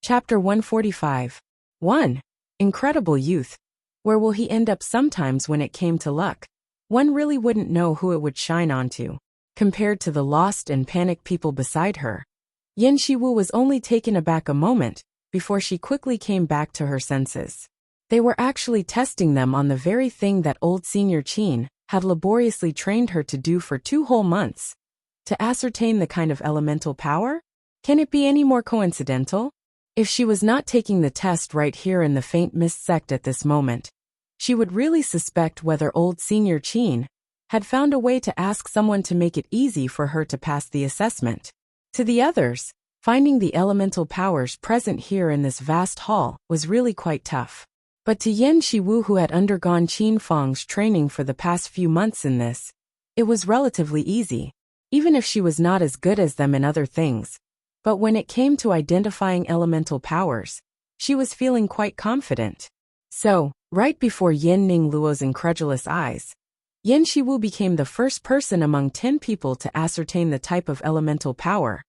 Chapter 145. 1. Incredible youth. Where will he end up? Sometimes when it came to luck, one really wouldn't know who it would shine onto. Compared to the lost and panicked people beside her, Yin Shiwu was only taken aback a moment before she quickly came back to her senses. They were actually testing them on the very thing that old Senior Qin had laboriously trained her to do for 2 whole months. To ascertain the kind of elemental power? Can it be any more coincidental? If she was not taking the test right here in the Faint Mist sect at this moment, she would really suspect whether old Senior Qin had found a way to ask someone to make it easy for her to pass the assessment. To the others, finding the elemental powers present here in this vast hall was really quite tough. But to Yin Shiwu, who had undergone Qin Feng's training for the past few months in this, it was relatively easy, even if she was not as good as them in other things. But when it came to identifying elemental powers, she was feeling quite confident. So, right before Yin Ningluo's incredulous eyes, Yin Shiwu became the first person among 10 people to ascertain the type of elemental power.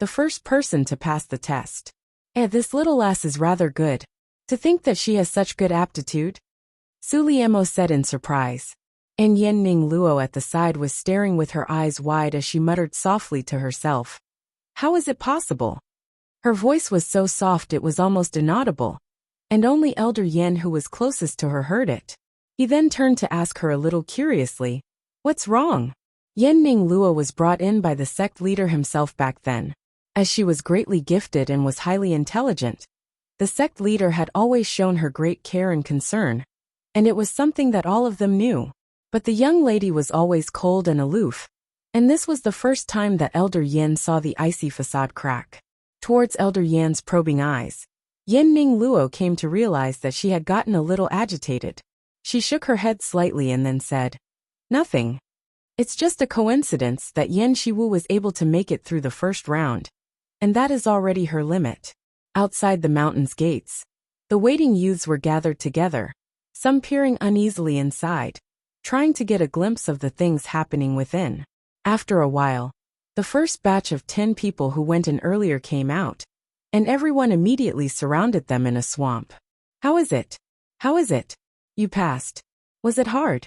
The first person to pass the test. This little lass is rather good. To think that she has such good aptitude? Su Liemo said in surprise. And Yin Ningluo at the side was staring with her eyes wide as she muttered softly to herself. How is it possible? Her voice was so soft it was almost inaudible, and only Elder Yen, who was closest to her, heard it. He then turned to ask her a little curiously, "What's wrong?" Yen Ningluo was brought in by the sect leader himself back then. As she was greatly gifted and was highly intelligent, the sect leader had always shown her great care and concern, and it was something that all of them knew. But the young lady was always cold and aloof, and this was the first time that Elder Yin saw the icy facade crack. Towards Elder Yan's probing eyes, Yin Ningluo came to realize that she had gotten a little agitated. She shook her head slightly and then said, "Nothing. It's just a coincidence that Yin Shiwu was able to make it through the first round, and that is already her limit." Outside the mountain's gates, the waiting youths were gathered together, some peering uneasily inside, trying to get a glimpse of the things happening within. After a while, the first batch of 10 people who went in earlier came out, and everyone immediately surrounded them in a swamp. How is it? How is it? You passed. Was it hard?"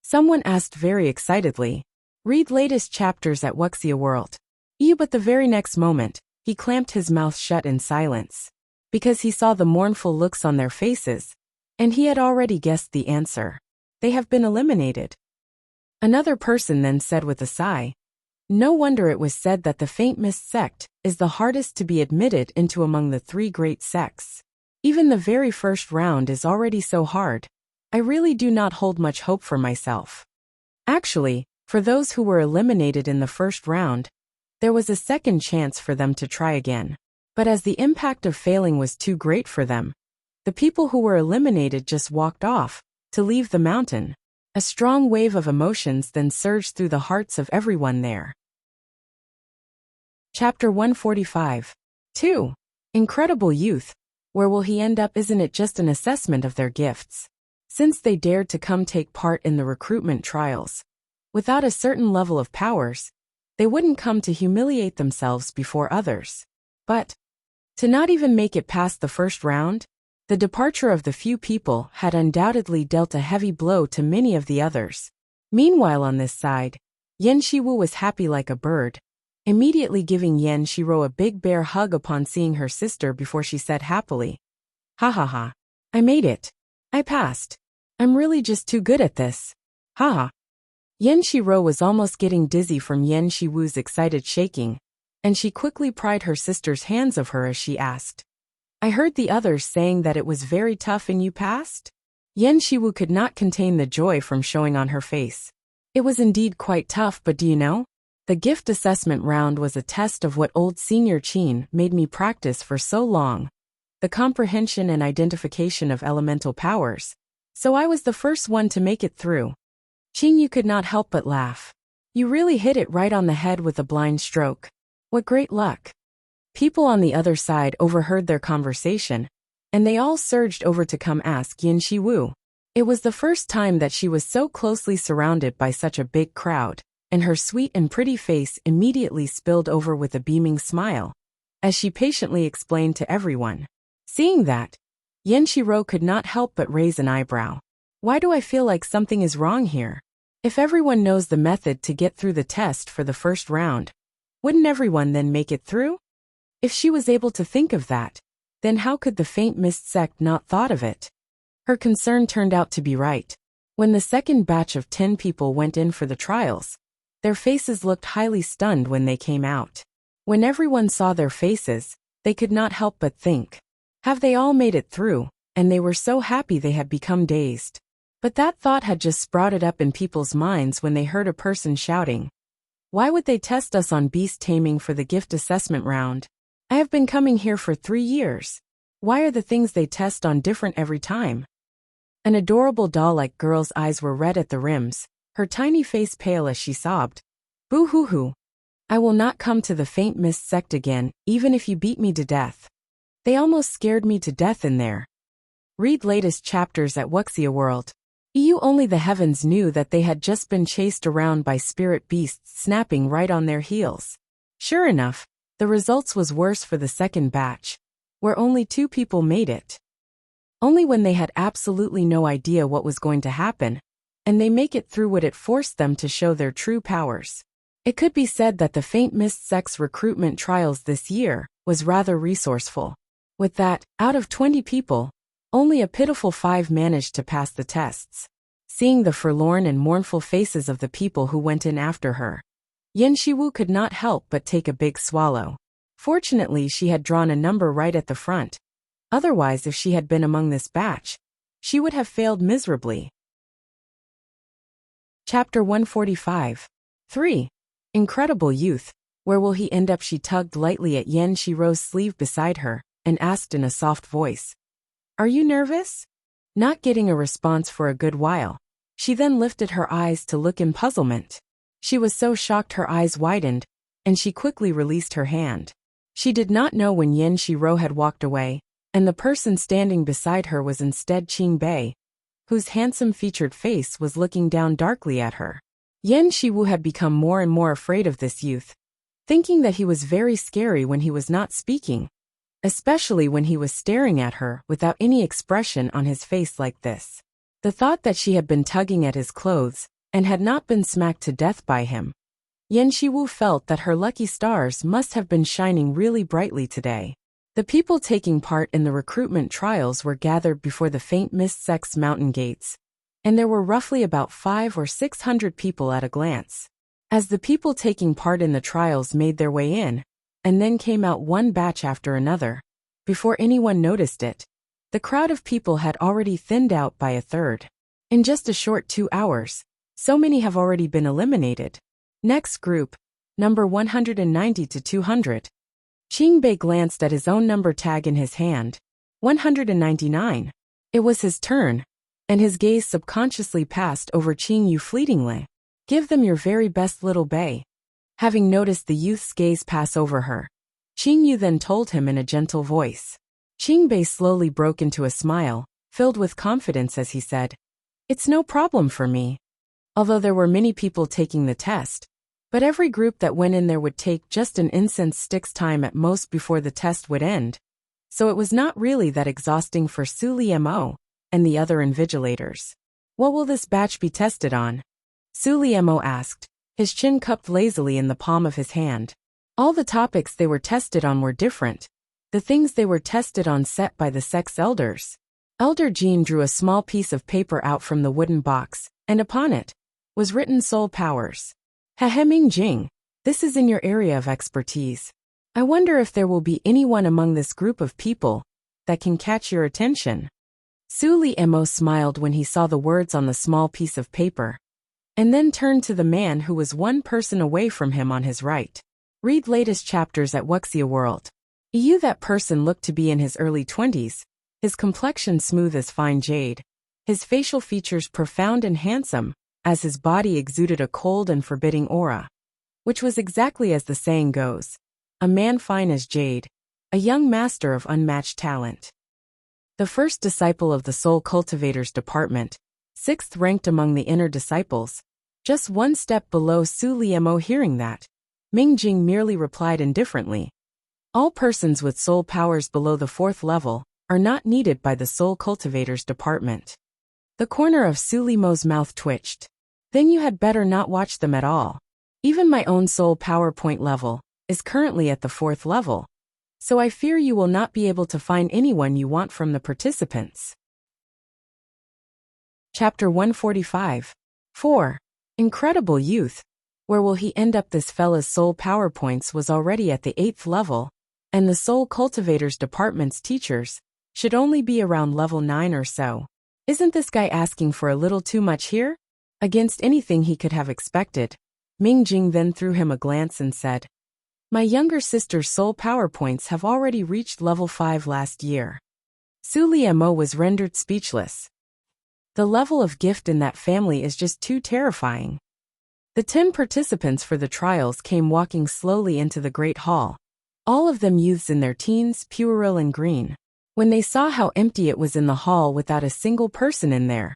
Someone asked very excitedly. Read latest chapters at Wuxia World. But the very next moment, he clamped his mouth shut in silence, because he saw the mournful looks on their faces, and he had already guessed the answer. They have been eliminated. Another person then said with a sigh, "No wonder it was said that the Faint Mist sect is the hardest to be admitted into among the 3 great sects. Even the very first round is already so hard. I really do not hold much hope for myself." Actually, for those who were eliminated in the first round, there was a second chance for them to try again. But as the impact of failing was too great for them, the people who were eliminated just walked off to leave the mountain. A strong wave of emotions then surged through the hearts of everyone there. Chapter 145. 2. Incredible youth. Where will he end up? Isn't it just an assessment of their gifts? Since they dared to come take part in the recruitment trials, without a certain level of powers, they wouldn't come to humiliate themselves before others. But to not even make it past the first round, the departure of the few people had undoubtedly dealt a heavy blow to many of the others. Meanwhile on this side, Yen Shiwu was happy like a bird, immediately giving Yen Shiro a big bear hug upon seeing her sister before she said happily, "Ha ha ha. I made it. I passed. I'm really just too good at this. Ha ha." Yen Shiro was almost getting dizzy from Yen Shiwu's excited shaking, and she quickly pried her sister's hands of her as she asked, "I heard the others saying that it was very tough and you passed?" Yen Shiwu could not contain the joy from showing on her face. It was indeed quite tough, but do you know? The gift assessment round was a test of what old Senior Qin made me practice for so long. The comprehension and identification of elemental powers. So I was the first one to make it through. Qin, you could not help but laugh. You really hit it right on the head with a blind stroke. What great luck. People on the other side overheard their conversation, and they all surged over to come ask Yin Shiwu. It was the first time that she was so closely surrounded by such a big crowd, and her sweet and pretty face immediately spilled over with a beaming smile. as she patiently explained to everyone. Seeing that, Yen Shiro could not help but raise an eyebrow. Why do I feel like something is wrong here? If everyone knows the method to get through the test for the first round, wouldn't everyone then make it through? If she was able to think of that, then how could the faint mist sect not thought of it? Her concern turned out to be right. When the second batch of 10 people went in for the trials, their faces looked highly stunned when they came out. When everyone saw their faces, they could not help but think, have they all made it through? And they were so happy they had become dazed. But that thought had just sprouted up in people's minds when they heard a person shouting, "Why would they test us on beast taming for the gift assessment round? I have been coming here for 3 years. Why are the things they test on different every time?" An adorable doll-like girl's eyes were red at the rims, her tiny face pale as she sobbed, "Boo-hoo-hoo. I will not come to the faint mist sect again, even if you beat me to death. They almost scared me to death in there." Read latest chapters at Wuxia World. Only the heavens knew that they had just been chased around by spirit beasts snapping right on their heels. Sure enough, the results was worse for the second batch, where only 2 people made it. Only when they had absolutely no idea what was going to happen, and they make it through would it force them to show their true powers. It could be said that the Faint Mist Sect's recruitment trials this year was rather resourceful. With that, out of 20 people, only a pitiful 5 managed to pass the tests. Seeing the forlorn and mournful faces of the people who went in after her, Yen Shiwu could not help but take a big swallow. Fortunately, she had drawn a number right at the front. Otherwise, if she had been among this batch, she would have failed miserably. Chapter 145. 3. Incredible Youth. Where will he end up? She tugged lightly at Yen Shiro's sleeve beside her and asked in a soft voice, "Are you nervous?" Not getting a response for a good while, she then lifted her eyes to look in puzzlement. She was so shocked her eyes widened, and she quickly released her hand. She did not know when Yen Shiro had walked away, and the person standing beside her was instead Qing Bei, whose handsome featured face was looking down darkly at her. Yen Shiwu had become more and more afraid of this youth, thinking that he was very scary when he was not speaking, especially when he was staring at her without any expression on his face like this. The thought that she had been tugging at his clothes and had not been smacked to death by him. Yen Shiwu felt that her lucky stars must have been shining really brightly today. The people taking part in the recruitment trials were gathered before the Faint Mist Sect's mountain gates, and there were roughly about 500 or 600 people at a glance. As the people taking part in the trials made their way in, and then came out one batch after another, before anyone noticed it, the crowd of people had already thinned out by a third. In just a short 2 hours, so many have already been eliminated. Next group, number 190 to 200. Qing Bei glanced at his own number tag in his hand. 199. It was his turn, and his gaze subconsciously passed over Qing Yu fleetingly. "Give them your very best, little Bei." Having noticed the youth's gaze pass over her, Qing Yu then told him in a gentle voice. Qing Bei slowly broke into a smile, filled with confidence as he said, "It's no problem for me." Although there were many people taking the test, but every group that went in there would take just an incense stick's time at most before the test would end, so it was not really that exhausting for Su Liemo and the other invigilators. "What will this batch be tested on?" Su Liemo asked, his chin cupped lazily in the palm of his hand. All the topics they were tested on were different. The things they were tested on set by the sect's elders. Elder Jean drew a small piece of paper out from the wooden box, and upon it was written Soul Powers. "Heheming Jing, this is in your area of expertise. I wonder if there will be anyone among this group of people that can catch your attention." Su Liemo smiled when he saw the words on the small piece of paper, and then turned to the man who was one person away from him on his right. Read latest chapters at Wuxia World. That person looked to be in his early 20s, his complexion smooth as fine jade, his facial features profound and handsome, as his body exuded a cold and forbidding aura, which was exactly as the saying goes, a man fine as jade, a young master of unmatched talent. The first disciple of the Soul Cultivators Department, 6th ranked among the inner disciples, just one step below Su Liemo. Hearing that, Ming Jing merely replied indifferently, All persons with soul powers below the 4th level are not needed by the Soul Cultivators Department. The corner of Su Limo's mouth twitched. Then you had better not watch them at all. Even my own soul power point level is currently at the 4th level, so I fear you will not be able to find anyone you want from the participants. Chapter 145. 4. Incredible Youth. Where will he end up? This fella's soul power points was already at the 8th level, and the Soul Cultivators Department's teachers should only be around level 9 or so. Isn't this guy asking for a little too much here? Against anything he could have expected, Ming Jing then threw him a glance and said, "My younger sister's soul power points have already reached level 5 last year." Su Limo was rendered speechless. The level of gift in that family is just too terrifying. The 10 participants for the trials came walking slowly into the great hall, all of them youths in their teens, puerile and green. When they saw how empty it was in the hall without a single person in there,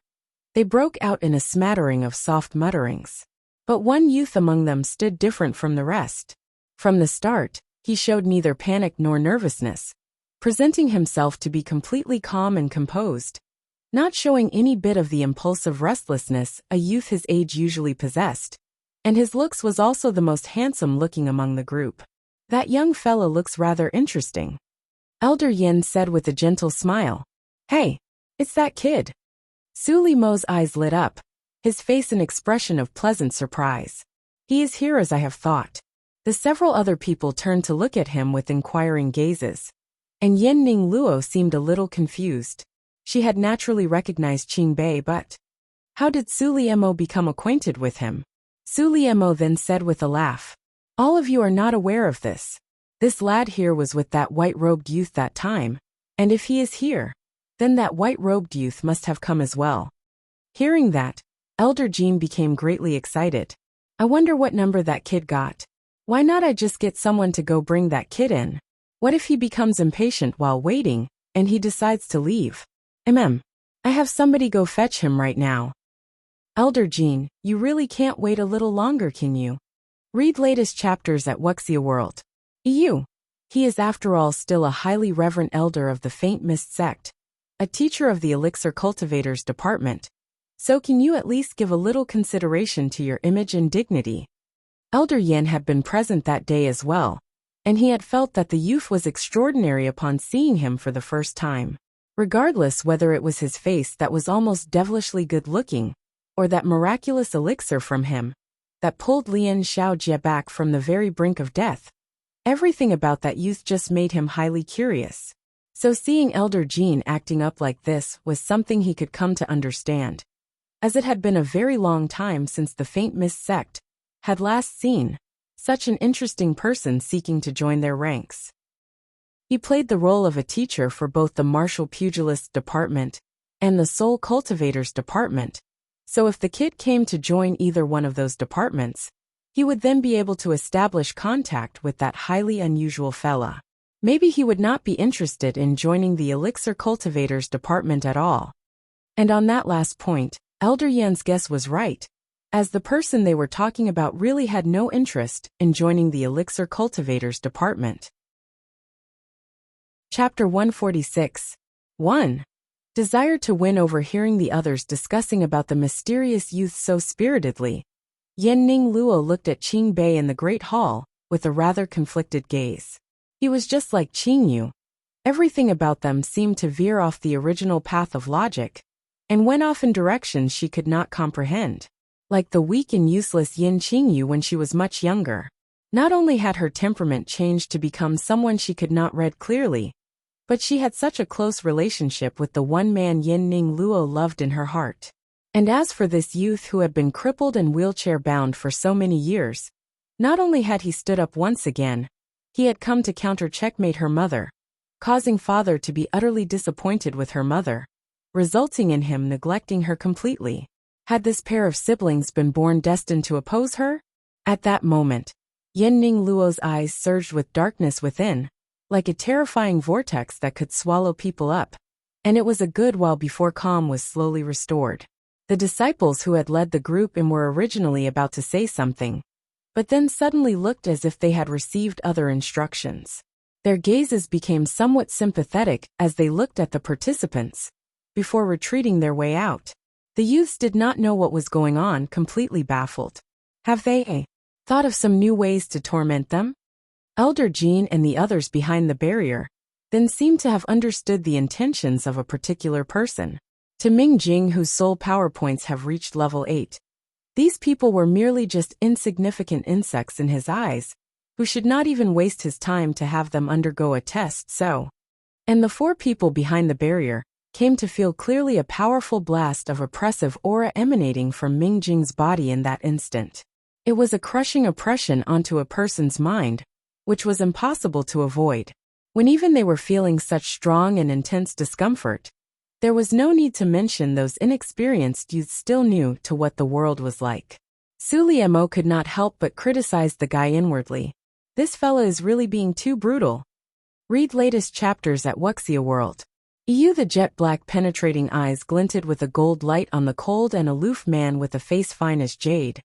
they broke out in a smattering of soft mutterings. But one youth among them stood different from the rest. From the start, he showed neither panic nor nervousness, presenting himself to be completely calm and composed, not showing any bit of the impulsive restlessness a youth his age usually possessed, and his looks was also the most handsome-looking among the group. "That young fella looks rather interesting," Elder Yin said with a gentle smile. "Hey, it's that kid." Su Limo's eyes lit up, his face an expression of pleasant surprise. "He is here as I have thought." The several other people turned to look at him with inquiring gazes, and Yen Ning Luo seemed a little confused. She had naturally recognized Qing Bei, but how did Su Limo become acquainted with him? Su Limo then said with a laugh, "All of you are not aware of this. This lad here was with that white-robed youth that time, and if he is here, then that white-robed youth must have come as well." Hearing that, Elder Jean became greatly excited. "I wonder what number that kid got. Why not I just get someone to go bring that kid in? What if he becomes impatient while waiting, and he decides to leave? I have somebody go fetch him right now." "Elder Jean, you really can't wait a little longer, can you? Read latest chapters at Wuxia World. EU. He is after all still a highly reverent elder of the Faint Mist sect, a teacher of the Elixir Cultivators Department, so can you at least give a little consideration to your image and dignity?" Elder Yin had been present that day as well, and he had felt that the youth was extraordinary upon seeing him for the first time. Regardless whether it was his face that was almost devilishly good-looking, or that miraculous elixir from him that pulled Lian Xiaojie back from the very brink of death, everything about that youth just made him highly curious. So seeing Elder Jean acting up like this was something he could come to understand, as it had been a very long time since the Faint Mist sect had last seen such an interesting person seeking to join their ranks. He played the role of a teacher for both the Martial Pugilists Department and the Soul Cultivators Department, so if the kid came to join either one of those departments, he would then be able to establish contact with that highly unusual fella. Maybe he would not be interested in joining the Elixir Cultivators Department at all. And on that last point, Elder Yan's guess was right, as the person they were talking about really had no interest in joining the Elixir Cultivators Department. Chapter 146. 1. Desire to win. Overhearing the others discussing about the mysterious youth so spiritedly, Yen Ning Luo looked at Qing Bei in the Great Hall with a rather conflicted gaze. He was just like Qing Yu. Everything about them seemed to veer off the original path of logic, and went off in directions she could not comprehend. Like the weak and useless Yin Qing Yu when she was much younger. Not only had her temperament changed to become someone she could not read clearly, but she had such a close relationship with the one man Yen Ning Luo loved in her heart. And as for this youth who had been crippled and wheelchair-bound for so many years, not only had he stood up once again, he had come to counter-checkmate her mother, causing father to be utterly disappointed with her mother, resulting in him neglecting her completely. Had this pair of siblings been born destined to oppose her? At that moment, Yen Ning Luo's eyes surged with darkness within, like a terrifying vortex that could swallow people up, and it was a good while before calm was slowly restored. The disciples who had led the group in were originally about to say something, but then suddenly looked as if they had received other instructions. Their gazes became somewhat sympathetic as they looked at the participants, before retreating their way out. The youths did not know what was going on, completely baffled. Have they thought of some new ways to torment them? Elder Jean and the others behind the barrier then seemed to have understood the intentions of a particular person. To Ming Jing, whose soul power points have reached level 8, these people were merely just insignificant insects in his eyes, who should not even waste his time to have them undergo a test. And the 4 people behind the barrier came to feel clearly a powerful blast of oppressive aura emanating from Ming Jing's body in that instant. It was a crushing oppression onto a person's mind, which was impossible to avoid. When even they were feeling such strong and intense discomfort, there was no need to mention those inexperienced youths still new to what the world was like. Su Liemo could not help but criticize the guy inwardly. This fella is really being too brutal. Read latest chapters at Wuxia World. EU. The jet-black penetrating eyes glinted with a gold light on the cold and aloof man with a face fine as jade,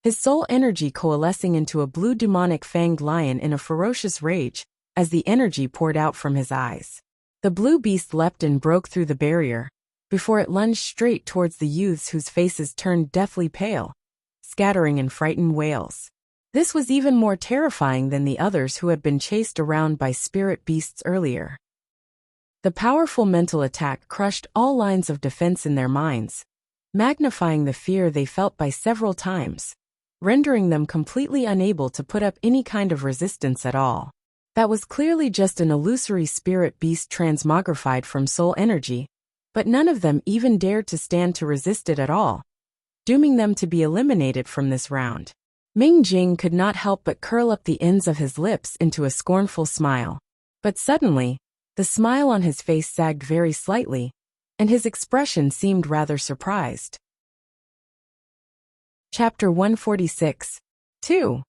his soul energy coalescing into a blue demonic fanged lion in a ferocious rage as the energy poured out from his eyes. The blue beast leapt and broke through the barrier, before it lunged straight towards the youths whose faces turned deathly pale, scattering in frightened wails. This was even more terrifying than the others who had been chased around by spirit beasts earlier. The powerful mental attack crushed all lines of defense in their minds, magnifying the fear they felt by several times, rendering them completely unable to put up any kind of resistance at all. That was clearly just an illusory spirit beast transmogrified from soul energy, but none of them even dared to stand to resist it at all, dooming them to be eliminated from this round. Ming Jing could not help but curl up the ends of his lips into a scornful smile. But suddenly, the smile on his face sagged very slightly, and his expression seemed rather surprised. Chapter 146. 2.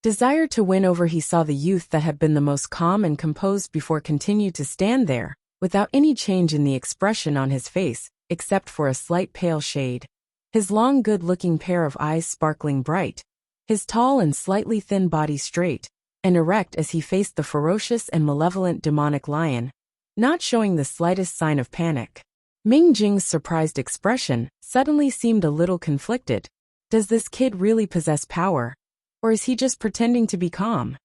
Desire to win over. He saw the youth that had been the most calm and composed before continued to stand there, without any change in the expression on his face, except for a slight pale shade. His long good-looking pair of eyes sparkling bright, his tall and slightly thin body straight and erect as he faced the ferocious and malevolent demonic lion, not showing the slightest sign of panic. Ming Jing's surprised expression suddenly seemed a little conflicted. Does this kid really possess power? Or is he just pretending to be calm?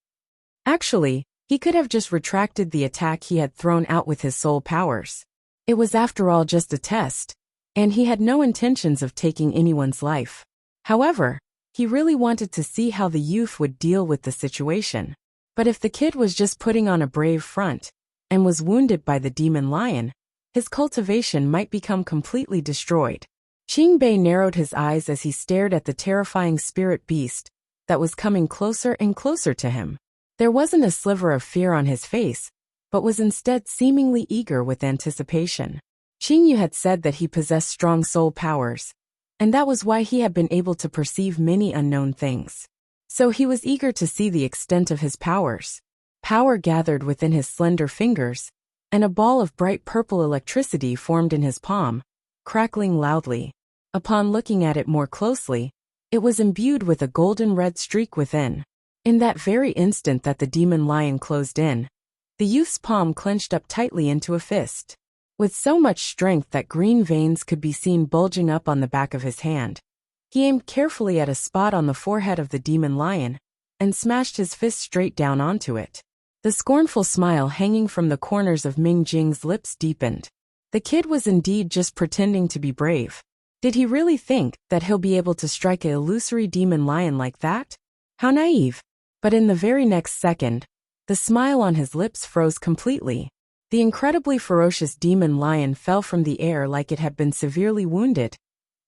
Actually, he could have just retracted the attack he had thrown out with his soul powers. It was after all just a test, and he had no intentions of taking anyone's life. However, he really wanted to see how the youth would deal with the situation. But if the kid was just putting on a brave front, and was wounded by the demon lion, his cultivation might become completely destroyed. Qing Bei narrowed his eyes as he stared at the terrifying spirit beast that was coming closer and closer to him. There wasn't a sliver of fear on his face, but was instead seemingly eager with anticipation. Qing Yu had said that he possessed strong soul powers, and that was why he had been able to perceive many unknown things. So he was eager to see the extent of his powers. Power gathered within his slender fingers, and a ball of bright purple electricity formed in his palm, crackling loudly. Upon looking at it more closely, it was imbued with a golden red streak within. In that very instant that the demon lion closed in, the youth's palm clenched up tightly into a fist. With so much strength that green veins could be seen bulging up on the back of his hand, he aimed carefully at a spot on the forehead of the demon lion, and smashed his fist straight down onto it. The scornful smile hanging from the corners of Ming Jing's lips deepened. The kid was indeed just pretending to be brave. Did he really think that he'll be able to strike an illusory demon lion like that? How naive. But in the very next second, the smile on his lips froze completely. The incredibly ferocious demon lion fell from the air like it had been severely wounded,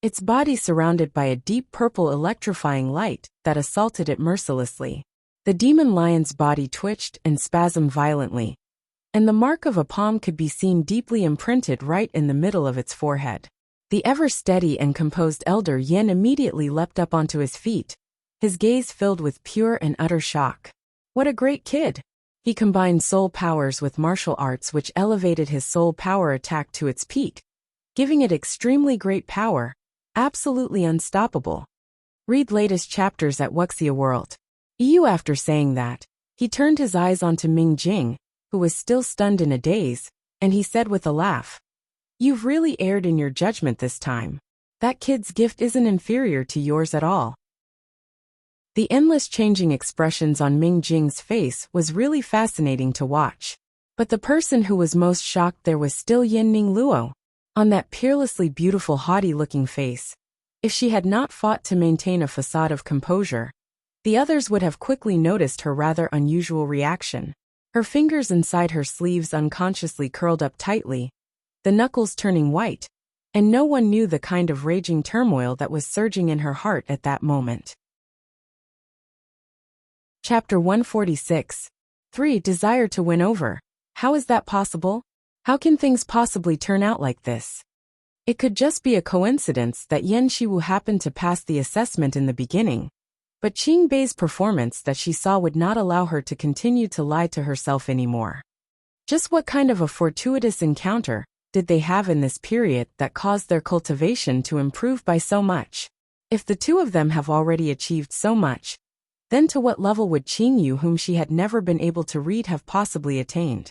its body surrounded by a deep purple electrifying light that assaulted it mercilessly. The demon lion's body twitched and spasmed violently, and the mark of a palm could be seen deeply imprinted right in the middle of its forehead. The ever-steady and composed Elder Yin immediately leapt up onto his feet, his gaze filled with pure and utter shock. What a great kid! He combined soul powers with martial arts which elevated his soul power attack to its peak, giving it extremely great power, absolutely unstoppable. Read latest chapters at Wuxia World. EU. After saying that, he turned his eyes onto Ming Jing, who was still stunned in a daze, and he said with a laugh, "You've really erred in your judgment this time. That kid's gift isn't inferior to yours at all." The endless changing expressions on Ming Jing's face was really fascinating to watch. But the person who was most shocked there was still Yin-Ning Luo. On that peerlessly beautiful haughty-looking face, if she had not fought to maintain a facade of composure, the others would have quickly noticed her rather unusual reaction. Her fingers inside her sleeves unconsciously curled up tightly, the knuckles turning white, and no one knew the kind of raging turmoil that was surging in her heart at that moment. Chapter 146. 3. Desire to win over. How is that possible? How can things possibly turn out like this? It could just be a coincidence that Yan Shiwu happened to pass the assessment in the beginning, but Qing Bei's performance that she saw would not allow her to continue to lie to herself anymore. Just what kind of a fortuitous encounter did they have in this period that caused their cultivation to improve by so much? If the two of them have already achieved so much, then to what level would Qing Yu, whom she had never been able to read, have possibly attained?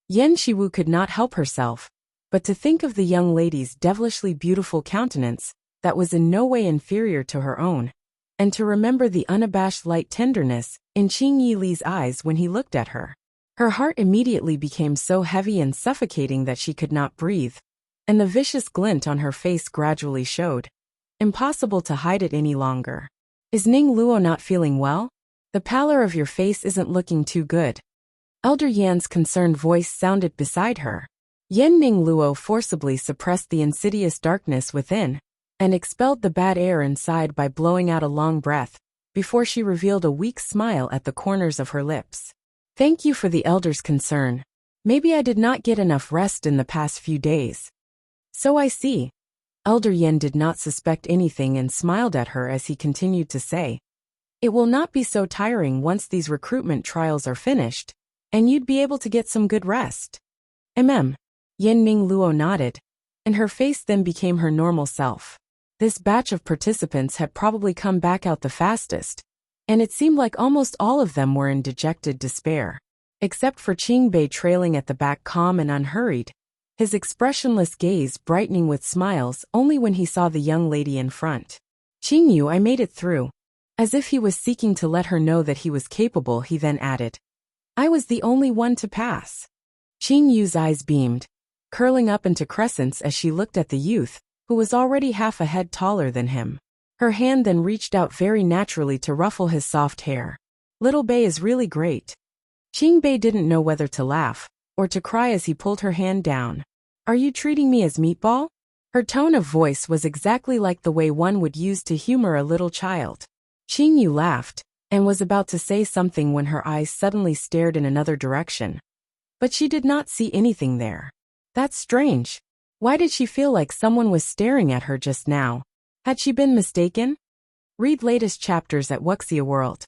Yan Shiwu could not help herself, but to think of the young lady's devilishly beautiful countenance that was in no way inferior to her own, and to remember the unabashed light tenderness in Qing Yili's eyes when he looked at her. Her heart immediately became so heavy and suffocating that she could not breathe, and the vicious glint on her face gradually showed. Impossible to hide it any longer. Is Ning Luo not feeling well? The pallor of your face isn't looking too good. Elder Yan's concerned voice sounded beside her. Ning Luo forcibly suppressed the insidious darkness within, and expelled the bad air inside by blowing out a long breath, before she revealed a weak smile at the corners of her lips. Thank you for the elder's concern. Maybe I did not get enough rest in the past few days. So I see. Elder Yan did not suspect anything and smiled at her as he continued to say, "It will not be so tiring once these recruitment trials are finished, and you'd be able to get some good rest." Ning Luo nodded, and her face then became her normal self. This batch of participants had probably come back out the fastest, and it seemed like almost all of them were in dejected despair, except for Qing Bei trailing at the back, calm and unhurried, his expressionless gaze brightening with smiles only when he saw the young lady in front. "Qing Yu, I made it through." As if he was seeking to let her know that he was capable, he then added, "I was the only one to pass." Qing Yu's eyes beamed, curling up into crescents as she looked at the youth, who was already half a head taller than him. Her hand then reached out very naturally to ruffle his soft hair. "Little Bei is really great." Qing Bei didn't know whether to laugh or to cry as he pulled her hand down. "Are you treating me as meatball?" Her tone of voice was exactly like the way one would use to humor a little child. Qing Yu laughed, and was about to say something when her eyes suddenly stared in another direction. But she did not see anything there. That's strange. Why did she feel like someone was staring at her just now? Had she been mistaken? Read latest chapters at Wuxia World.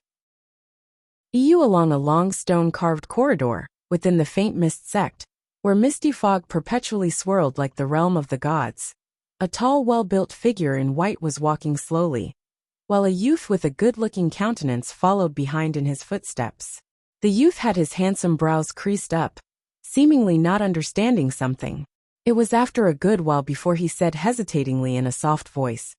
EU along a long stone-carved corridor, within the faint mist sect, where misty fog perpetually swirled like the realm of the gods. A tall, well-built figure in white was walking slowly, while a youth with a good-looking countenance followed behind in his footsteps. The youth had his handsome brows creased up, seemingly not understanding something. It was after a good while before he said hesitatingly in a soft voice,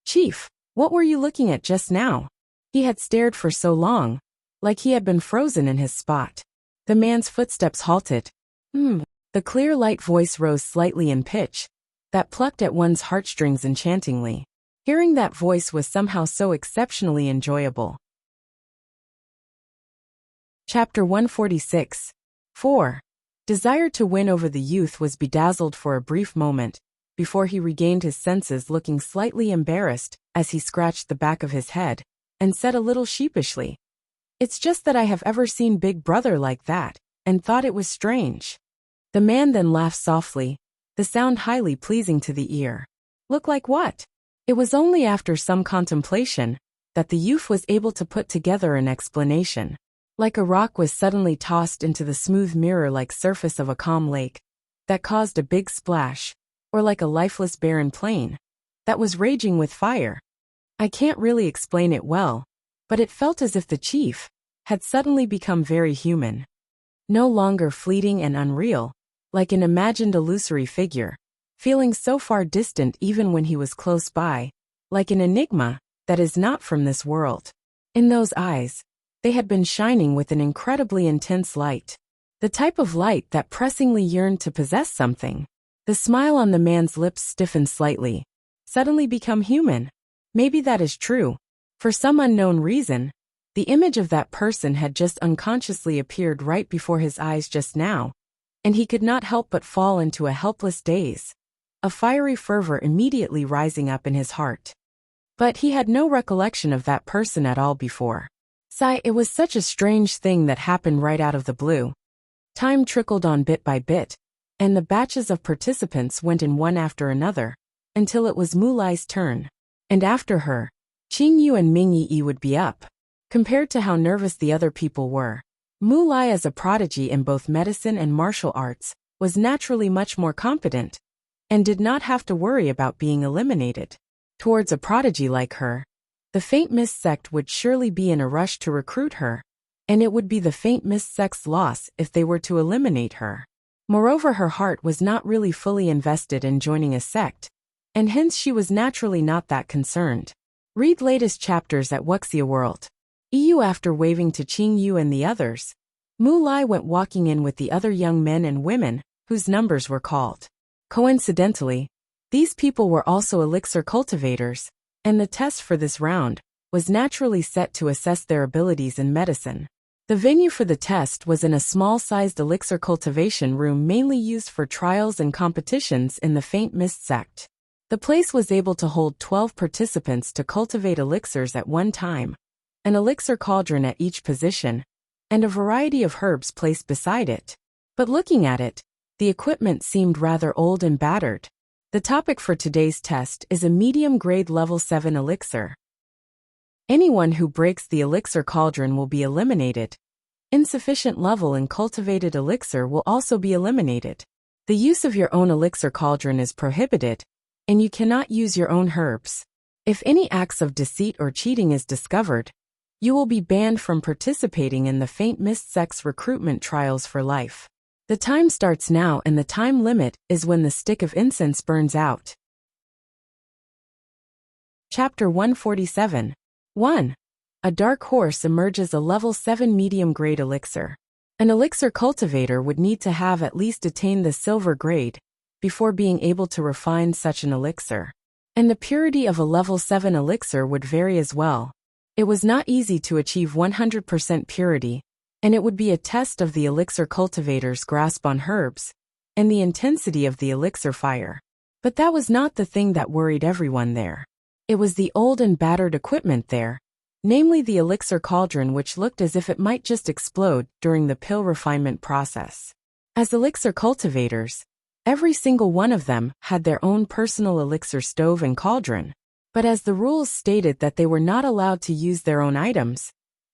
"Chief, what were you looking at just now?" He had stared for so long, like he had been frozen in his spot. The man's footsteps halted. The clear light voice rose slightly in pitch, that plucked at one's heartstrings enchantingly. Hearing that voice was somehow so exceptionally enjoyable. Chapter 146. 4. Desire to win over the youth was bedazzled for a brief moment, before he regained his senses, looking slightly embarrassed as he scratched the back of his head, and said a little sheepishly, "It's just that I have ever seen Big Brother like that, and thought it was strange." The man then laughed softly, the sound highly pleasing to the ear. "Look like what?" It was only after some contemplation that the youth was able to put together an explanation. Like a rock was suddenly tossed into the smooth mirror-like surface of a calm lake that caused a big splash, or like a lifeless barren plain that was raging with fire. I can't really explain it well, but it felt as if the chief had suddenly become very human. no longer fleeting and unreal, like an imagined illusory figure, feeling so far distant even when he was close by, like an enigma that is not from this world. In those eyes, they had been shining with an incredibly intense light. The type of light that pressingly yearned to possess something. The smile on the man's lips stiffened slightly, suddenly become human. Maybe that is true. For some unknown reason, the image of that person had just unconsciously appeared right before his eyes just now, and he could not help but fall into a helpless daze, a fiery fervor immediately rising up in his heart. But he had no recollection of that person at all before. Sigh, it was such a strange thing that happened right out of the blue. Time trickled on bit by bit, and the batches of participants went in one after another, until it was Mulai's turn. And after her, Qingyu and Mingyi would be up. Compared to how nervous the other people were, Mulai, as a prodigy in both medicine and martial arts, was naturally much more competent, and did not have to worry about being eliminated. Towards a prodigy like her, the Faint Mist sect would surely be in a rush to recruit her, and it would be the Faint Mist sect's loss if they were to eliminate her. Moreover, her heart was not really fully invested in joining a sect, and hence she was naturally not that concerned. Read latest chapters at Wuxia World. After waving to Qingyu and the others, Mulai went walking in with the other young men and women whose numbers were called. Coincidentally, these people were also elixir cultivators, and the test for this round was naturally set to assess their abilities in medicine. The venue for the test was in a small-sized elixir cultivation room mainly used for trials and competitions in the Faint Mist sect. The place was able to hold 12 participants to cultivate elixirs at one time, an elixir cauldron at each position, and a variety of herbs placed beside it. But looking at it, the equipment seemed rather old and battered. The topic for today's test is a medium-grade level 7 elixir. Anyone who breaks the elixir cauldron will be eliminated. Insufficient level in cultivated elixir will also be eliminated. The use of your own elixir cauldron is prohibited, and you cannot use your own herbs. If any acts of deceit or cheating is discovered, you will be banned from participating in the Faint Mist sect's recruitment trials for life. The time starts now, and the time limit is when the stick of incense burns out. Chapter 147. 1. A dark horse emerges a level 7 medium-grade elixir. An elixir cultivator would need to have at least attained the silver grade before being able to refine such an elixir. And the purity of a level 7 elixir would vary as well. It was not easy to achieve 100% purity, and it would be a test of the elixir cultivator's grasp on herbs and the intensity of the elixir fire. But that was not the thing that worried everyone there. It was the old and battered equipment there, namely the elixir cauldron, which looked as if it might just explode during the pill refinement process. As elixir cultivators, every single one of them had their own personal elixir stove and cauldron. But as the rules stated that they were not allowed to use their own items,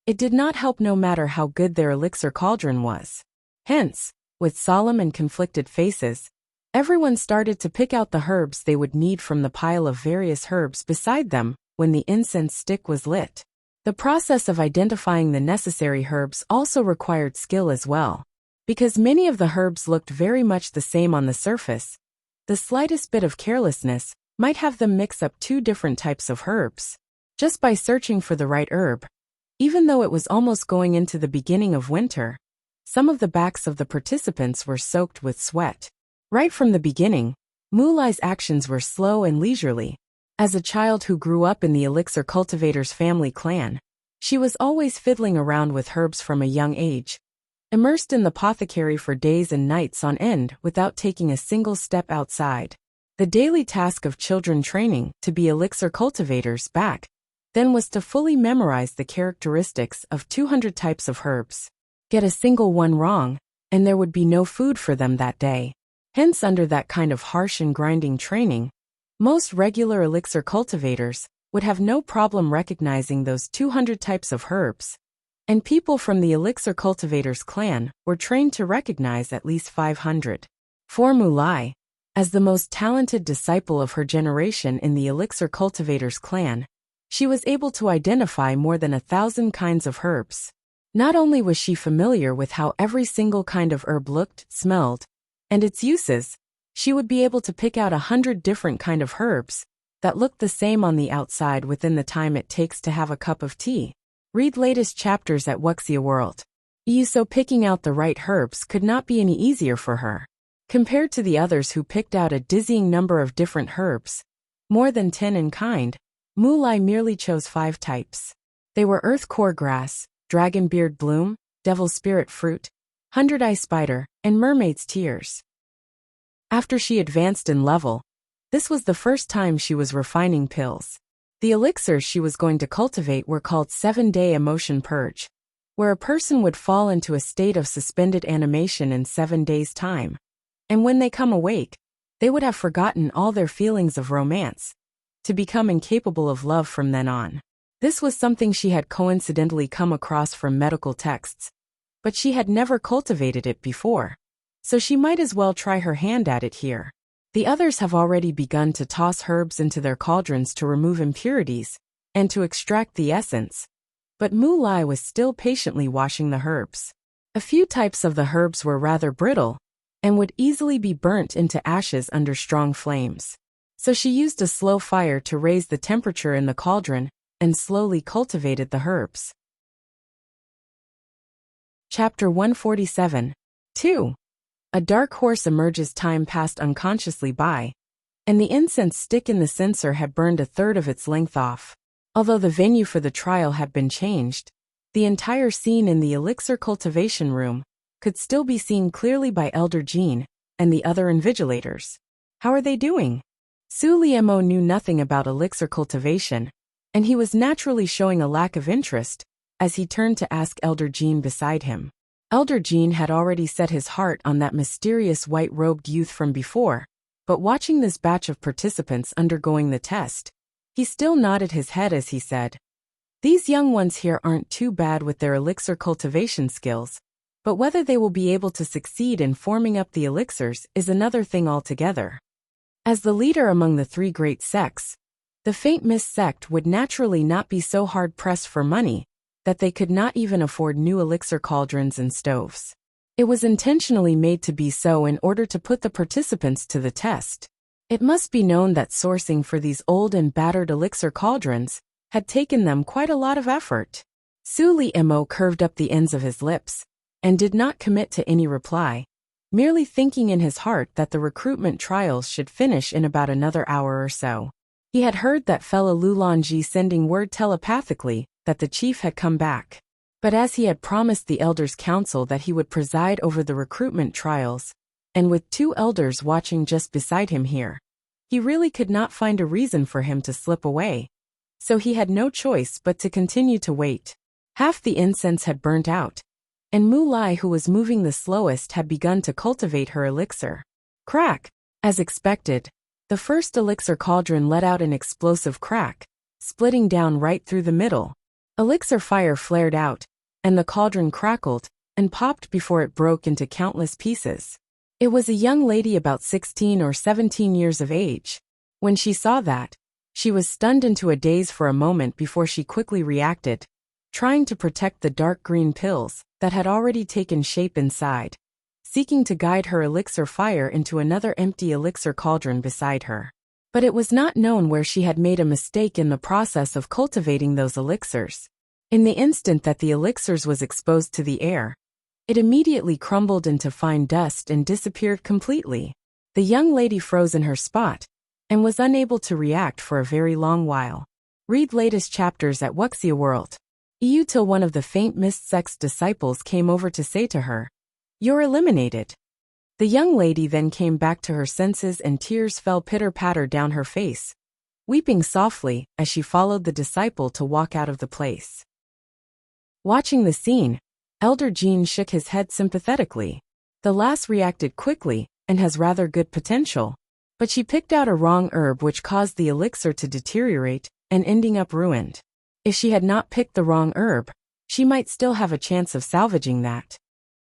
it did not help no matter how good their elixir cauldron was. Hence, with solemn and conflicted faces, everyone started to pick out the herbs they would need from the pile of various herbs beside them when the incense stick was lit. The process of identifying the necessary herbs also required skill as well. Because many of the herbs looked very much the same on the surface, the slightest bit of carelessness might have them mix up two different types of herbs. Just by searching for the right herb, even though it was almost going into the beginning of winter, some of the backs of the participants were soaked with sweat. Right from the beginning, Mulai's actions were slow and leisurely. As a child who grew up in the elixir cultivator's family clan, she was always fiddling around with herbs from a young age, immersed in the apothecary for days and nights on end without taking a single step outside. The daily task of children training to be elixir cultivators back then was to fully memorize the characteristics of 200 types of herbs. Get a single one wrong, and there would be no food for them that day. Hence, under that kind of harsh and grinding training, most regular elixir cultivators would have no problem recognizing those 200 types of herbs, and people from the elixir cultivators clan were trained to recognize at least 500. For Mulai, as the most talented disciple of her generation in the elixir cultivators clan, she was able to identify more than 1,000 kinds of herbs. Not only was she familiar with how every single kind of herb looked, smelled, and its uses, she would be able to pick out 100 different kind of herbs that looked the same on the outside within the time it takes to have a cup of tea. Read latest chapters at Wuxia World. So picking out the right herbs could not be any easier for her. Compared to the others who picked out a dizzying number of different herbs, more than 10 in kind, Mulai merely chose 5 types. They were earth core grass, dragon beard bloom, devil's spirit fruit, 100-eye spider, and mermaid's tears. After she advanced in level, this was the first time she was refining pills. The elixirs she was going to cultivate were called 7-day emotion purge, where a person would fall into a state of suspended animation in 7 days' time. And when they come awake, they would have forgotten all their feelings of romance, to become incapable of love from then on. This was something she had coincidentally come across from medical texts, but she had never cultivated it before, so she might as well try her hand at it here. The others have already begun to toss herbs into their cauldrons to remove impurities and to extract the essence, but Mulai was still patiently washing the herbs. A few types of the herbs were rather brittle and would easily be burnt into ashes under strong flames. So she used a slow fire to raise the temperature in the cauldron and slowly cultivated the herbs. Chapter 147. 2. A dark horse emerges. Time passed unconsciously by, and the incense stick in the censer had burned a third of its length off. Although the venue for the trial had been changed, the entire scene in the elixir cultivation room could still be seen clearly by Elder Jean and the other invigilators. How are they doing? Su Liemo knew nothing about elixir cultivation, and he was naturally showing a lack of interest as he turned to ask Elder Jean beside him. Elder Jean had already set his heart on that mysterious white-robed youth from before, but watching this batch of participants undergoing the test, he still nodded his head as he said, "These young ones here aren't too bad with their elixir cultivation skills, but whether they will be able to succeed in forming up the elixirs is another thing altogether." As the leader among the 3 great sects, the Faint Mist sect would naturally not be so hard-pressed for money that they could not even afford new elixir cauldrons and stoves. It was intentionally made to be so in order to put the participants to the test. It must be known that sourcing for these old and battered elixir cauldrons had taken them quite a lot of effort. Su Liemo curved up the ends of his lips and did not commit to any reply, merely thinking in his heart that the recruitment trials should finish in about another hour or so. He had heard that fella Lulanji sending word telepathically that the chief had come back. But as he had promised the elders' council that he would preside over the recruitment trials, and with 2 elders watching just beside him here, he really could not find a reason for him to slip away, so he had no choice but to continue to wait. Half the incense had burnt out, and Mulai, who was moving the slowest, had begun to cultivate her elixir. Crack! As expected, the first elixir cauldron let out an explosive crack, splitting down right through the middle. Elixir fire flared out, and the cauldron crackled and popped before it broke into countless pieces. It was a young lady about 16 or 17 years of age. When she saw that, she was stunned into a daze for a moment before she quickly reacted, trying to protect the dark green pills that had already taken shape inside, seeking to guide her elixir fire into another empty elixir cauldron beside her. But it was not known where she had made a mistake in the process of cultivating those elixirs. In the instant that the elixirs was exposed to the air, it immediately crumbled into fine dust and disappeared completely. The young lady froze in her spot and was unable to react for a very long while. Read latest chapters at Wuxia World. Till one of the Faint Mist sect's disciples came over to say to her, "You're eliminated." The young lady then came back to her senses and tears fell pitter-patter down her face, weeping softly as she followed the disciple to walk out of the place. Watching the scene, Elder Jean shook his head sympathetically. The lass reacted quickly and has rather good potential, but she picked out a wrong herb which caused the elixir to deteriorate and ending up ruined. If she had not picked the wrong herb, she might still have a chance of salvaging that.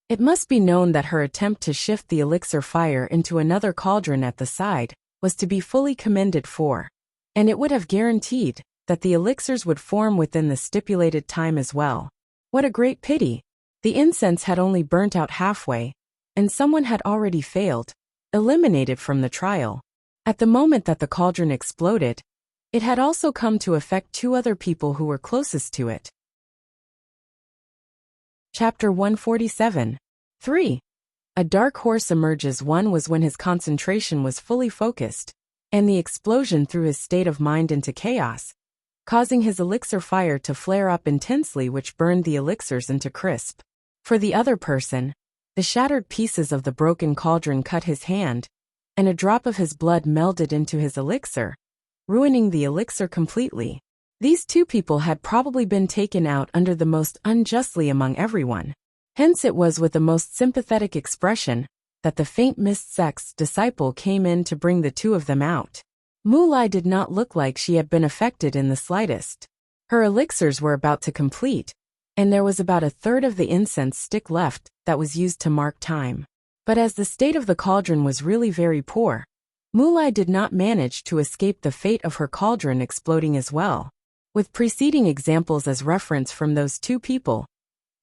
It must be known that her attempt to shift the elixir fire into another cauldron at the side was to be fully commended for, and it would have guaranteed that the elixirs would form within the stipulated time as well. What a great pity! The incense had only burnt out halfway, and someone had already failed, eliminated from the trial. At the moment that the cauldron exploded, it had also come to affect 2 other people who were closest to it. Chapter 147. 3. A dark horse emerges. One was when his concentration was fully focused, and the explosion threw his state of mind into chaos, causing his elixir fire to flare up intensely, which burned the elixirs into crisp. For the other person, the shattered pieces of the broken cauldron cut his hand, and a drop of his blood melded into his elixir, ruining the elixir completely. These 2 people had probably been taken out under the most unjustly among everyone. Hence it was with the most sympathetic expression that the faint mist sect's disciple came in to bring the 2 of them out. Mulai did not look like she had been affected in the slightest. Her elixirs were about to complete, and there was about 1/3 of the incense stick left that was used to mark time. But as the state of the cauldron was really very poor, Mulai did not manage to escape the fate of her cauldron exploding as well. With preceding examples as reference from those 2 people,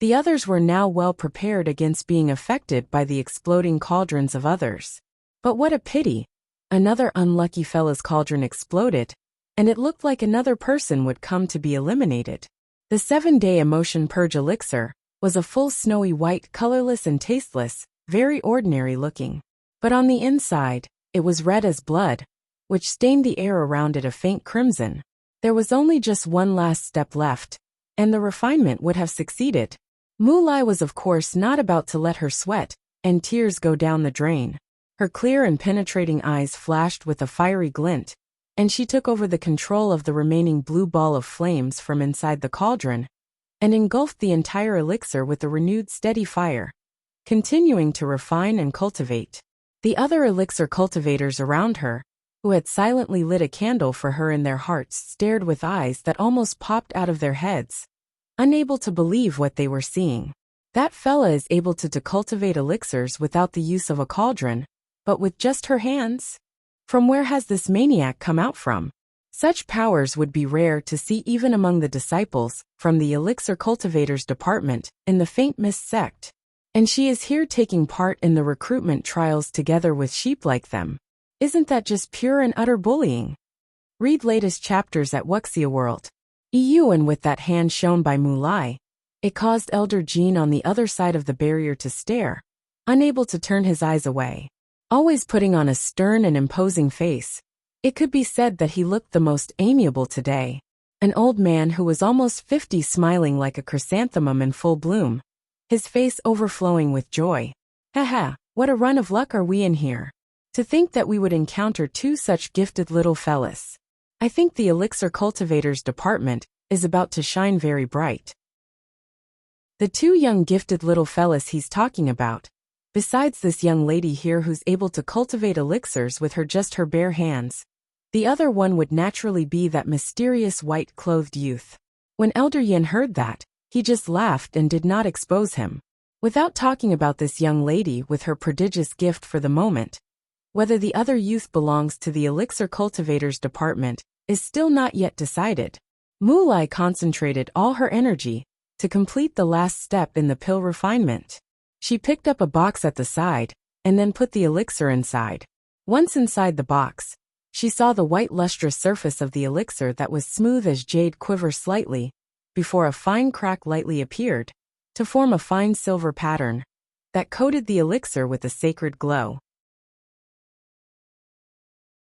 the others were now well prepared against being affected by the exploding cauldrons of others. But what a pity! Another unlucky fella's cauldron exploded, and it looked like another person would come to be eliminated. The 7-day emotion purge elixir was a full snowy white, colorless and tasteless, very ordinary looking. But on the inside, it was red as blood, which stained the air around it a faint crimson. There was only just one last step left, and the refinement would have succeeded. Mulai was of course not about to let her sweat and tears go down the drain. Her clear and penetrating eyes flashed with a fiery glint, and she took over the control of the remaining blue ball of flames from inside the cauldron, and engulfed the entire elixir with a renewed steady fire, continuing to refine and cultivate. The other elixir cultivators around her, who had silently lit a candle for her in their hearts, stared with eyes that almost popped out of their heads, unable to believe what they were seeing. That fella is able to cultivate elixirs without the use of a cauldron, but with just her hands? From where has this maniac come out from? Such powers would be rare to see even among the disciples from the elixir cultivators department in the Faint Mist sect. And she is here taking part in the recruitment trials together with sheep like them. Isn't that just pure and utter bullying? Read latest chapters at Wuxia World. EU. And with that hand shown by Mulai, it caused Elder Jean on the other side of the barrier to stare, unable to turn his eyes away. Always putting on a stern and imposing face, it could be said that he looked the most amiable today. An old man who was almost 50, smiling like a chrysanthemum in full bloom, his face overflowing with joy. Haha, what a run of luck are we in here. To think that we would encounter 2 such gifted little fellas. I think the elixir cultivators department is about to shine very bright. The 2 young gifted little fellas he's talking about, besides this young lady here who's able to cultivate elixirs with her bare hands, the other one would naturally be that mysterious white-clothed youth. When Elder Yin heard that, he just laughed and did not expose him. Without talking about this young lady with her prodigious gift for the moment, whether the other youth belongs to the elixir cultivators department is still not yet decided. Mulai concentrated all her energy to complete the last step in the pill refinement. She picked up a box at the side, and then put the elixir inside. Once inside the box, she saw the white lustrous surface of the elixir that was smooth as jade quiver slightly, before a fine crack lightly appeared, to form a fine silver pattern that coated the elixir with a sacred glow.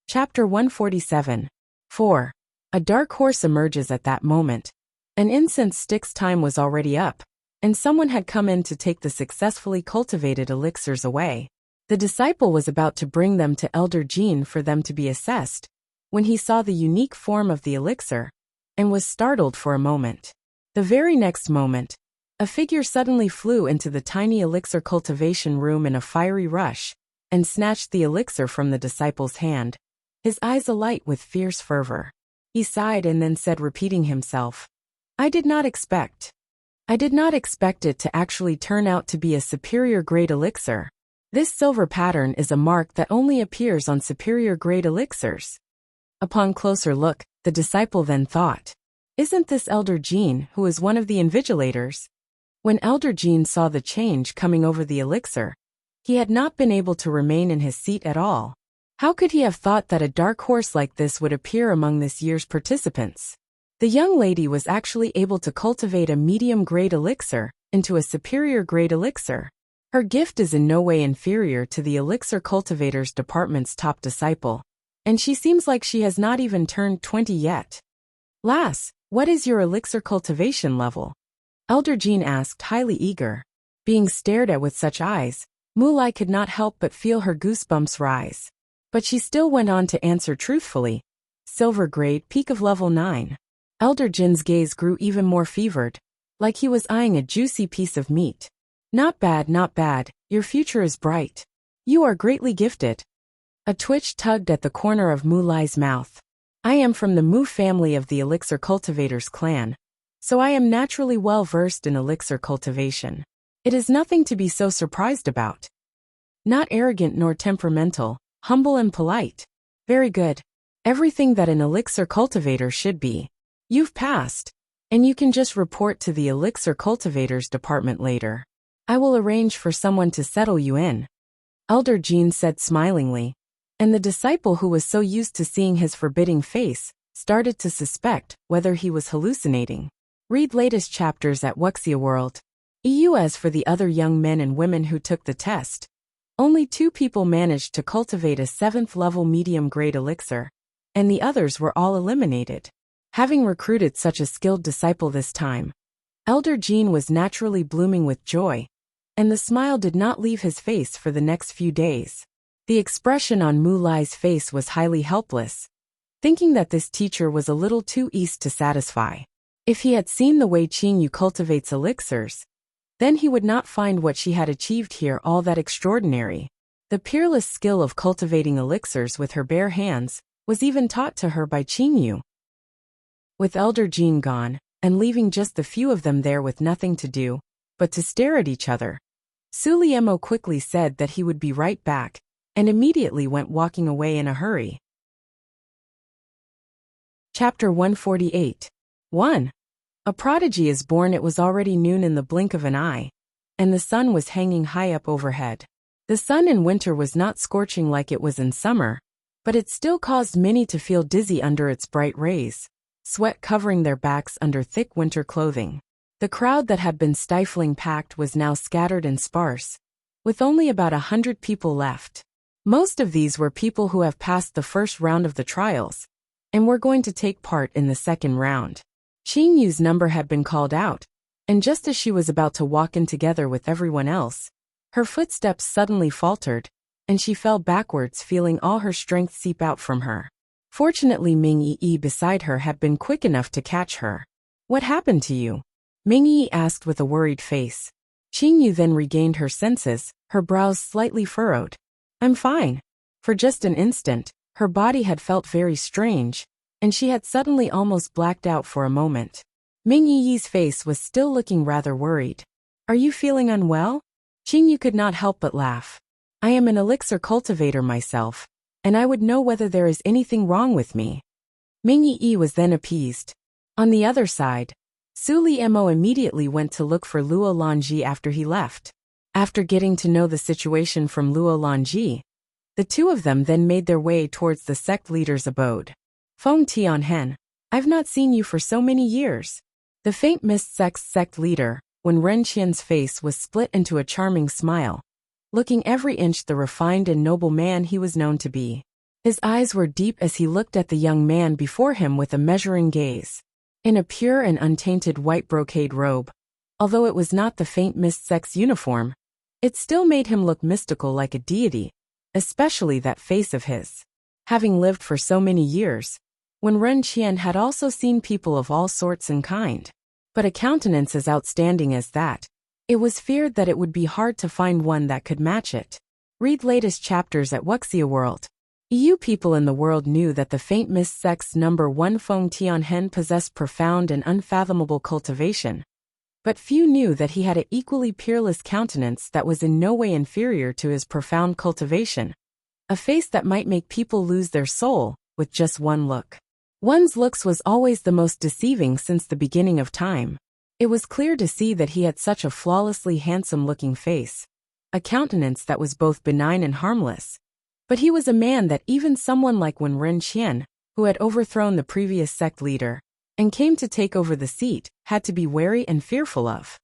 Chapter 147. 4. A dark horse emerges at that moment. An incense stick's time was already up, and someone had come in to take the successfully cultivated elixirs away. The disciple was about to bring them to Elder Jean for them to be assessed, when he saw the unique form of the elixir, and was startled for a moment. The very next moment, a figure suddenly flew into the tiny elixir cultivation room in a fiery rush, and snatched the elixir from the disciple's hand, his eyes alight with fierce fervor. He sighed and then said, repeating himself, I did not expect it to actually turn out to be a superior grade elixir. This silver pattern is a mark that only appears on superior grade elixirs. Upon closer look, the disciple then thought, isn't this Elder Jean, who is one of the invigilators? When Elder Jean saw the change coming over the elixir, he had not been able to remain in his seat at all. How could he have thought that a dark horse like this would appear among this year's participants? The young lady was actually able to cultivate a medium-grade elixir into a superior-grade elixir. Her gift is in no way inferior to the elixir cultivators department's top disciple, and she seems like she has not even turned 20 yet. Lass, what is your elixir cultivation level? Elder Jean asked, highly eager. Being stared at with such eyes, Mulai could not help but feel her goosebumps rise. But she still went on to answer truthfully. Silver grade, peak of level 9. Elder Jin's gaze grew even more fevered, like he was eyeing a juicy piece of meat. Not bad, not bad, your future is bright. You are greatly gifted. A twitch tugged at the corner of Mulai's mouth. I am from the Mu family of the Elixir Cultivators clan, so I am naturally well versed in elixir cultivation. It is nothing to be so surprised about. Not arrogant nor temperamental, humble and polite. Very good. Everything that an elixir cultivator should be. You've passed, and you can just report to the elixir cultivators department later. I will arrange for someone to settle you in. Elder Jean said smilingly, and the disciple who was so used to seeing his forbidding face started to suspect whether he was hallucinating. Read latest chapters at Wuxia World. As for the other young men and women who took the test, only 2 people managed to cultivate a 7th level medium-grade elixir, and the others were all eliminated. Having recruited such a skilled disciple this time, Elder Jean was naturally blooming with joy, and the smile did not leave his face for the next few days. The expression on Mulai's face was highly helpless, thinking that this teacher was a little too easy to satisfy. If he had seen the way Qingyu cultivates elixirs, then he would not find what she had achieved here all that extraordinary. The peerless skill of cultivating elixirs with her bare hands was even taught to her by Qingyu. With Elder Jean gone, and leaving just the few of them there with nothing to do but to stare at each other, Suliemo quickly said that he would be right back, and immediately went walking away in a hurry. Chapter 148. 1. A prodigy is born. It was already noon in the blink of an eye, and the sun was hanging high up overhead. The sun in winter was not scorching like it was in summer, but it still caused many to feel dizzy under its bright rays, sweat covering their backs under thick winter clothing. The crowd that had been stifling packed was now scattered and sparse, with only about 100 people left. Most of these were people who have passed the first round of the trials, and were going to take part in the second round. Qingyu's number had been called out, and just as she was about to walk in together with everyone else, her footsteps suddenly faltered, and she fell backwards, feeling all her strength seep out from her. Fortunately, Ming Yi beside her had been quick enough to catch her. What happened to you? Ming Yi asked with a worried face. Qingyu then regained her senses, her brows slightly furrowed. I'm fine. For just an instant, her body had felt very strange, and she had suddenly almost blacked out for a moment. Ming Yi's face was still looking rather worried. Are you feeling unwell? Qingyu could not help but laugh. I am an elixir cultivator myself, and I would know whether there is anything wrong with me. Ming Yi was then appeased. On the other side, Suliemo immediately went to look for Luo Longji after he left. After getting to know the situation from Luo Longji, the two of them then made their way towards the sect leader's abode. Feng Tianhen, I've not seen you for so many years. The faint mist sect leader, when Ren Qian's face was split into a charming smile, looking every inch the refined and noble man he was known to be. His eyes were deep as he looked at the young man before him with a measuring gaze. In a pure and untainted white brocade robe, although it was not the faint mist sect's uniform, it still made him look mystical like a deity, especially that face of his. Having lived for so many years, when Ren Qian had also seen people of all sorts and kind, but a countenance as outstanding as that, it was feared that it would be hard to find one that could match it. Read latest chapters at Wuxia World. EU people in the world knew that the faint mist sect's number 1 Feng Tianhen possessed profound and unfathomable cultivation, but few knew that he had an equally peerless countenance that was in no way inferior to his profound cultivation, a face that might make people lose their soul with just one look. One's looks was always the most deceiving since the beginning of time. It was clear to see that he had such a flawlessly handsome-looking face, a countenance that was both benign and harmless. But he was a man that even someone like Wen Renqian, who had overthrown the previous sect leader and came to take over the seat, had to be wary and fearful of.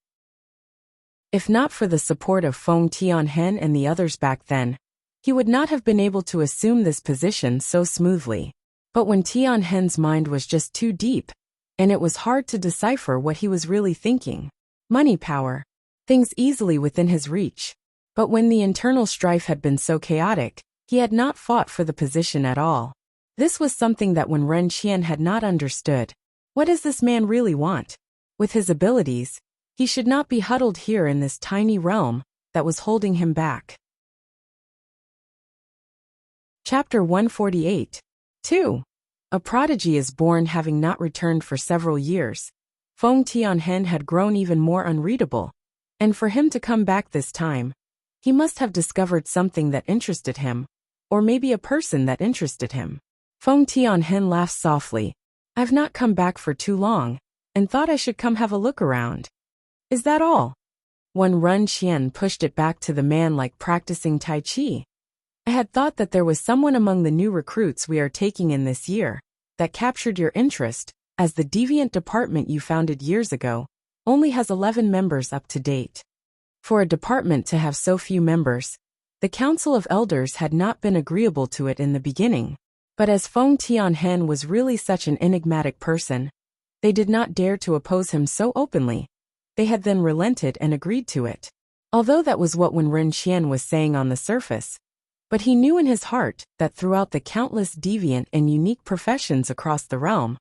If not for the support of Feng Tianhen and the others back then, he would not have been able to assume this position so smoothly. But when Tianhen's mind was just too deep, and it was hard to decipher what he was really thinking. Money, power, things easily within his reach. But when the internal strife had been so chaotic, he had not fought for the position at all. This was something that Wen Renqian had not understood. What does this man really want? With his abilities, he should not be huddled here in this tiny realm that was holding him back. Chapter 148. 2. A prodigy is born. Having not returned for several years, Feng Tianhen had grown even more unreadable, and for him to come back this time, he must have discovered something that interested him, or maybe a person that interested him. Feng Tianhen laughed softly. I've not come back for too long, and thought I should come have a look around. Is that all? Wen Renqian pushed it back to the man like practicing Tai Chi. I had thought that there was someone among the new recruits we are taking in this year that captured your interest, as the deviant department you founded years ago only has 11 members up to date. For a department to have so few members, the Council of Elders had not been agreeable to it in the beginning. But as Feng Tianhen was really such an enigmatic person, they did not dare to oppose him so openly. They had then relented and agreed to it. Although that was what Wen Renqian was saying on the surface, but he knew in his heart that throughout the countless deviant and unique professions across the realm,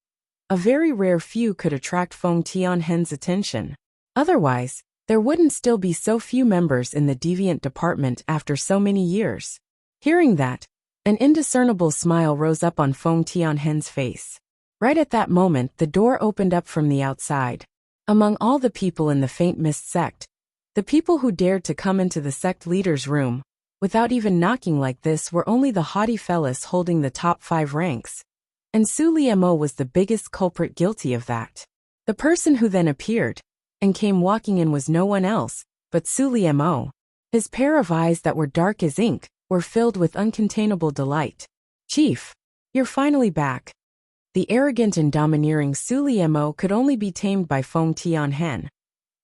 a very rare few could attract Feng Tianhen's attention. Otherwise, there wouldn't still be so few members in the deviant department after so many years. Hearing that, an indiscernible smile rose up on Feng Tianhen's face. Right at that moment, the door opened up from the outside. Among all the people in the Faint Mist sect, the people who dared to come into the sect leader's room, without even knocking like this, were only the haughty fellas holding the top 5 ranks. And Su Liemo was the biggest culprit guilty of that. The person who then appeared and came walking in was no one else but Su Liemo. His pair of eyes that were dark as ink were filled with uncontainable delight. Chief, you're finally back. The arrogant and domineering Su Liemo could only be tamed by Feng Tianhen,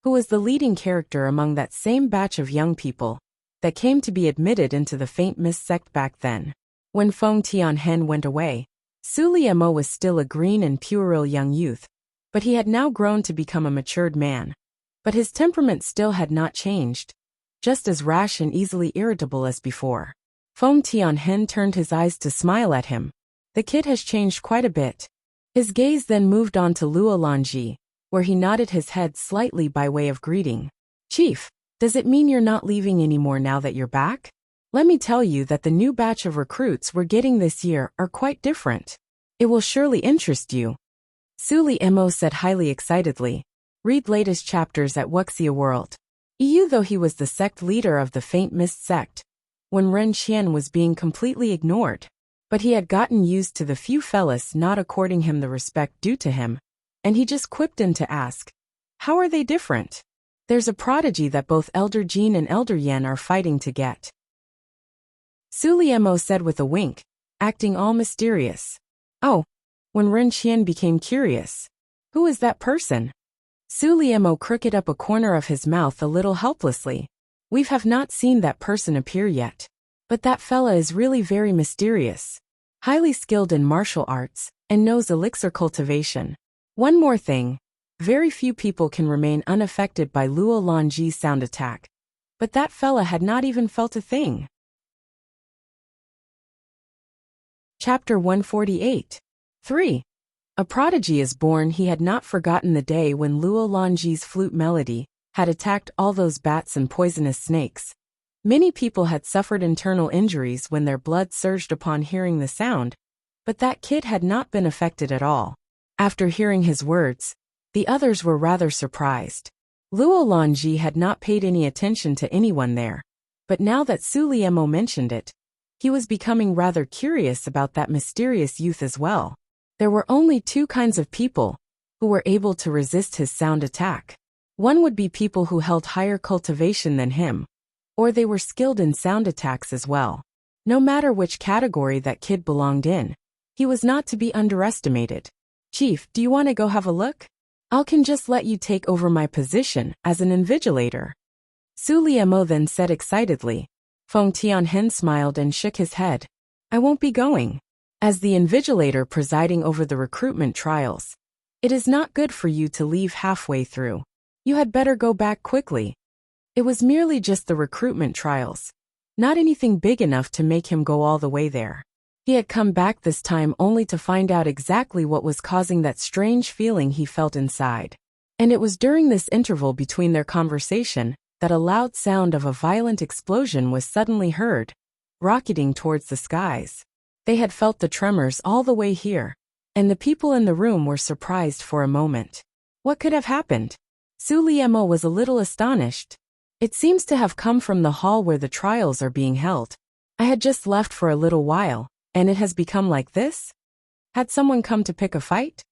who was the leading character among that same batch of young people that came to be admitted into the Faint Mist sect back then. When Feng Tianhen went away, Su Liemo was still a green and puerile young youth, but he had now grown to become a matured man. But his temperament still had not changed, just as rash and easily irritable as before. Feng Tianhen turned his eyes to smile at him. The kid has changed quite a bit. His gaze then moved on to Luo Lanji, where he nodded his head slightly by way of greeting. Chief, does it mean you're not leaving anymore now that you're back? Let me tell you that the new batch of recruits we're getting this year are quite different. It will surely interest you. Su Liemo said highly excitedly. Read latest chapters at Wuxia World. EU. Though he was the sect leader of the Faint Mist sect, Wen Renqian was being completely ignored. But he had gotten used to the few fellas not according him the respect due to him, and he just quipped in to ask, how are they different? There's a prodigy that both Elder Jean and Elder Yan are fighting to get. Su Liemo said with a wink, acting all mysterious. Oh, Wen Renqian became curious. Who is that person? Su Liemo crooked up a corner of his mouth a little helplessly. We have not seen that person appear yet. But that fella is really very mysterious. Highly skilled in martial arts, and knows elixir cultivation. One more thing. Very few people can remain unaffected by Luo Lanji's sound attack. But that fella had not even felt a thing. Chapter 148. 3. A prodigy is born. He had not forgotten the day when Luo Lanji's flute melody had attacked all those bats and poisonous snakes. Many people had suffered internal injuries when their blood surged upon hearing the sound, but that kid had not been affected at all. After hearing his words, the others were rather surprised. Luo Lanji had not paid any attention to anyone there, but now that Su Liemo mentioned it, he was becoming rather curious about that mysterious youth as well. There were only 2 kinds of people who were able to resist his sound attack. One would be people who held higher cultivation than him, or they were skilled in sound attacks as well. No matter which category that kid belonged in, he was not to be underestimated. Chief, do you want to go have a look? I can just let you take over my position as an invigilator. Su Liemo then said excitedly. Feng Tianhen smiled and shook his head. I won't be going. As the invigilator presiding over the recruitment trials, it is not good for you to leave halfway through. You had better go back quickly. It was merely just the recruitment trials, not anything big enough to make him go all the way there. He had come back this time only to find out exactly what was causing that strange feeling he felt inside. And it was during this interval between their conversation that a loud sound of a violent explosion was suddenly heard, rocketing towards the skies. They had felt the tremors all the way here, and the people in the room were surprised for a moment. What could have happened? Su Liemo was a little astonished. It seems to have come from the hall where the trials are being held. I had just left for a little while, and it has become like this? Had someone come to pick a fight?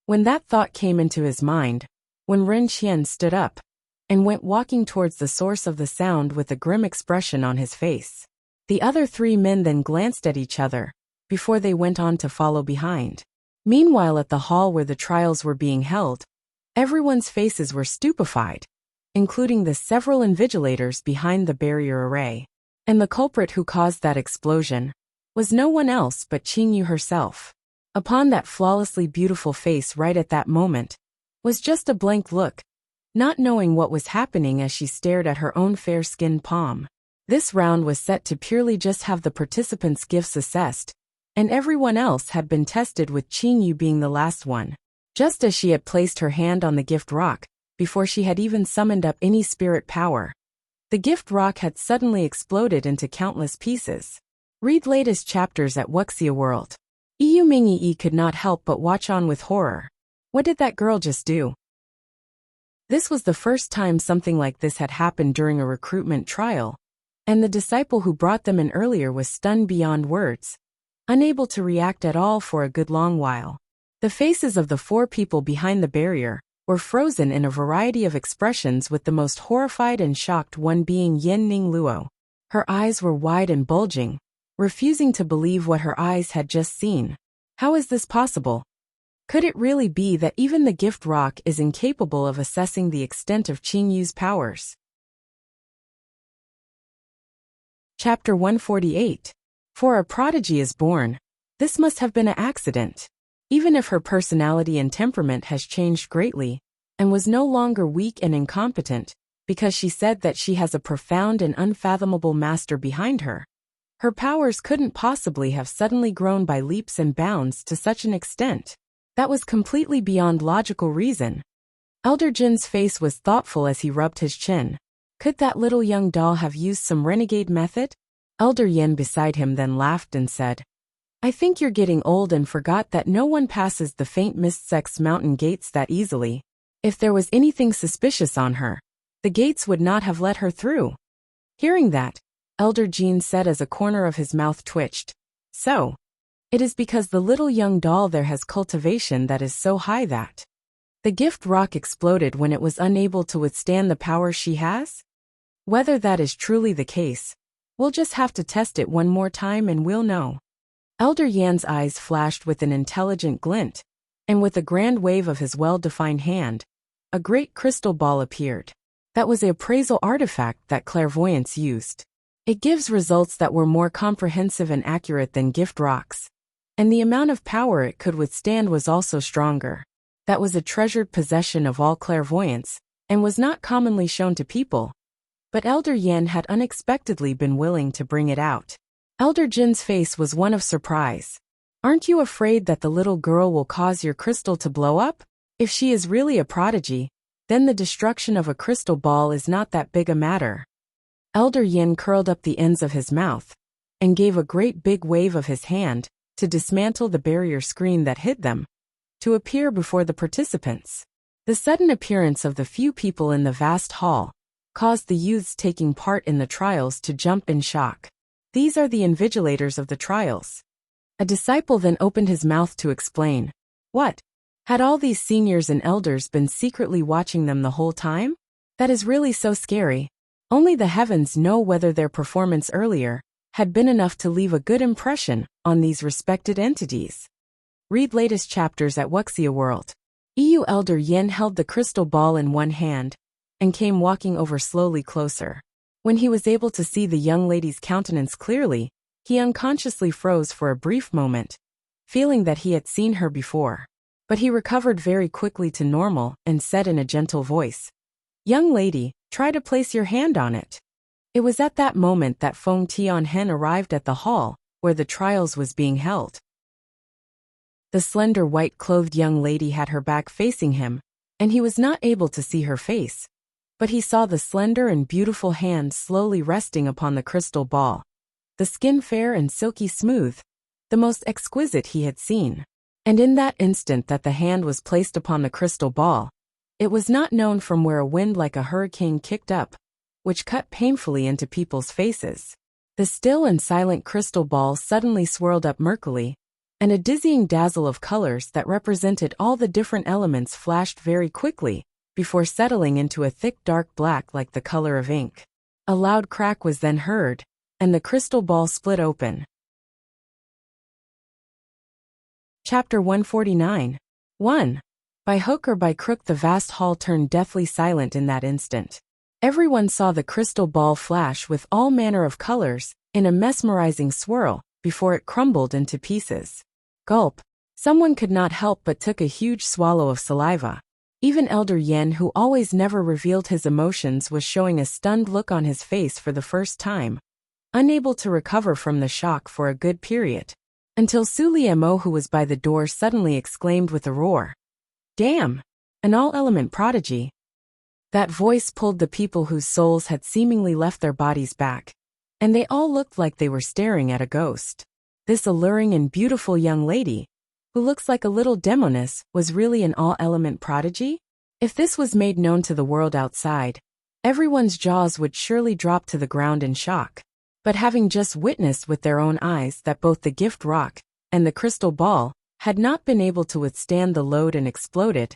When that thought came into his mind, when Ren Qian stood up and went walking towards the source of the sound with a grim expression on his face. The other three men then glanced at each other before they went on to follow behind. Meanwhile, at the hall where the trials were being held, everyone's faces were stupefied, including the several invigilators behind the barrier array. And the culprit who caused that explosion was no one else but Qingyu herself. Upon that flawlessly beautiful face right at that moment was just a blank look, not knowing what was happening as she stared at her own fair-skinned palm. This round was set to purely just have the participants' gifts assessed, and everyone else had been tested with Qingyu being the last one. Just as she had placed her hand on the gift rock, before she had even summoned up any spirit power, the gift rock had suddenly exploded into countless pieces. Read latest chapters at Wuxia World. Yu Mingyi could not help but watch on with horror. What did that girl just do? This was the first time something like this had happened during a recruitment trial, and the disciple who brought them in earlier was stunned beyond words, unable to react at all for a good long while. The faces of the four people behind the barrier were frozen in a variety of expressions, with the most horrified and shocked one being Yen Ning Luo. Her eyes were wide and bulging, refusing to believe what her eyes had just seen. How is this possible? Could it really be that even the gift rock is incapable of assessing the extent of Qingyu's powers? Chapter 148. For a prodigy is born. This must have been an accident. Even if her personality and temperament has changed greatly, and was no longer weak and incompetent, because she said that she has a profound and unfathomable master behind her, her powers couldn't possibly have suddenly grown by leaps and bounds to such an extent. That was completely beyond logical reason. Elder Jin's face was thoughtful as he rubbed his chin. Could that little young doll have used some renegade method? Elder Yen beside him then laughed and said, I think you're getting old and forgot that no one passes the faint mist sect's mountain gates that easily. If there was anything suspicious on her, the gates would not have let her through. Hearing that, Elder Jin said as a corner of his mouth twitched. So, it is because the little young doll there has cultivation that is so high that the gift rock exploded when it was unable to withstand the power she has? Whether that is truly the case, we'll just have to test it one more time and we'll know. Elder Yan's eyes flashed with an intelligent glint, and with a grand wave of his well-defined hand, a great crystal ball appeared. That was the appraisal artifact that clairvoyance used. It gives results that were more comprehensive and accurate than gift rocks, and the amount of power it could withstand was also stronger. That was a treasured possession of all clairvoyants, and was not commonly shown to people. But Elder Yan had unexpectedly been willing to bring it out. Elder Jin's face was one of surprise. Aren't you afraid that the little girl will cause your crystal to blow up? If she is really a prodigy, then the destruction of a crystal ball is not that big a matter. Elder Yin curled up the ends of his mouth and gave a great big wave of his hand to dismantle the barrier screen that hid them, to appear before the participants. The sudden appearance of the few people in the vast hall caused the youths taking part in the trials to jump in shock. These are the invigilators of the trials. A disciple then opened his mouth to explain. What? Had all these seniors and elders been secretly watching them the whole time? That is really so scary. Only the heavens know whether their performance earlier had been enough to leave a good impression on these respected entities. Read latest chapters at Wuxia World. EU Elder Yin held the crystal ball in one hand and came walking over slowly closer. When he was able to see the young lady's countenance clearly, he unconsciously froze for a brief moment, feeling that he had seen her before. But he recovered very quickly to normal and said in a gentle voice, "Young lady, try to place your hand on it." It was at that moment that Feng Tianhen arrived at the hall where the trials was being held. The slender white-clothed young lady had her back facing him, and he was not able to see her face. But he saw the slender and beautiful hand slowly resting upon the crystal ball. The skin fair and silky smooth, the most exquisite he had seen. And in that instant that the hand was placed upon the crystal ball, it was not known from where a wind like a hurricane kicked up, which cut painfully into people's faces. The still and silent crystal ball suddenly swirled up murkily, and a dizzying dazzle of colors that represented all the different elements flashed very quickly, before settling into a thick dark black like the color of ink. A loud crack was then heard, and the crystal ball split open. Chapter 149. 1. By hook or by crook the vast hall turned deathly silent in that instant. Everyone saw the crystal ball flash with all manner of colors, in a mesmerizing swirl, before it crumbled into pieces. Gulp. Someone could not help but took a huge swallow of saliva. Even Elder Yen, who always never revealed his emotions, was showing a stunned look on his face for the first time, unable to recover from the shock for a good period. Until Su Liemo, who was by the door, suddenly exclaimed with a roar, "Damn! An all-element prodigy!" That voice pulled the people whose souls had seemingly left their bodies back, and they all looked like they were staring at a ghost. This alluring and beautiful young lady, who looks like a little demoness, was really an all-element prodigy? If this was made known to the world outside, everyone's jaws would surely drop to the ground in shock. But having just witnessed with their own eyes that both the gift rock and the crystal ball had not been able to withstand the load and exploded,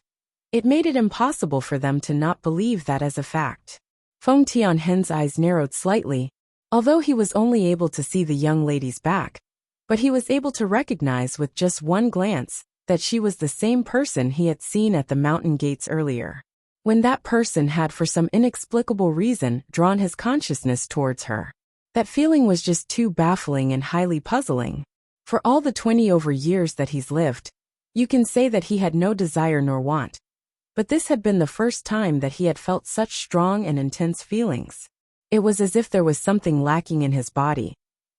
it made it impossible for them to not believe that as a fact. Feng Tianhen's eyes narrowed slightly, although he was only able to see the young lady's back. But he was able to recognize with just one glance that she was the same person he had seen at the mountain gates earlier, when that person had for some inexplicable reason drawn his consciousness towards her. That feeling was just too baffling and highly puzzling. For all the 20 over years that he's lived, you can say that he had no desire nor want. But this had been the first time that he had felt such strong and intense feelings. It was as if there was something lacking in his body,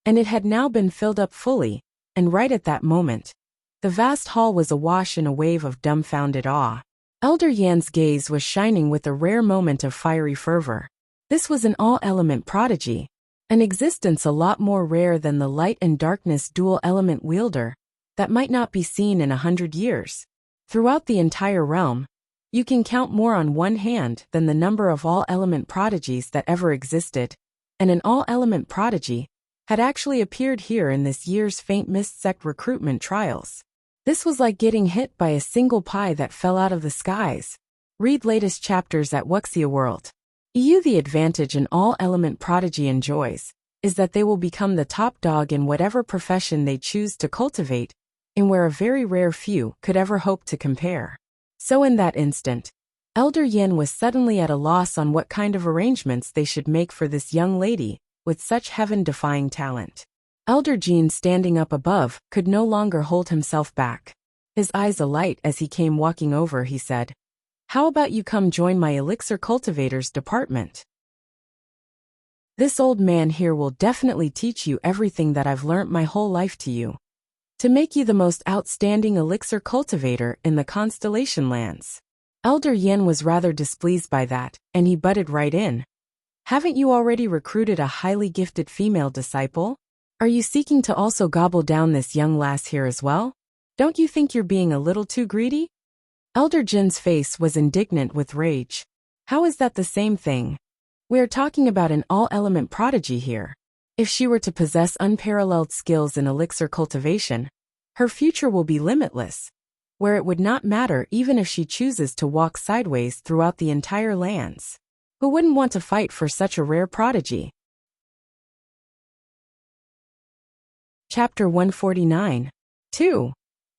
and it had now been filled up fully, and right at that moment, the vast hall was awash in a wave of dumbfounded awe. Elder Yan's gaze was shining with a rare moment of fiery fervor. This was an all-element prodigy, an existence a lot more rare than the light and darkness dual-element wielder that might not be seen in 100 years. Throughout the entire realm, you can count more on one hand than the number of all-element prodigies that ever existed, and an all-element prodigy had actually appeared here in this year's Faint Mist Sect recruitment trials. This was like getting hit by a single pie that fell out of the skies. Read latest chapters at Wuxia World. The advantage an all-element prodigy enjoys is that they will become the top dog in whatever profession they choose to cultivate, in where a very rare few could ever hope to compare. So in that instant, Elder Yin was suddenly at a loss on what kind of arrangements they should make for this young lady with such heaven-defying talent. Elder Jean, standing up above, could no longer hold himself back. His eyes alight as he came walking over, he said, "How about you come join my elixir cultivators department? This old man here will definitely teach you everything that I've learnt my whole life to you, to make you the most outstanding elixir cultivator in the Constellation Lands." Elder Yin was rather displeased by that, and he butted right in. "Haven't you already recruited a highly gifted female disciple? Are you seeking to also gobble down this young lass here as well? Don't you think you're being a little too greedy?" Elder Jin's face was indignant with rage. "How is that the same thing? We are talking about an all-element prodigy here. If she were to possess unparalleled skills in elixir cultivation, her future will be limitless, where it would not matter even if she chooses to walk sideways throughout the entire lands. Who wouldn't want to fight for such a rare prodigy? Chapter 149. 2.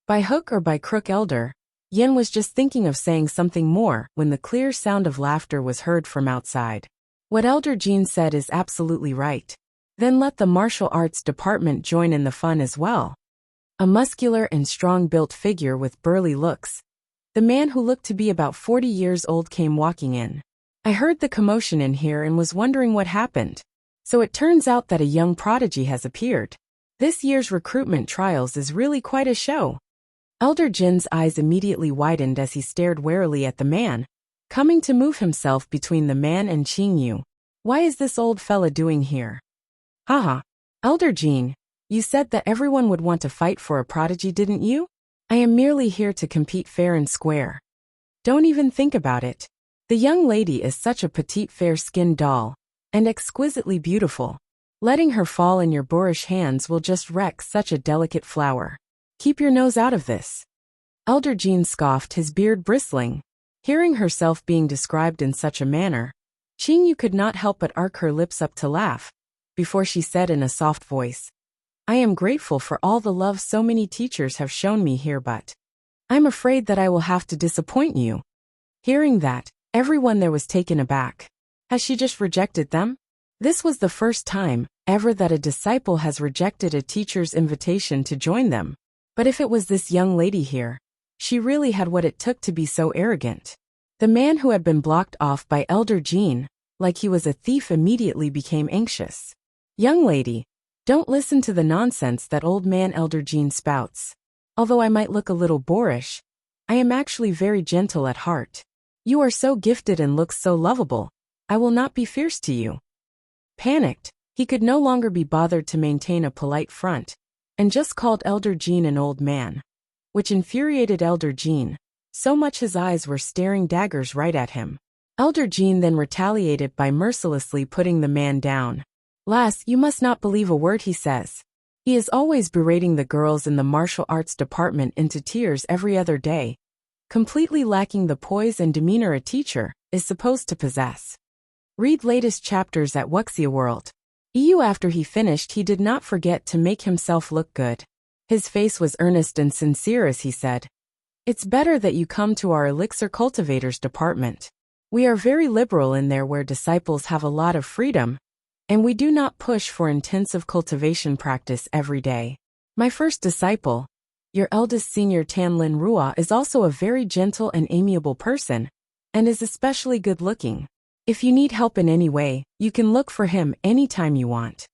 By hook or by crook, Elder? Yin was just thinking of saying something more when the clear sound of laughter was heard from outside. What Elder Jean said is absolutely right. Then let the martial arts department join in the fun as well. A muscular and strong-built figure with burly looks. The man who looked to be about 40 years old came walking in. I heard the commotion in here and was wondering what happened. So it turns out that a young prodigy has appeared. This year's recruitment trials is really quite a show. Elder Jin's eyes immediately widened as he stared warily at the man, coming to move himself between the man and Qingyu. Why is this old fella doing here? Haha. Elder Jin, you said that everyone would want to fight for a prodigy, didn't you? I am merely here to compete fair and square. Don't even think about it. The young lady is such a petite fair-skinned doll, and exquisitely beautiful. Letting her fall in your boorish hands will just wreck such a delicate flower. Keep your nose out of this. Elder Jin scoffed, his beard bristling. Hearing herself being described in such a manner, Qingyu could not help but arc her lips up to laugh, before she said in a soft voice, I am grateful for all the love so many teachers have shown me here, but I'm afraid that I will have to disappoint you. Hearing that, everyone there was taken aback. Has she just rejected them? This was the first time ever that a disciple has rejected a teacher's invitation to join them. But if it was this young lady here, she really had what it took to be so arrogant. The man who had been blocked off by Elder Jean, like he was a thief, immediately became anxious. Young lady, don't listen to the nonsense that old man Elder Jean spouts. Although I might look a little boorish, I am actually very gentle at heart. You are so gifted and look so lovable. I will not be fierce to you. Panicked, he could no longer be bothered to maintain a polite front, and just called Elder Jean an old man, which infuriated Elder Jean, so much his eyes were staring daggers right at him. Elder Jean then retaliated by mercilessly putting the man down. Lass, you must not believe a word he says. He is always berating the girls in the martial arts department into tears every other day, completely lacking the poise and demeanor a teacher is supposed to possess. Read latest chapters at Wuxia World. After he finished, he did not forget to make himself look good. His face was earnest and sincere as he said, It's better that you come to our elixir cultivators department. We are very liberal in there, where disciples have a lot of freedom, and we do not push for intensive cultivation practice every day. My first disciple, your eldest senior Tanlin Rua, is also a very gentle and amiable person, and is especially good-looking. If you need help in any way, you can look for him anytime you want.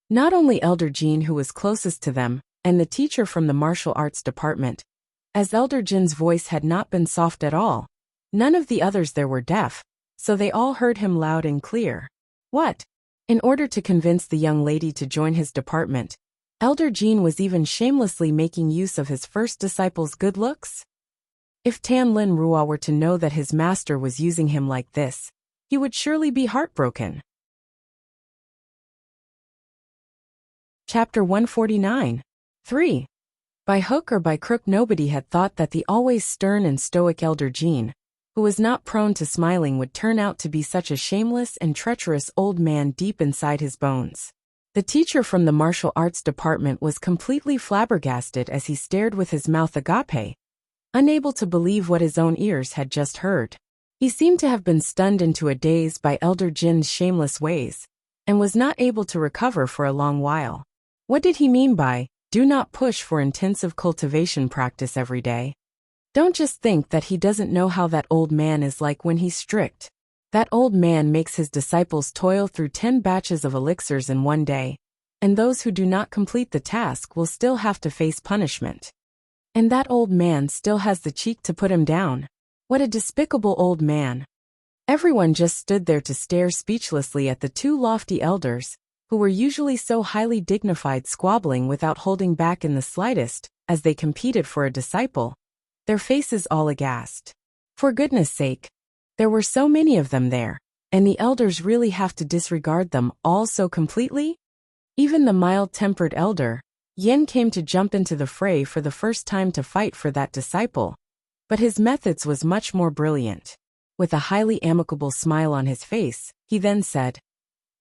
Not only Elder Jean, who was closest to them, and the teacher from the martial arts department, as Elder Jin's voice had not been soft at all. None of the others there were deaf, so they all heard him loud and clear. What? In order to convince the young lady to join his department, Elder Jean was even shamelessly making use of his first disciple's good looks? If Tanlin Rua were to know that his master was using him like this, he would surely be heartbroken. Chapter 149. 3. By hook or by crook, nobody had thought that the always stern and stoic Elder Jean, who was not prone to smiling, would turn out to be such a shameless and treacherous old man deep inside his bones. The teacher from the martial arts department was completely flabbergasted as he stared with his mouth agape, unable to believe what his own ears had just heard. He seemed to have been stunned into a daze by Elder Jin's shameless ways, and was not able to recover for a long while. What did he mean by, do not push for intensive cultivation practice every day? Don't just think that he doesn't know how that old man is like when he's strict. That old man makes his disciples toil through 10 batches of elixirs in one day, and those who do not complete the task will still have to face punishment. And that old man still has the cheek to put him down. What a despicable old man. Everyone just stood there to stare speechlessly at the two lofty elders, who were usually so highly dignified, squabbling without holding back in the slightest, as they competed for a disciple, their faces all aghast. For goodness sake, there were so many of them there, and the elders really have to disregard them all so completely? Even the mild-tempered elder, Yin, came to jump into the fray for the first time to fight for that disciple, but his methods was much more brilliant. With a highly amicable smile on his face, he then said,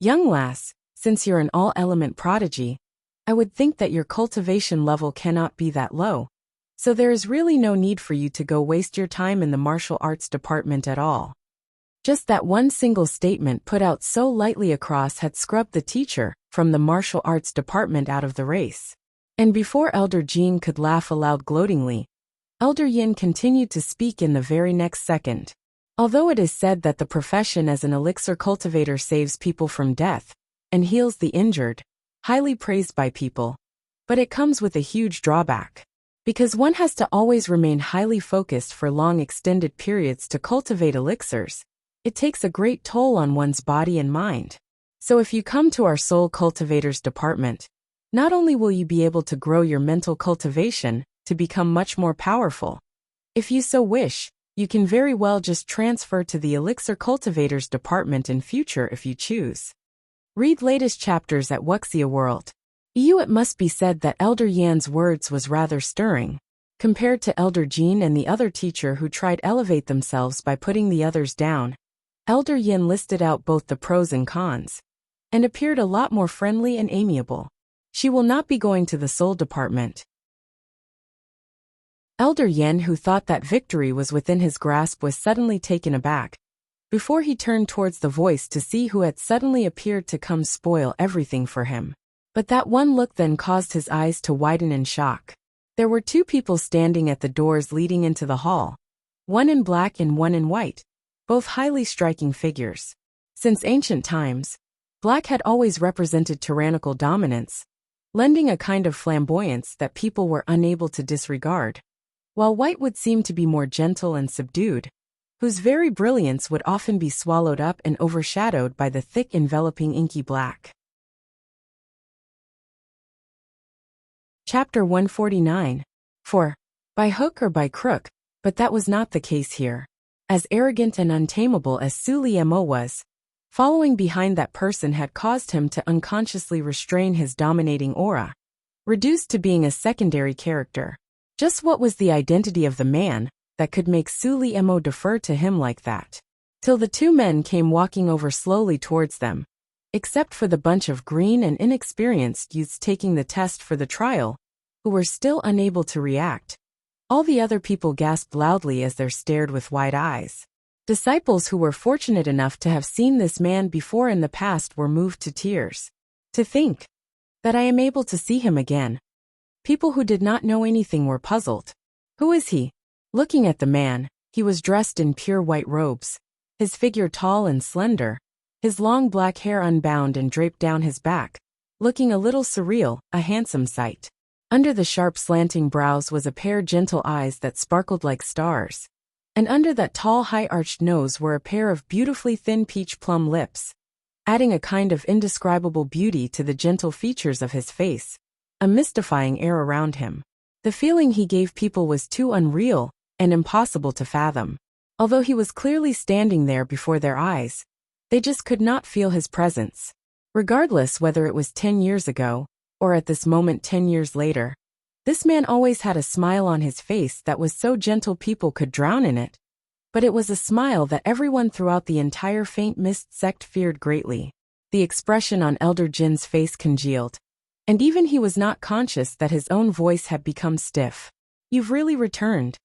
"Young lass, since you're an all-element prodigy, I would think that your cultivation level cannot be that low. So there is really no need for you to go waste your time in the martial arts department at all." Just that one single statement put out so lightly across had scrubbed the teacher from the martial arts department out of the race. And before Elder Jean could laugh aloud gloatingly, Elder Yin continued to speak in the very next second. Although it is said that the profession as an elixir cultivator saves people from death and heals the injured, highly praised by people, but it comes with a huge drawback. Because one has to always remain highly focused for long extended periods to cultivate elixirs, it takes a great toll on one's body and mind. So if you come to our soul cultivators department, not only will you be able to grow your mental cultivation to become much more powerful, if you so wish, you can very well just transfer to the elixir cultivators department in future if you choose. Read latest chapters at Wuxia World. It must be said that Elder Yan's words was rather stirring, compared to Elder Jean and the other teacher who tried elevate themselves by putting the others down. Elder Yin listed out both the pros and cons, and appeared a lot more friendly and amiable. She will not be going to the soul department. Elder Yin, who thought that victory was within his grasp, was suddenly taken aback, before he turned towards the voice to see who had suddenly appeared to come spoil everything for him. But that one look then caused his eyes to widen in shock. There were two people standing at the doors leading into the hall, one in black and one in white, both highly striking figures. Since ancient times, black had always represented tyrannical dominance, lending a kind of flamboyance that people were unable to disregard, while white would seem to be more gentle and subdued, whose very brilliance would often be swallowed up and overshadowed by the thick enveloping inky black. Chapter 149. For, by hook or by crook, but that was not the case here. As arrogant and untamable as Su Liemo was, following behind that person had caused him to unconsciously restrain his dominating aura, reduced to being a secondary character. Just what was the identity of the man that could make Su Liemo defer to him like that? Till the two men came walking over slowly towards them, except for the bunch of green and inexperienced youths taking the test for the trial, who were still unable to react. All the other people gasped loudly as they stared with wide eyes. Disciples who were fortunate enough to have seen this man before in the past were moved to tears. To think that I am able to see him again. People who did not know anything were puzzled. Who is he? Looking at the man, he was dressed in pure white robes, his figure tall and slender, his long black hair unbound and draped down his back, looking a little surreal, a handsome sight. Under the sharp slanting brows was a pair of gentle eyes that sparkled like stars, and under that tall high-arched nose were a pair of beautifully thin peach plum lips, adding a kind of indescribable beauty to the gentle features of his face, a mystifying air around him. The feeling he gave people was too unreal and impossible to fathom. Although he was clearly standing there before their eyes, they just could not feel his presence. Regardless whether it was 10 years ago, or at this moment 10 years later, this man always had a smile on his face that was so gentle people could drown in it. But it was a smile that everyone throughout the entire Faint Mist sect feared greatly. The expression on Elder Jin's face congealed, and even he was not conscious that his own voice had become stiff. "You've really returned."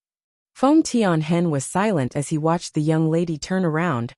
Feng Tianhen was silent as he watched the young lady turn around,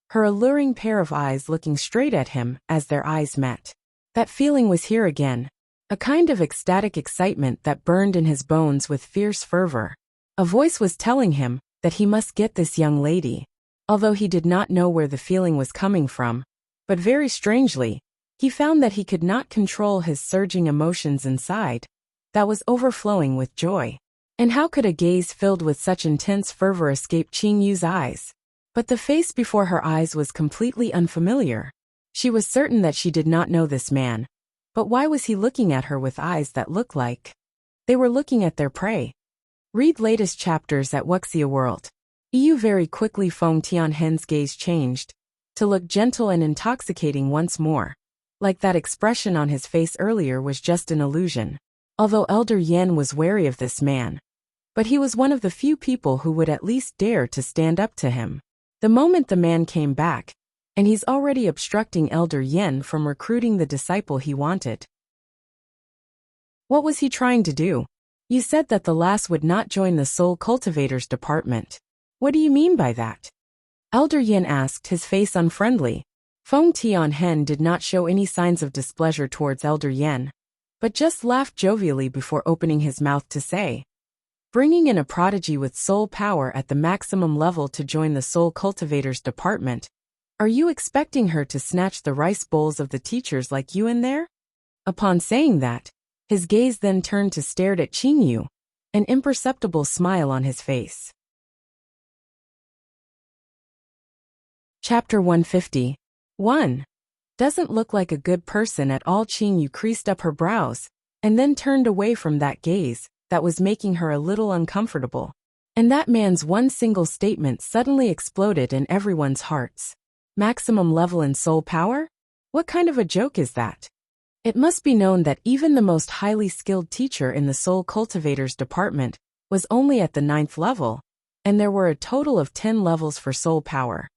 her alluring pair of eyes looking straight at him as their eyes met. That feeling was here again, a kind of ecstatic excitement that burned in his bones with fierce fervor. A voice was telling him that he must get this young lady, although he did not know where the feeling was coming from. But very strangely, he found that he could not control his surging emotions inside, that was overflowing with joy. And how could a gaze filled with such intense fervor escape Qing Yu's eyes? But the face before her eyes was completely unfamiliar. She was certain that she did not know this man. But why was he looking at her with eyes that looked like they were looking at their prey? Read latest chapters at Wuxia World. Very quickly Feng Tianhen's gaze changed, to look gentle and intoxicating once more. Like that expression on his face earlier was just an illusion. Although Elder Yen was wary of this man, but he was one of the few people who would at least dare to stand up to him. The moment the man came back, and he's already obstructing Elder Yen from recruiting the disciple he wanted. What was he trying to do? You said that the lass would not join the soul cultivators department. What do you mean by that? Elder Yen asked, his face unfriendly. Feng Tianhen did not show any signs of displeasure towards Elder Yen, but just laughed jovially before opening his mouth to say, bringing in a prodigy with soul power at the maximum level to join the soul cultivators department. Are you expecting her to snatch the rice bowls of the teachers like you in there? Upon saying that, his gaze then turned to stare at Qingyu, an imperceptible smile on his face. Chapter 150. 1. Doesn't look like a good person at all. Qingyu creased up her brows, and then turned away from that gaze that was making her a little uncomfortable. And that man's one single statement suddenly exploded in everyone's hearts. Maximum level in soul power? What kind of a joke is that? It must be known that even the most highly skilled teacher in the soul cultivators department was only at the 9th level, and there were a total of 10 levels for soul power.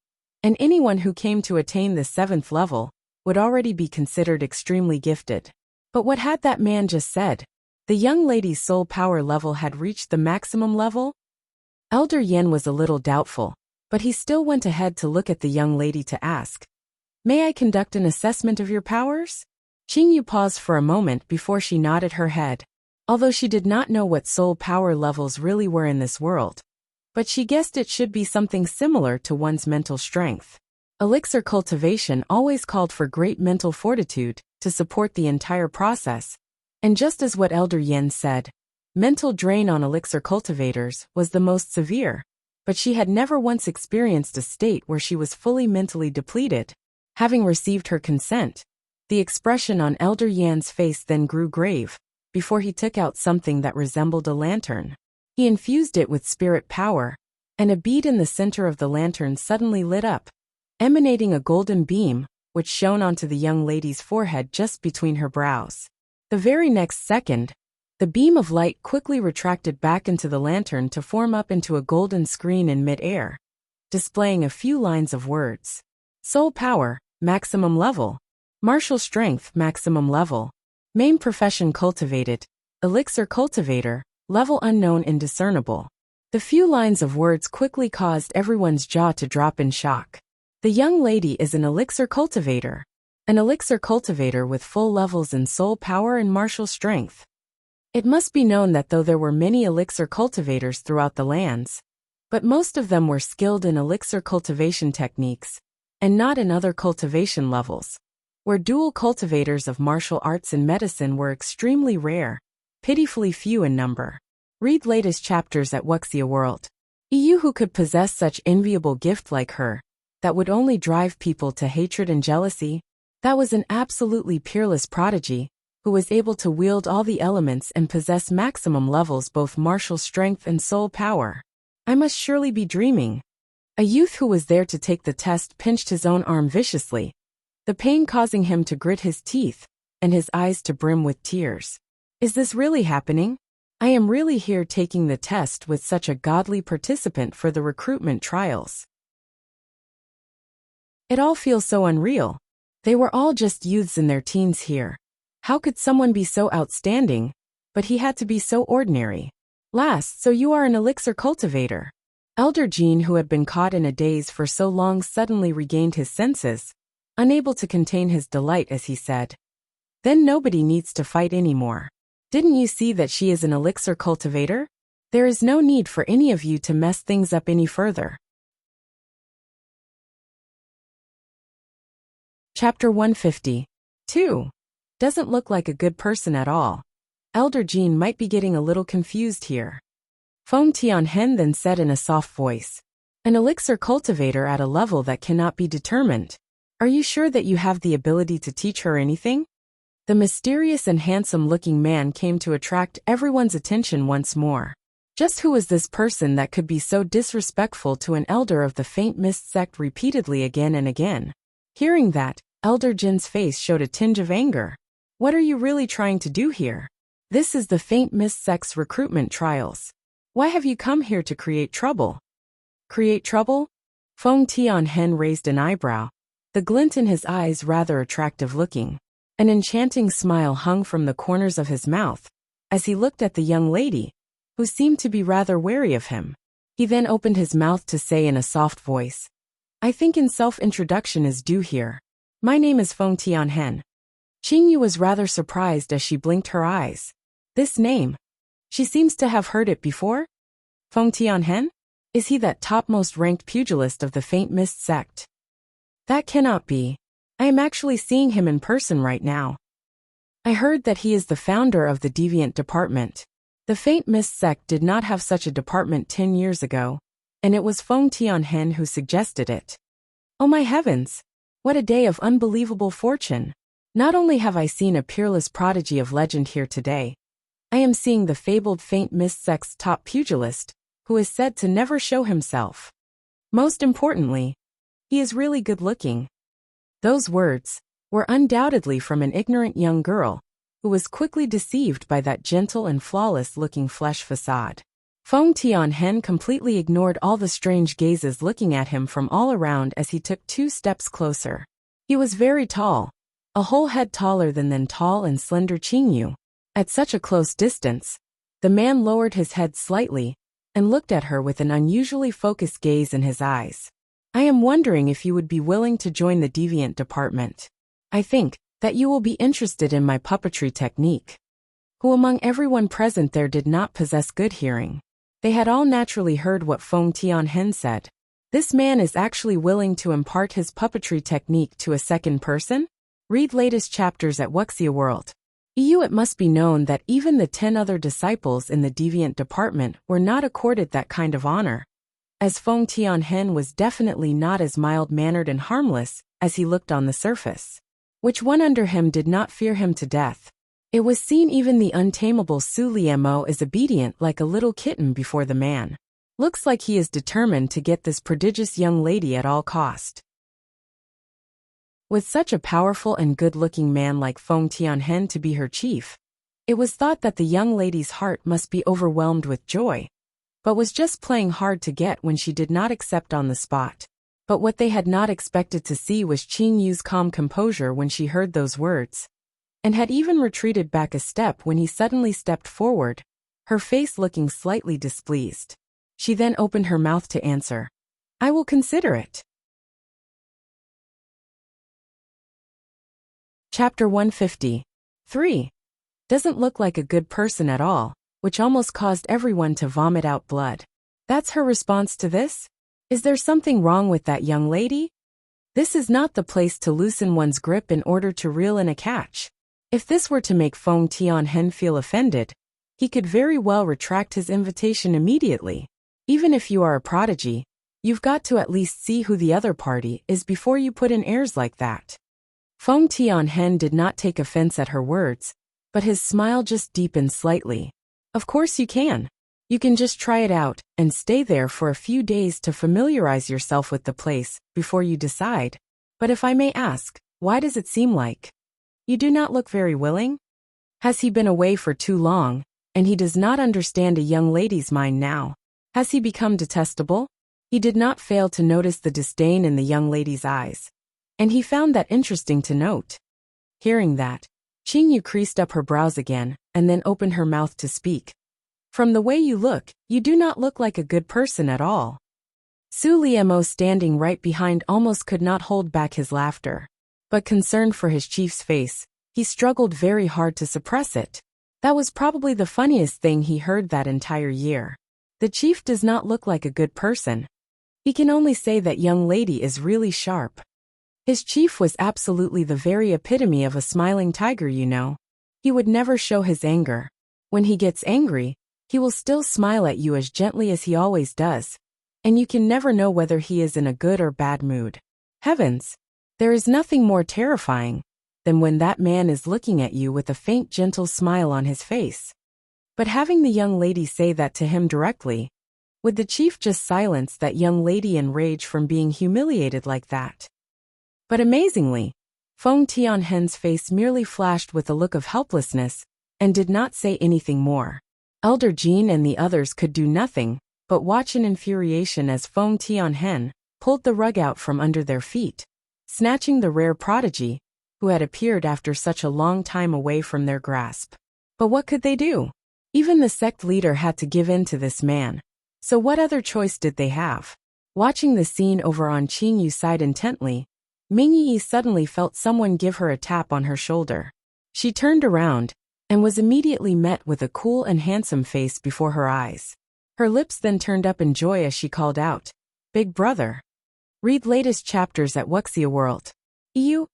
And anyone who came to attain the 7th level would already be considered extremely gifted. But what had that man just said? The young lady's soul power level had reached the maximum level? Elder Yen was a little doubtful, but he still went ahead to look at the young lady to ask, "May I conduct an assessment of your powers?" Qingyu paused for a moment before she nodded her head. Although she did not know what soul power levels really were in this world, but she guessed it should be something similar to one's mental strength. Elixir cultivation always called for great mental fortitude to support the entire process. And just as what Elder Yen said, mental drain on elixir cultivators was the most severe, but she had never once experienced a state where she was fully mentally depleted. Having received her consent, the expression on Elder Yan's face then grew grave, before he took out something that resembled a lantern. He infused it with spirit power, and a bead in the center of the lantern suddenly lit up, emanating a golden beam, which shone onto the young lady's forehead just between her brows. The very next second, the beam of light quickly retracted back into the lantern to form up into a golden screen in mid-air, displaying a few lines of words. Soul power, maximum level. Martial strength, maximum level. Main profession cultivated. Elixir cultivator, level unknown indiscernible. The few lines of words quickly caused everyone's jaw to drop in shock. The young lady is an elixir cultivator. An elixir cultivator with full levels in soul power and martial strength. It must be known that though there were many elixir cultivators throughout the lands, but most of them were skilled in elixir cultivation techniques, and not in other cultivation levels, where dual cultivators of martial arts and medicine were extremely rare, pitifully few in number. Read latest chapters at Wuxia World. You who could possess such enviable gift like her, that would only drive people to hatred and jealousy. That was an absolutely peerless prodigy, who was able to wield all the elements and possess maximum levels both martial strength and soul power. I must surely be dreaming. A youth who was there to take the test pinched his own arm viciously, the pain causing him to grit his teeth, and his eyes to brim with tears. Is this really happening? I am really here taking the test with such a godly participant for the recruitment trials. It all feels so unreal. They were all just youths in their teens here. How could someone be so outstanding, but he had to be so ordinary? Last, so you are an elixir cultivator. Elder Jean, who had been caught in a daze for so long, suddenly regained his senses, unable to contain his delight as he said, "Then nobody needs to fight anymore. Didn't you see that she is an elixir cultivator? There is no need for any of you to mess things up any further." Chapter 150. 2. Doesn't look like a good person at all. Elder Jean might be getting a little confused here. Feng Tianhen then said in a soft voice, "An elixir cultivator at a level that cannot be determined. Are you sure that you have the ability to teach her anything?" The mysterious and handsome-looking man came to attract everyone's attention once more. Just who was this person that could be so disrespectful to an elder of the Faint Mist sect repeatedly again and again? Hearing that, Elder Jin's face showed a tinge of anger. What are you really trying to do here? This is the Faint Mist sect's recruitment trials. Why have you come here to create trouble? Create trouble? Feng Tianhen raised an eyebrow, the glint in his eyes rather attractive looking. An enchanting smile hung from the corners of his mouth as he looked at the young lady, who seemed to be rather wary of him. He then opened his mouth to say in a soft voice, "I think an self-introduction is due here. My name is Feng Tianhen." Qingyu was rather surprised as she blinked her eyes. This name? She seems to have heard it before? Feng Tianhen? Is he that topmost ranked pugilist of the Faint Mist sect? That cannot be. I am actually seeing him in person right now. I heard that he is the founder of the Deviant Department. The Faint Mist sect did not have such a department 10 years ago, and it was Feng Tianhen who suggested it. Oh my heavens! What a day of unbelievable fortune! Not only have I seen a peerless prodigy of legend here today, I am seeing the fabled Faint Mist sect's top pugilist, who is said to never show himself. Most importantly, he is really good looking. Those words were undoubtedly from an ignorant young girl, who was quickly deceived by that gentle and flawless-looking flesh facade. Feng Tianhen completely ignored all the strange gazes looking at him from all around as he took 2 steps closer. He was very tall, a whole head taller than the tall and slender Qingyu. At such a close distance, the man lowered his head slightly and looked at her with an unusually focused gaze in his eyes. I am wondering if you would be willing to join the Deviant Department. I think that you will be interested in my puppetry technique. Who among everyone present there did not possess good hearing? They had all naturally heard what Feng Tianhen said. This man is actually willing to impart his puppetry technique to a second person? Read latest chapters at Wuxia World. It must be known that even the 10 other disciples in the Deviant Department were not accorded that kind of honor, as Feng Tianhen was definitely not as mild-mannered and harmless as he looked on the surface. Which one under him did not fear him to death? It was seen even the untamable Su Liemo is obedient like a little kitten before the man. Looks like he is determined to get this prodigious young lady at all cost. With such a powerful and good-looking man like Feng Tianhen to be her chief, it was thought that the young lady's heart must be overwhelmed with joy, but was just playing hard to get when she did not accept on the spot. But what they had not expected to see was Qingyu's calm composure when she heard those words, and had even retreated back a step when he suddenly stepped forward, her face looking slightly displeased. She then opened her mouth to answer, "I will consider it." Chapter 153. Doesn't look like a good person at all, which almost caused everyone to vomit out blood. That's her response to this? Is there something wrong with that young lady? This is not the place to loosen one's grip in order to reel in a catch. If this were to make Feng Tianhen feel offended, he could very well retract his invitation immediately. Even if you are a prodigy, you've got to at least see who the other party is before you put in airs like that. Feng Tianhen did not take offense at her words, but his smile just deepened slightly. Of course you can. You can just try it out and stay there for a few days to familiarize yourself with the place before you decide. But if I may ask, why does it seem like you do not look very willing? Has he been away for too long, and he does not understand a young lady's mind now? Has he become detestable? He did not fail to notice the disdain in the young lady's eyes, and he found that interesting to note. Hearing that, Qingyu creased up her brows again, and then opened her mouth to speak. From the way you look, you do not look like a good person at all. Su Liemo, standing right behind, almost could not hold back his laughter. But concerned for his chief's face, he struggled very hard to suppress it. That was probably the funniest thing he heard that entire year. The chief does not look like a good person. He can only say that young lady is really sharp. His chief was absolutely the very epitome of a smiling tiger, you know. He would never show his anger. When he gets angry, he will still smile at you as gently as he always does, and you can never know whether he is in a good or bad mood. Heavens! There is nothing more terrifying than when that man is looking at you with a faint gentle smile on his face. But having the young lady say that to him directly, would the chief just silence that young lady in rage from being humiliated like that? But amazingly, Feng Tianhen's face merely flashed with a look of helplessness, and did not say anything more. Elder Jean and the others could do nothing but watch in infuriation as Feng Tianhen pulled the rug out from under their feet, snatching the rare prodigy, who had appeared after such a long time away from their grasp. But what could they do? Even the sect leader had to give in to this man. So what other choice did they have? Watching the scene over on Qingyu's side intently, Mingyi suddenly felt someone give her a tap on her shoulder. She turned around, and was immediately met with a cool and handsome face before her eyes. Her lips then turned up in joy as she called out, "Big brother." Read latest chapters at Wuxia World. You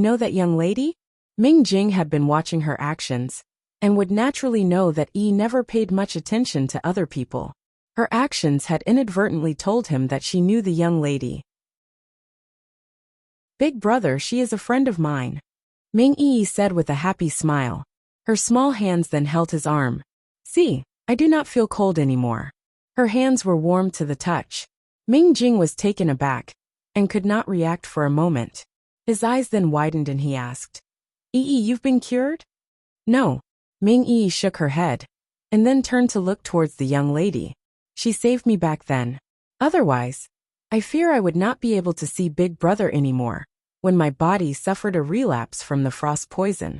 know that young lady? Ming Jing had been watching her actions, and would naturally know that never paid much attention to other people. Her actions had inadvertently told him that she knew the young lady. "Big brother, she is a friend of mine," Ming Yi said with a happy smile. Her small hands then held his arm. "See, I do not feel cold anymore." Her hands were warm to the touch. Ming Jing was taken aback, and could not react for a moment. His eyes then widened and he asked, You've been cured?" "No." Ming Yi shook her head, and then turned to look towards the young lady. "She saved me back then. Otherwise, I fear I would not be able to see Big Brother anymore, when my body suffered a relapse from the frost poison."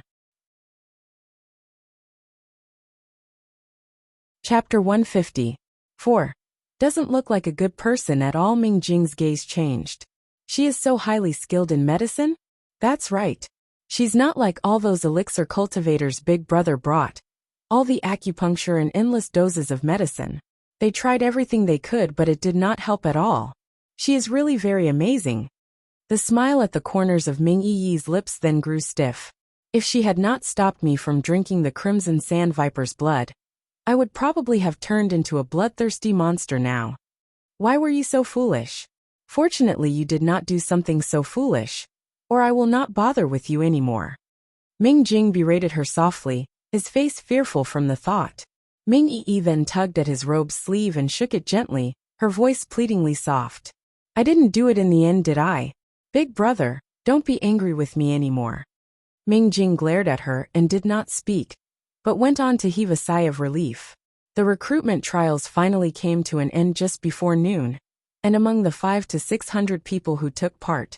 Chapter 150. 4. Doesn't look like a good person at all. Ming Jing's gaze changed. "She is so highly skilled in medicine?" "That's right. She's not like all those elixir cultivators Big Brother brought. All the acupuncture and endless doses of medicine. They tried everything they could, but it did not help at all. She is really very amazing." The smile at the corners of Ming Yi's lips then grew stiff. "If she had not stopped me from drinking the crimson sand viper's blood, I would probably have turned into a bloodthirsty monster now. Why were you so foolish? Fortunately you did not do something so foolish, or I will not bother with you anymore." Ming Jing berated her softly, his face fearful from the thought. Ming Yi then tugged at his robe's sleeve and shook it gently, her voice pleadingly soft. "I didn't do it in the end, did I? Big brother, don't be angry with me anymore." Ming Jing glared at her and did not speak, but went on to heave a sigh of relief. The recruitment trials finally came to an end just before noon, and among the 500 to 600 people who took part,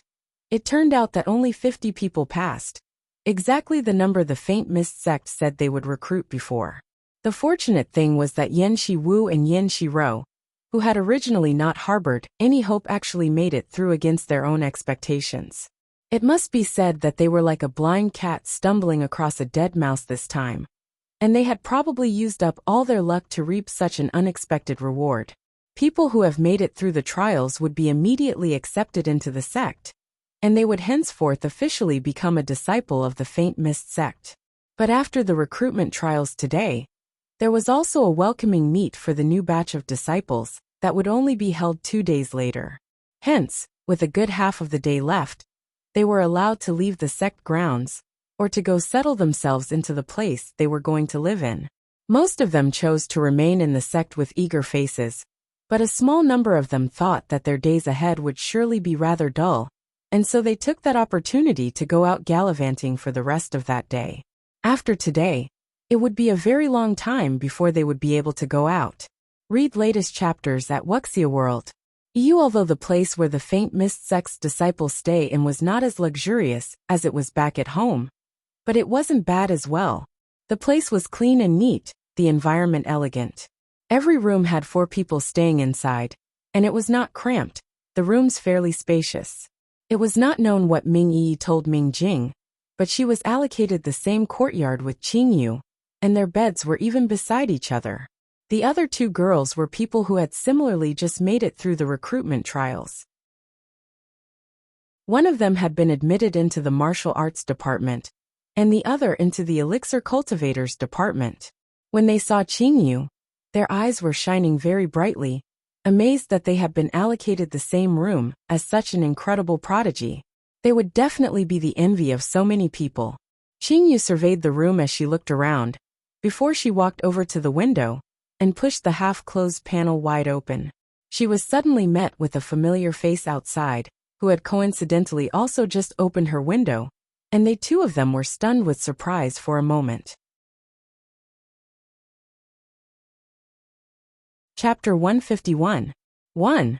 it turned out that only 50 people passed, exactly the number the Faint Mist sect said they would recruit before. The fortunate thing was that Yan Shi-wu and Yan Shi-ro, who had originally not harbored any hope, actually made it through against their own expectations. It must be said that they were like a blind cat stumbling across a dead mouse this time, and they had probably used up all their luck to reap such an unexpected reward. People who have made it through the trials would be immediately accepted into the sect, and they would henceforth officially become a disciple of the Faint Mist sect. But after the recruitment trials today, there was also a welcoming meet for the new batch of disciples that would only be held 2 days later. Hence, with a good half of the day left, they were allowed to leave the sect grounds, or to go settle themselves into the place they were going to live in. Most of them chose to remain in the sect with eager faces, but a small number of them thought that their days ahead would surely be rather dull, and so they took that opportunity to go out gallivanting for the rest of that day. After today, it would be a very long time before they would be able to go out. Read latest chapters at Wuxia World. Although the place where the Faint Mist sect's disciples stay in was not as luxurious as it was back at home, but it wasn't bad as well. The place was clean and neat, the environment elegant. Every room had 4 people staying inside, and it was not cramped, the rooms fairly spacious. It was not known what Ming Yi told Ming Jing, but she was allocated the same courtyard with Qingyu, and their beds were even beside each other. The other 2 girls were people who had similarly just made it through the recruitment trials. One of them had been admitted into the martial arts department, and the other into the elixir cultivators department. When they saw Qingyu, their eyes were shining very brightly, amazed that they had been allocated the same room as such an incredible prodigy. They would definitely be the envy of so many people. Qingyu surveyed the room as she looked around, before she walked over to the window and pushed the half-closed panel wide open. She was suddenly met with a familiar face outside, who had coincidentally also just opened her window, and they 2 of them were stunned with surprise for a moment. Chapter 151. 1.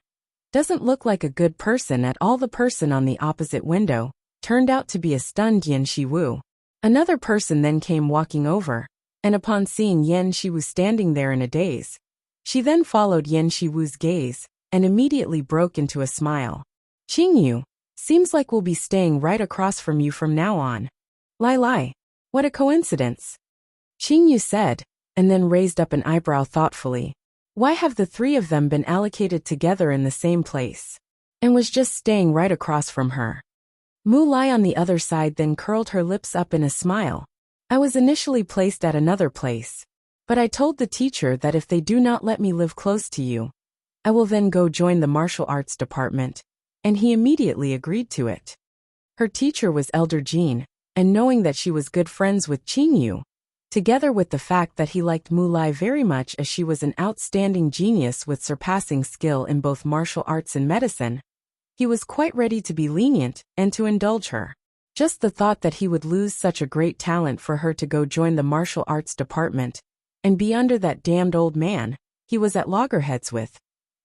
Doesn't look like a good person at all. The person on the opposite window turned out to be a stunned Yan Shiwu. Another person then came walking over, and upon seeing Yan Shiwu standing there in a daze, she then followed Yan Shiwu's gaze and immediately broke into a smile. "Qingyu, seems like we'll be staying right across from you from now on." Lai, what a coincidence," Qingyu said, and then raised up an eyebrow thoughtfully. Why have the three of them been allocated together in the same place? And was just staying right across from her. Mu Lai on the other side then curled her lips up in a smile. "I was initially placed at another place, but I told the teacher that if they do not let me live close to you, I will then go join the martial arts department, and he immediately agreed to it." Her teacher was Elder Jean, and knowing that she was good friends with Qingyu, together with the fact that he liked Mu Lai very much as she was an outstanding genius with surpassing skill in both martial arts and medicine, he was quite ready to be lenient and to indulge her. Just the thought that he would lose such a great talent for her to go join the martial arts department and be under that damned old man he was at loggerheads with.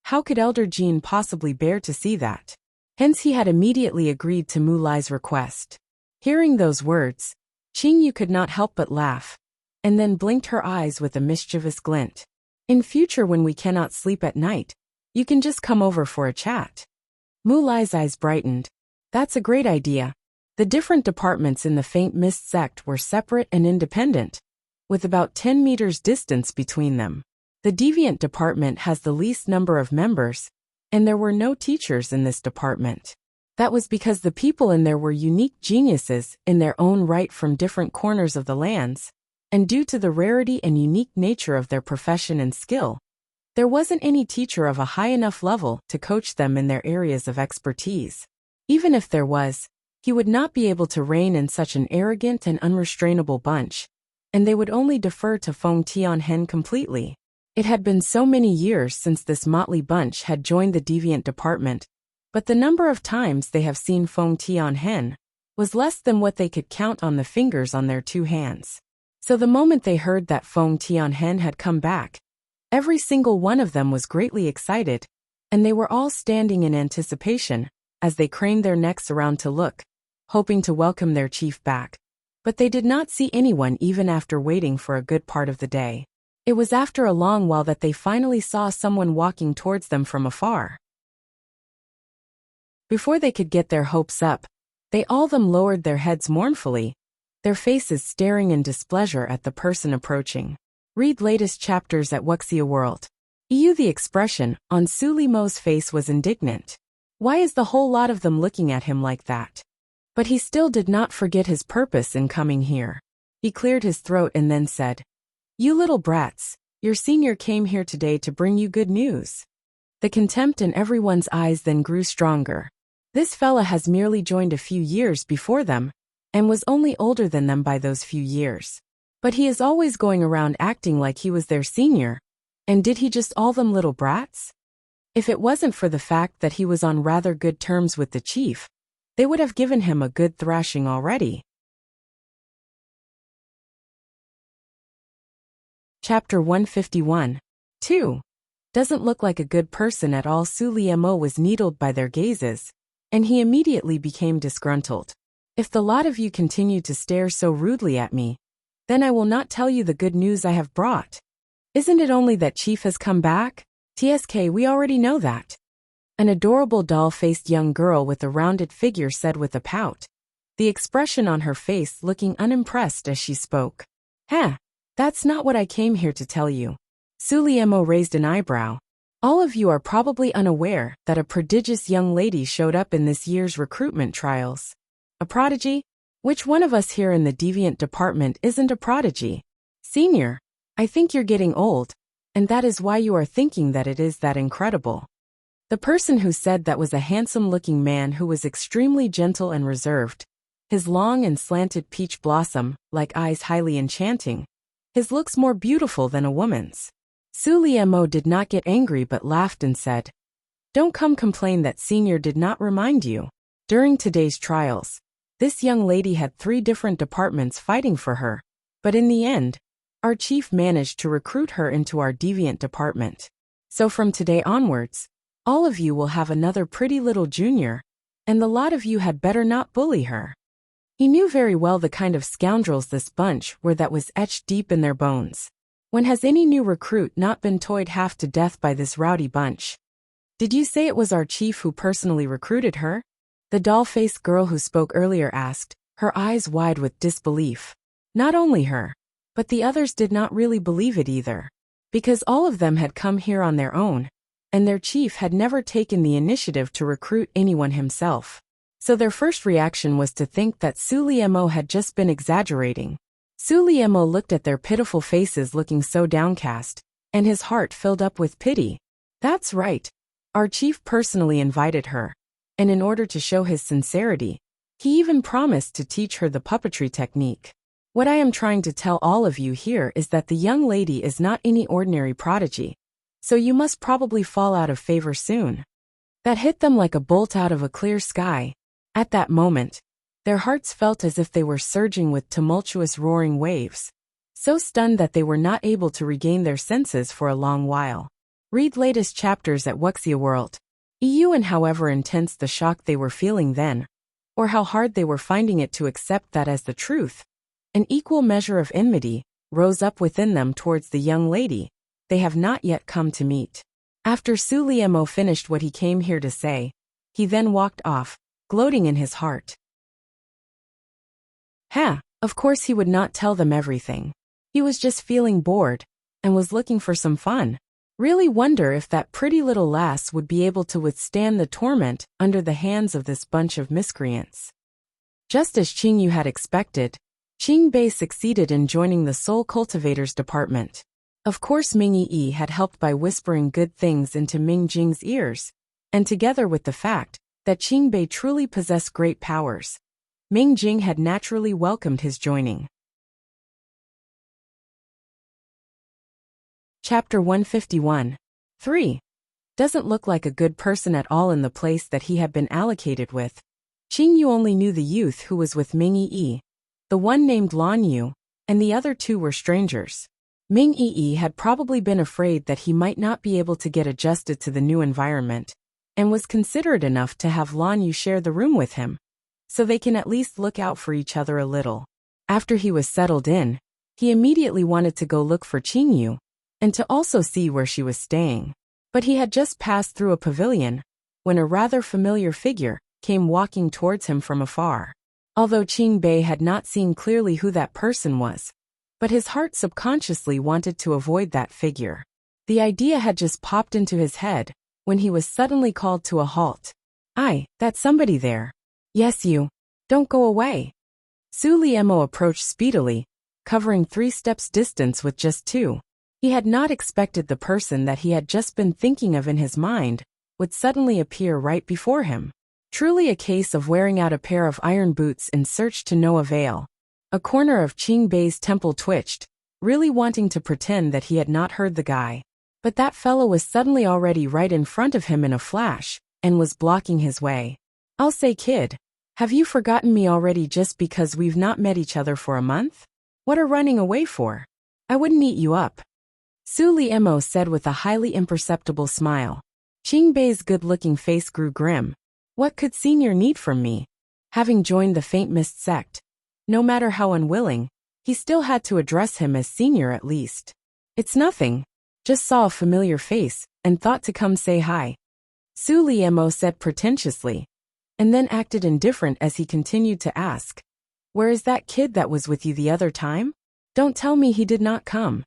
How could Elder Jean possibly bear to see that? Hence he had immediately agreed to Mu Lai's request. Hearing those words, Qingyu could not help but laugh, and then blinked her eyes with a mischievous glint. "In future when we cannot sleep at night, you can just come over for a chat." Mu Lai's eyes brightened. "That's a great idea." The different departments in the Faint Mist sect were separate and independent, with about 10 meters distance between them. The Deviant department has the least number of members, and there were no teachers in this department. That was because the people in there were unique geniuses in their own right from different corners of the lands, and due to the rarity and unique nature of their profession and skill, there wasn't any teacher of a high enough level to coach them in their areas of expertise. Even if there was, he would not be able to reign in such an arrogant and unrestrainable bunch, and they would only defer to Feng Tianhen completely. It had been so many years since this motley bunch had joined the Deviant department, but the number of times they have seen Feng Tianhen was less than what they could count on the fingers on their two hands. So the moment they heard that Feng Tianhen had come back, every single one of them was greatly excited, and they were all standing in anticipation as they craned their necks around to look, hoping to welcome their chief back. But they did not see anyone even after waiting for a good part of the day. It was after a long while that they finally saw someone walking towards them from afar. Before they could get their hopes up, they all of them lowered their heads mournfully, their faces staring in displeasure at the person approaching. Read latest chapters at Wuxia World. The expression on Su Limo's face was indignant. Why is the whole lot of them looking at him like that? But he still did not forget his purpose in coming here. He cleared his throat and then said, "You little brats, your senior came here today to bring you good news." The contempt in everyone's eyes then grew stronger. This fella has merely joined a few years before them, and was only older than them by those few years. But he is always going around acting like he was their senior, and did he just call them little brats? If it wasn't for the fact that he was on rather good terms with the chief, they would have given him a good thrashing already. Chapter 151. 2. Doesn't look like a good person at all. Su Liemo was needled by their gazes, and he immediately became disgruntled. "If the lot of you continue to stare so rudely at me, then I will not tell you the good news I have brought. Isn't it only that Chief has come back? TSK, we already know that." An adorable doll-faced young girl with a rounded figure said with a pout, the expression on her face looking unimpressed as she spoke. That's not what I came here to tell you." Su Liemo raised an eyebrow. "All of you are probably unaware that a prodigious young lady showed up in this year's recruitment trials." "A prodigy? Which one of us here in the Deviant department isn't a prodigy?" "Senior, I think you're getting old, and that is why you are thinking that it is that incredible." The person who said that was a handsome-looking man who was extremely gentle and reserved, his long and slanted peach blossom-like eyes highly enchanting, his looks more beautiful than a woman's. Su Liemo did not get angry but laughed and said, "Don't come complain that Senior did not remind you. During today's trials, this young lady had 3 different departments fighting for her, but in the end, our chief managed to recruit her into our Deviant department. So from today onwards, All of you will have another pretty little junior, and the lot of you had better not bully her. He knew very well the kind of scoundrels this bunch were that was etched deep in their bones. When has any new recruit not been toyed half to death by this rowdy bunch? Did you say it was our chief who personally recruited her? The doll-faced girl who spoke earlier asked, her eyes wide with disbelief. Not only her, but the others did not really believe it either. Because all of them had come here on their own, and their chief had never taken the initiative to recruit anyone himself. So their first reaction was to think that Suliemo had just been exaggerating. Suliemo looked at their pitiful faces looking so downcast, and his heart filled up with pity. That's right. Our chief personally invited her, and in order to show his sincerity, he even promised to teach her the puppetry technique. What I am trying to tell all of you here is that the young lady is not any ordinary prodigy, so you must probably fall out of favor soon. That hit them like a bolt out of a clear sky. At that moment, their hearts felt as if they were surging with tumultuous roaring waves, so stunned that they were not able to regain their senses for a long while. Read latest chapters at Wuxia World. EU and however intense the shock they were feeling then, or how hard they were finding it to accept that as the truth, an equal measure of enmity rose up within them towards the young lady they have not yet come to meet. After Suliemo finished what he came here to say, he then walked off, gloating in his heart. Of course he would not tell them everything. He was just feeling bored, and was looking for some fun. Really wonder if that pretty little lass would be able to withstand the torment under the hands of this bunch of miscreants. Just as Qingyu had expected, Qingbei succeeded in joining the Soul Cultivators department. Of course Ming Yi had helped by whispering good things into Ming Jing's ears, and together with the fact that Qingbei truly possessed great powers, Ming Jing had naturally welcomed his joining. Chapter 151. 3. Doesn't look like a good person at all in the place that he had been allocated with. Qingyu only knew the youth who was with Ming Yi, the one named Lan Yu, and the other two were strangers. Ming Yi had probably been afraid that he might not be able to get adjusted to the new environment, and was considerate enough to have Lan Yu share the room with him, so they can at least look out for each other a little. After he was settled in, he immediately wanted to go look for Qingyu, and to also see where she was staying. But he had just passed through a pavilion, when a rather familiar figure came walking towards him from afar. Although Qingbei had not seen clearly who that person was, but his heart subconsciously wanted to avoid that figure. The idea had just popped into his head, when he was suddenly called to a halt. That's somebody there. Yes, you. Don't go away. Suliemo approached speedily, covering 3 steps distance with just 2. He had not expected the person that he had just been thinking of in his mind would suddenly appear right before him. Truly a case of wearing out a pair of iron boots in search to no avail. A corner of Qingbei's temple twitched, really wanting to pretend that he had not heard the guy. But that fellow was suddenly already right in front of him in a flash, and was blocking his way. I'll say, kid, have you forgotten me already just because we've not met each other for a month? What are running away for? I wouldn't eat you up. Suliemo said with a highly imperceptible smile. Qingbei's good-looking face grew grim. What could Senior need from me? Having joined the Faint Mist sect, no matter how unwilling, he still had to address him as Senior at least. It's nothing. Just saw a familiar face, and thought to come say hi. Suliemo said pretentiously, and then acted indifferent as he continued to ask. Where is that kid that was with you the other time? Don't tell me he did not come.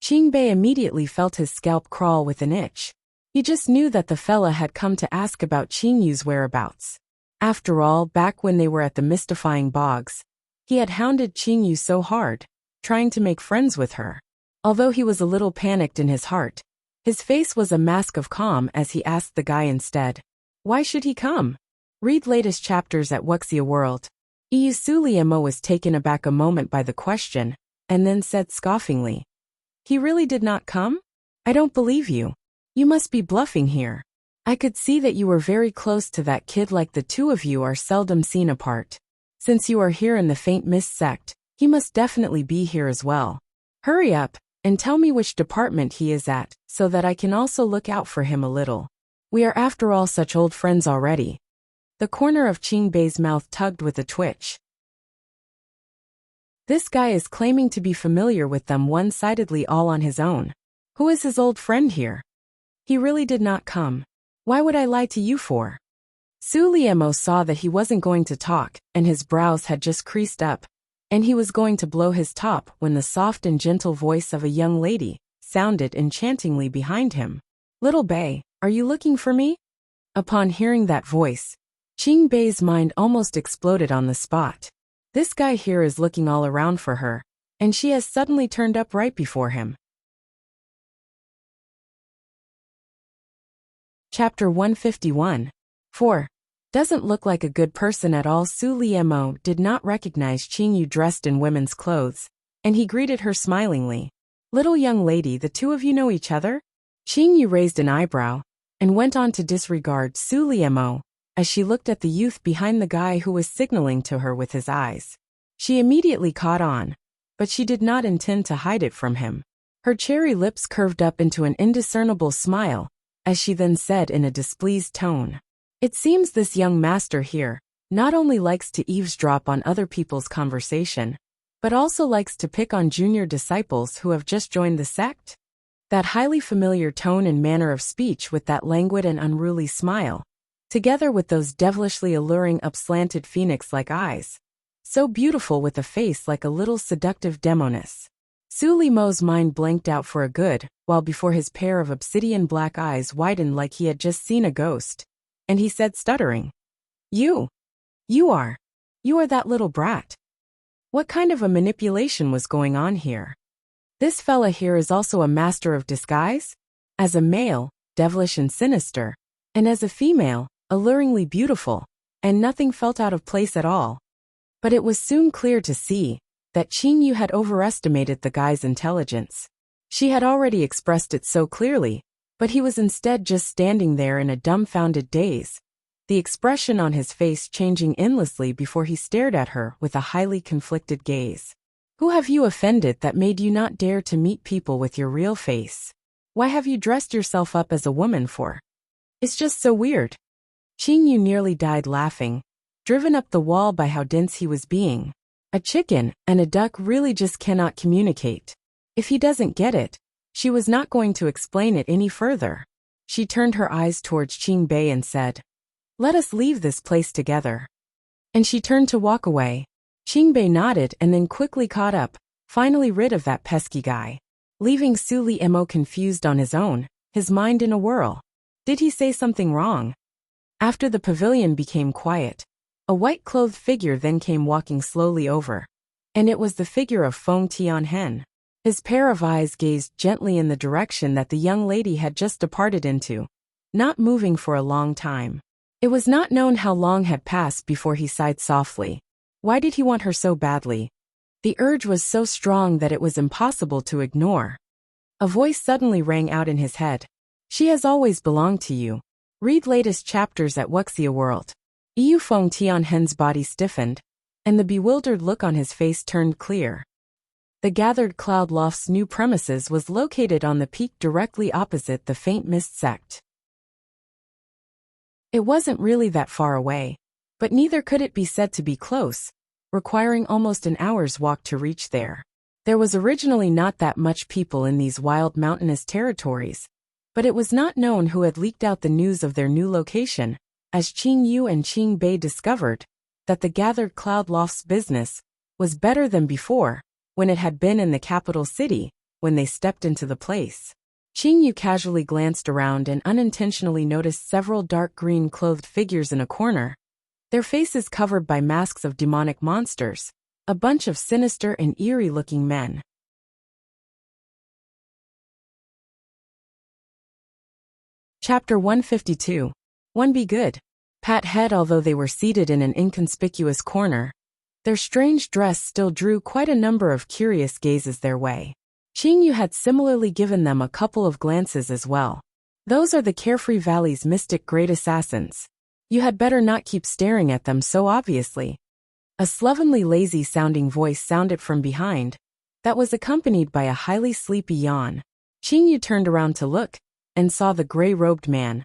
Qingbei immediately felt his scalp crawl with an itch. He just knew that the fella had come to ask about Qingyu's whereabouts. After all, back when they were at the mystifying bogs, he had hounded Qingyu so hard, trying to make friends with her. Although he was a little panicked in his heart, his face was a mask of calm as he asked the guy instead. Why should he come? Read latest chapters at Wuxia World. Suliemo was taken aback a moment by the question, and then said scoffingly. He really did not come? I don't believe you. You must be bluffing here. I could see that you were very close to that kid, like the two of you are seldom seen apart. Since you are here in the Faint Mist sect, he must definitely be here as well. Hurry up, and tell me which department he is at, so that I can also look out for him a little. We are after all such old friends already. The corner of Qingbei's mouth tugged with a twitch. This guy is claiming to be familiar with them one-sidedly all on his own. Who is his old friend here? He really did not come. Why would I lie to you for? Su Liemo saw that he wasn't going to talk, and his brows had just creased up, and he was going to blow his top when the soft and gentle voice of a young lady sounded enchantingly behind him. Little Bei, are you looking for me? Upon hearing that voice, Qingbei's mind almost exploded on the spot. This guy here is looking all around for her, and she has suddenly turned up right before him. Chapter 151. 4. Doesn't look like a good person at all. Su Liemo did not recognize Qingyu dressed in women's clothes, and he greeted her smilingly. Little young lady, the two of you know each other? Qingyu raised an eyebrow, and went on to disregard Su Liemo, as she looked at the youth behind the guy who was signaling to her with his eyes. She immediately caught on, but she did not intend to hide it from him. Her cherry lips curved up into an indiscernible smile, as she then said in a displeased tone, "It seems this young master here not only likes to eavesdrop on other people's conversation, but also likes to pick on junior disciples who have just joined the sect?" That highly familiar tone and manner of speech with that languid and unruly smile, together with those devilishly alluring upslanted phoenix-like eyes, so beautiful with a face like a little seductive demoness. Su Liemo's mind blanked out for a good while before his pair of obsidian black eyes widened like he had just seen a ghost, and he said stuttering, You are that little brat. What kind of a manipulation was going on here? This fella here is also a master of disguise? As a male, devilish and sinister, and as a female, alluringly beautiful, and nothing felt out of place at all. But it was soon clear to see that Qingyu had overestimated the guy's intelligence. She had already expressed it so clearly, but he was instead just standing there in a dumbfounded daze, the expression on his face changing endlessly before he stared at her with a highly conflicted gaze. Who have you offended that made you not dare to meet people with your real face? Why have you dressed yourself up as a woman for? It's just so weird. Qingyu nearly died laughing, driven up the wall by how dense he was being. A chicken and a duck really just cannot communicate. If he doesn't get it, she was not going to explain it any further. She turned her eyes towards Qingbei and said, "Let us leave this place together." And she turned to walk away. Qingbei nodded and then quickly caught up, finally rid of that pesky guy, leaving Su Liemo confused on his own, his mind in a whirl. Did he say something wrong? After the pavilion became quiet, a white-clothed figure then came walking slowly over, and it was the figure of Feng Tianhen. His pair of eyes gazed gently in the direction that the young lady had just departed into, not moving for a long time. It was not known how long had passed before he sighed softly. Why did he want her so badly? The urge was so strong that it was impossible to ignore. A voice suddenly rang out in his head. "She has always belonged to you. Read latest chapters at Wuxia World." Feng Tianhen's body stiffened, and the bewildered look on his face turned clear. The Gathered Cloud Loft's new premises was located on the peak directly opposite the Faint Mist sect. It wasn't really that far away, but neither could it be said to be close, requiring almost an hour's walk to reach there. There was originally not that much people in these wild mountainous territories, but it was not known who had leaked out the news of their new location, as Qingyu and Qingbei discovered that the Gathered Cloud Loft's business was better than before, when it had been in the capital city, when they stepped into the place. Qingyu casually glanced around and unintentionally noticed several dark green clothed figures in a corner, their faces covered by masks of demonic monsters, a bunch of sinister and eerie-looking men. Chapter 152. 1. Be good. Pat head. Although they were seated in an inconspicuous corner, their strange dress still drew quite a number of curious gazes their way. Qingyu had similarly given them a couple of glances as well. "Those are the Carefree Valley's mystic great assassins. You had better not keep staring at them so obviously." A slovenly lazy-sounding voice sounded from behind, that was accompanied by a highly sleepy yawn. Qingyu turned around to look, and saw the gray-robed man,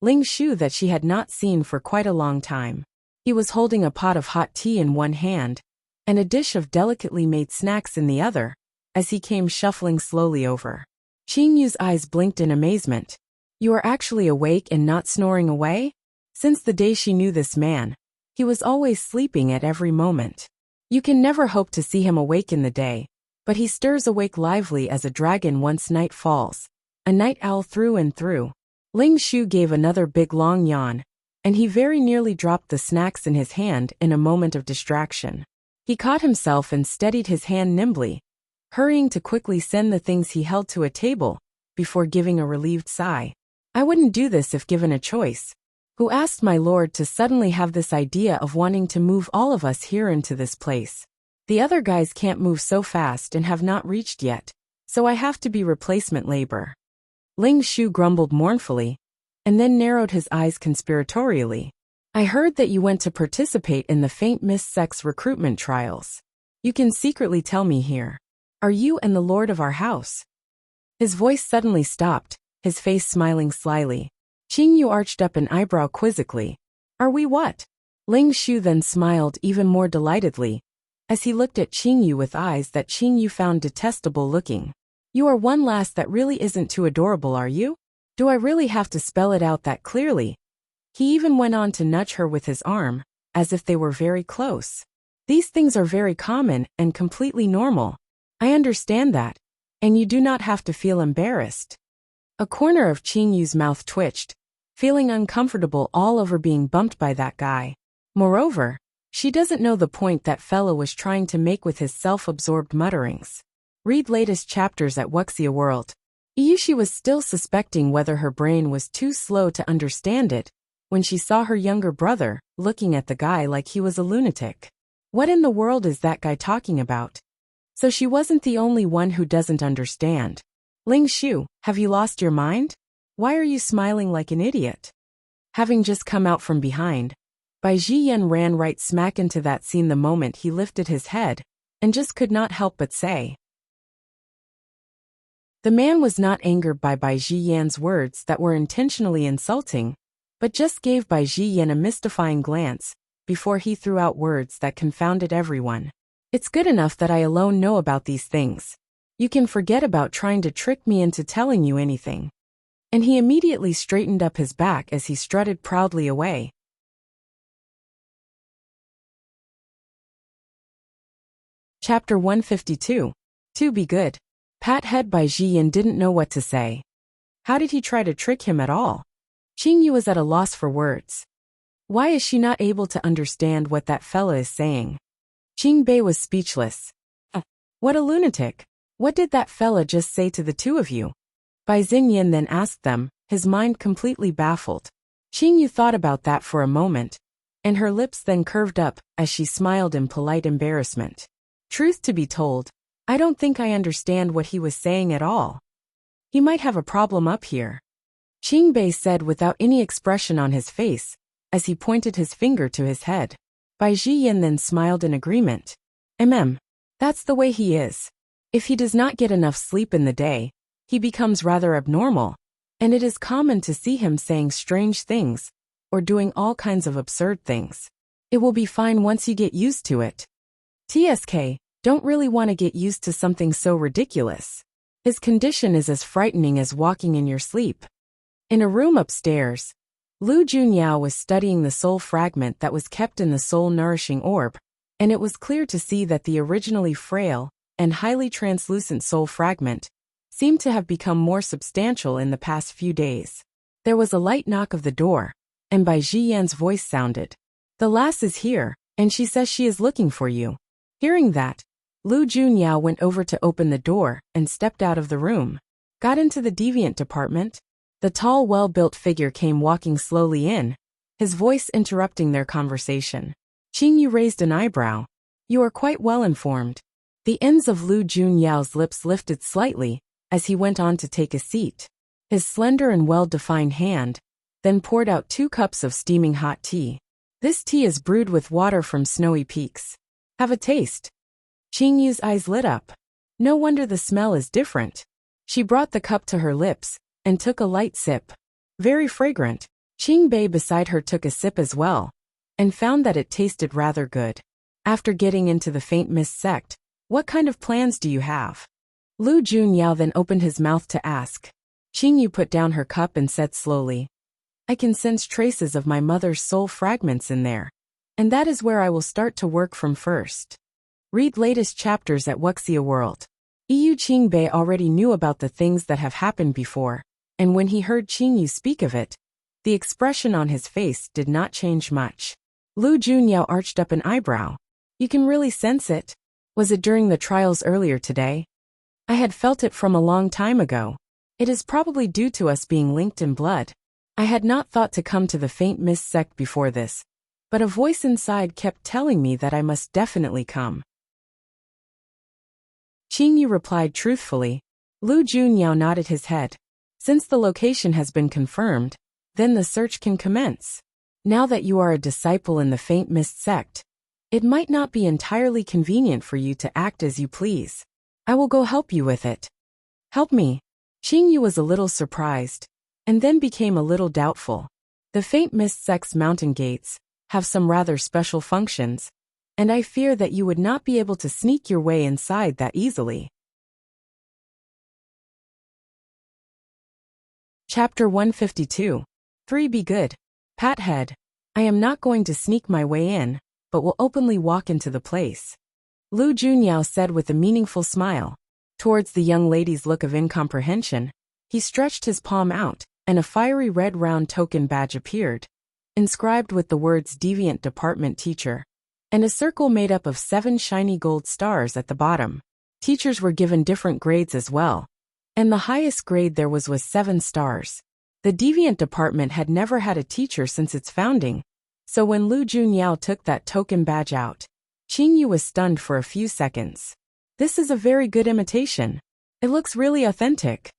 Ling Shu that she had not seen for quite a long time. He was holding a pot of hot tea in one hand, and a dish of delicately made snacks in the other, as he came shuffling slowly over. Qing Yu's eyes blinked in amazement. You are actually awake and not snoring away? Since the day she knew this man, he was always sleeping at every moment. You can never hope to see him awake in the day, but he stirs awake lively as a dragon once night falls, a night owl through and through. Ling Shu gave another big long yawn, and he very nearly dropped the snacks in his hand in a moment of distraction. He caught himself and steadied his hand nimbly, hurrying to quickly send the things he held to a table, before giving a relieved sigh. I wouldn't do this if given a choice. Who asked my lord to suddenly have this idea of wanting to move all of us here into this place? The other guys can't move so fast and have not reached yet, so I have to be replacement labor. Ling Shu grumbled mournfully, and then narrowed his eyes conspiratorially. I heard that you went to participate in the Faint Mist Sect's recruitment trials. You can secretly tell me here. Are you and the lord of our house? His voice suddenly stopped, his face smiling slyly. Qing Yu arched up an eyebrow quizzically. Are we what? Ling Shu then smiled even more delightedly, as he looked at Qing Yu with eyes that Qing Yu found detestable looking. You are one lass that really isn't too adorable, are you? Do I really have to spell it out that clearly? He even went on to nudge her with his arm, as if they were very close. These things are very common and completely normal. I understand that, and you do not have to feel embarrassed. A corner of Qing Yu's mouth twitched, feeling uncomfortable all over being bumped by that guy. Moreover, she doesn't know the point that fellow was trying to make with his self-absorbed mutterings. Read latest chapters at Wuxia World. Iyushi was still suspecting whether her brain was too slow to understand it, when she saw her younger brother looking at the guy like he was a lunatic. What in the world is that guy talking about? So she wasn't the only one who doesn't understand. Ling Shu, have you lost your mind? Why are you smiling like an idiot? Having just come out from behind, Bai Ziyan ran right smack into that scene the moment he lifted his head, and just could not help but say. The man was not angered by Bai Ziyan's words that were intentionally insulting, but just gave Bai Ziyan a mystifying glance, before he threw out words that confounded everyone. It's good enough that I alone know about these things. You can forget about trying to trick me into telling you anything. And he immediately straightened up his back as he strutted proudly away. Chapter 152. To be good. Pat head Bai Ziyan didn't know what to say. How did he try to trick him at all? Qing Yu was at a loss for words. Why is she not able to understand what that fella is saying? Qing Bei was speechless. What a lunatic. What did that fella just say to the two of you? Bai Ziyan then asked them, his mind completely baffled. Qing Yu thought about that for a moment, and her lips then curved up as she smiled in polite embarrassment. Truth to be told, I don't think I understand what he was saying at all. He might have a problem up here. Qing Bei said without any expression on his face, as he pointed his finger to his head. Bai Ziyan then smiled in agreement. That's the way he is. If he does not get enough sleep in the day, he becomes rather abnormal, and it is common to see him saying strange things, or doing all kinds of absurd things. It will be fine once you get used to it. TSK, don't really want to get used to something so ridiculous. His condition is as frightening as walking in your sleep. In a room upstairs, Lu Junyao was studying the soul fragment that was kept in the soul-nourishing orb, and it was clear to see that the originally frail and highly translucent soul fragment seemed to have become more substantial in the past few days. There was a light knock of the door, and Bai Ziyan's voice sounded. The lass is here, and she says she is looking for you. Hearing that, Lu Junyao went over to open the door and stepped out of the room. Got into the deviant department? The tall, well-built figure came walking slowly in, his voice interrupting their conversation. Qing Yu raised an eyebrow. You are quite well informed. The ends of Lu Junyao's lips lifted slightly as he went on to take a seat. His slender and well-defined hand then poured out 2 cups of steaming hot tea. This tea is brewed with water from snowy peaks. Have a taste. Qing Yu's eyes lit up. No wonder the smell is different. She brought the cup to her lips and took a light sip. Very fragrant. Qing beside her took a sip as well, and found that it tasted rather good. After getting into the faint mist sect, what kind of plans do you have? Lu Junyao then opened his mouth to ask. Qing put down her cup and said slowly, I can sense traces of my mother's soul fragments in there, and that is where I will start to work from first. Read latest chapters at Wuxia World. Qing already knew about the things that have happened before, and when he heard Qing speak of it, the expression on his face did not change much. Lu Junyao arched up an eyebrow. You can really sense it. Was it during the trials earlier today? I had felt it from a long time ago. It is probably due to us being linked in blood. I had not thought to come to the faint mist sect before this, but a voice inside kept telling me that I must definitely come. Qing replied truthfully. Lu Junyao nodded his head. Since the location has been confirmed, then the search can commence. Now that you are a disciple in the faint mist sect, it might not be entirely convenient for you to act as you please. I will go help you with it. Help me? Qing was a little surprised, and then became a little doubtful. The faint mist sect's mountain gates have some rather special functions, and I fear that you would not be able to sneak your way inside that easily. Chapter 152. 3 Be good. Pathead. I am not going to sneak my way in, but will openly walk into the place. Lu Junyao said with a meaningful smile. Towards the young lady's look of incomprehension, he stretched his palm out, and a fiery red round token badge appeared, inscribed with the words Deviant Department Teacher, and a circle made up of 7 shiny gold stars at the bottom. Teachers were given different grades as well, and the highest grade there was 7 stars. The Deviant Department had never had a teacher since its founding, so when Lu Junyao took that token badge out, Qing was stunned for a few seconds. This is a very good imitation. It looks really authentic.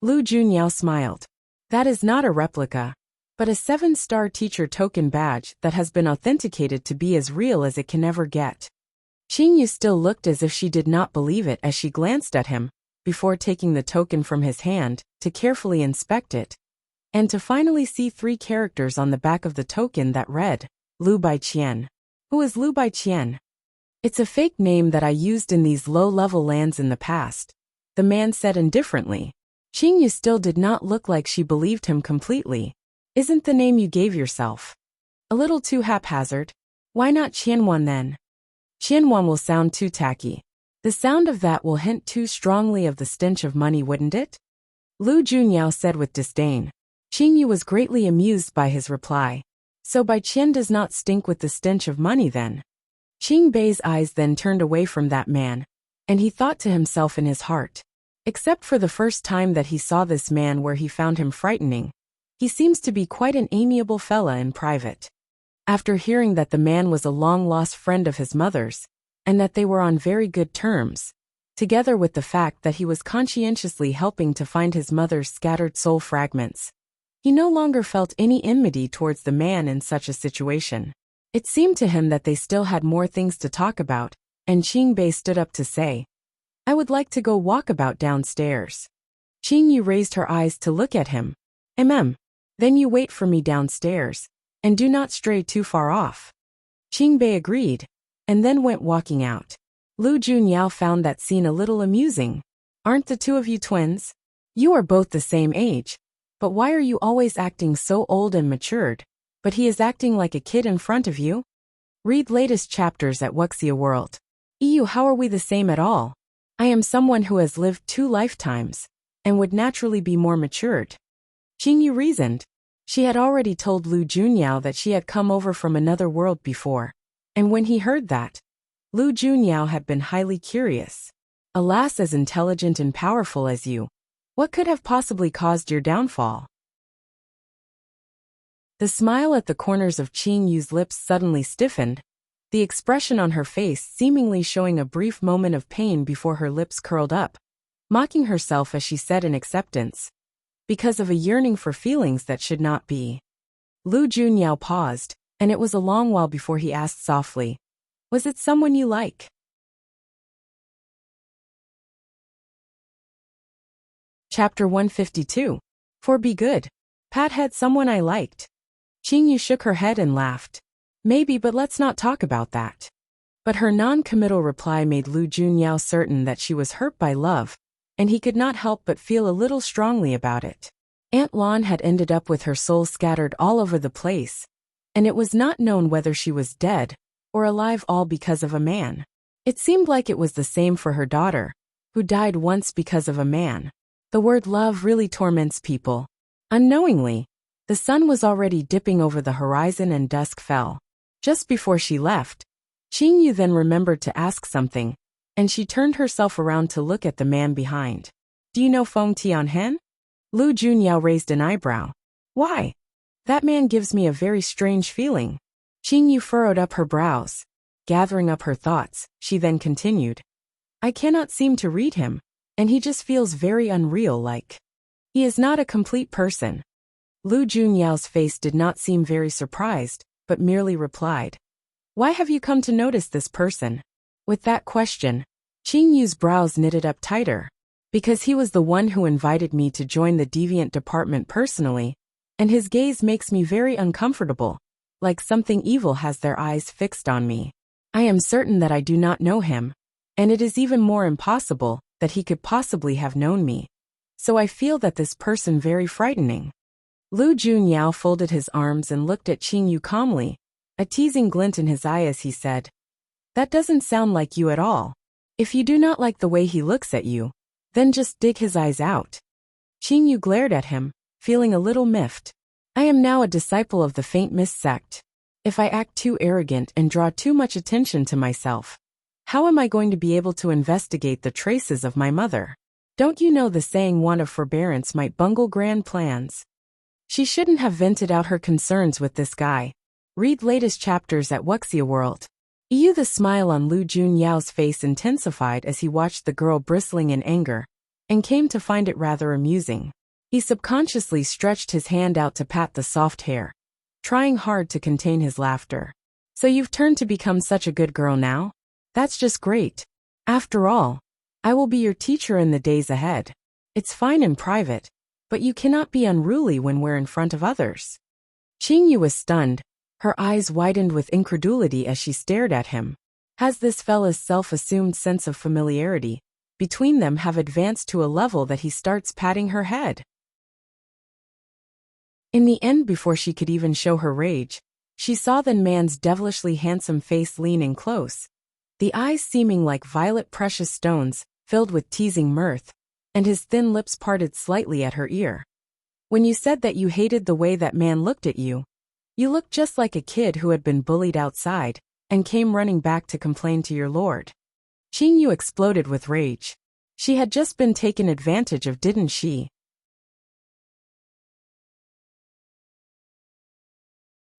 Lu Junyao smiled. That is not a replica, but a 7-star teacher token badge that has been authenticated to be as real as it can ever get. Qing still looked as if she did not believe it as she glanced at him, before taking the token from his hand to carefully inspect it, and to finally see 3 characters on the back of the token that read, Lu Baiqian. Who is Lu Baiqian? It's a fake name that I used in these low-level lands in the past, the man said indifferently. Qing still did not look like she believed him completely. Isn't the name you gave yourself a little too haphazard? Why not Qianwan then? Qianwan will sound too tacky. The sound of that will hint too strongly of the stench of money, wouldn't it? Lu Junyao said with disdain. Qing was greatly amused by his reply. So Baiqian does not stink with the stench of money then? Qing eyes then turned away from that man, and he thought to himself in his heart. Except for the first time that he saw this man where he found him frightening, he seems to be quite an amiable fella in private. After hearing that the man was a long-lost friend of his mother's, and that they were on very good terms, together with the fact that he was conscientiously helping to find his mother's scattered soul fragments, he no longer felt any enmity towards the man in such a situation. It seemed to him that they still had more things to talk about, and Qing stood up to say, I would like to go walk about downstairs. Qing raised her eyes to look at him. Then you wait for me downstairs, and do not stray too far off. Qing agreed, and then went walking out. Lu Junyao found that scene a little amusing. Aren't the two of you twins? You are both the same age, but why are you always acting so old and matured, but he is acting like a kid in front of you? Read latest chapters at Wuxia World. How are we the same at all? I am someone who has lived 2 lifetimes, and would naturally be more matured. Qing reasoned. She had already told Lu Junyao that she had come over from another world before, and when he heard that, Lu Junyao had been highly curious. Alas, as intelligent and powerful as you, what could have possibly caused your downfall? The smile at the corners of Qing lips suddenly stiffened, the expression on her face seemingly showing a brief moment of pain before her lips curled up, mocking herself as she said in acceptance, because of a yearning for feelings that should not be. Lu Junyao paused, and it was a long while before he asked softly, was it someone you like? Chapter 152. For Be Good. Pat had someone I liked. Qingyu shook her head and laughed. Maybe, but let's not talk about that. But her non-committal reply made Lu Junyao certain that she was hurt by love, and he could not help but feel a little strongly about it. Aunt Lan had ended up with her soul scattered all over the place, and it was not known whether she was dead or alive, all because of a man. It seemed like it was the same for her daughter, who died once because of a man. The word love really torments people. Unknowingly, the sun was already dipping over the horizon and dusk fell. Just before she left, Qingyu then remembered to ask something, and she turned herself around to look at the man behind. Do you know Feng Tianhen? Lu Junyao raised an eyebrow. Why? That man gives me a very strange feeling. Qingyu furrowed up her brows. Gathering up her thoughts, she then continued. I cannot seem to read him, and he just feels very unreal, like he is not a complete person. Lu Junyao's face did not seem very surprised, but merely replied. Why have you come to notice this person? With that question, Qingyu's brows knitted up tighter. Because he was the one who invited me to join the deviant department personally, and his gaze makes me very uncomfortable, like something evil has their eyes fixed on me. I am certain that I do not know him, and it is even more impossible that he could possibly have known me. So I feel that this person very frightening. Lu Junyao folded his arms and looked at Qingyu calmly, a teasing glint in his eye as he said, That doesn't sound like you at all. If you do not like the way he looks at you, then just dig his eyes out. Qingyu glared at him, feeling a little miffed. I am now a disciple of the Faint Mist sect. If I act too arrogant and draw too much attention to myself, how am I going to be able to investigate the traces of my mother? Don't you know the saying, want of forbearance might bungle grand plans? She shouldn't have vented out her concerns with this guy. Read latest chapters at Wuxia World. The smile on Lu Junyao's face intensified as he watched the girl bristling in anger, and came to find it rather amusing. He subconsciously stretched his hand out to pat the soft hair, trying hard to contain his laughter. So you've turned to become such a good girl now? That's just great. After all, I will be your teacher in the days ahead. It's fine in private, but you cannot be unruly when we're in front of others. Qingyu was stunned. Her eyes widened with incredulity as she stared at him. Has this fella's self-assumed sense of familiarity between them have advanced to a level that he starts patting her head? In the end, before she could even show her rage, she saw the man's devilishly handsome face lean in close, the eyes seeming like violet precious stones, filled with teasing mirth, and his thin lips parted slightly at her ear. When you said that you hated the way that man looked at you, you looked just like a kid who had been bullied outside, and came running back to complain to your lord. Qingyu exploded with rage. She had just been taken advantage of, didn't she?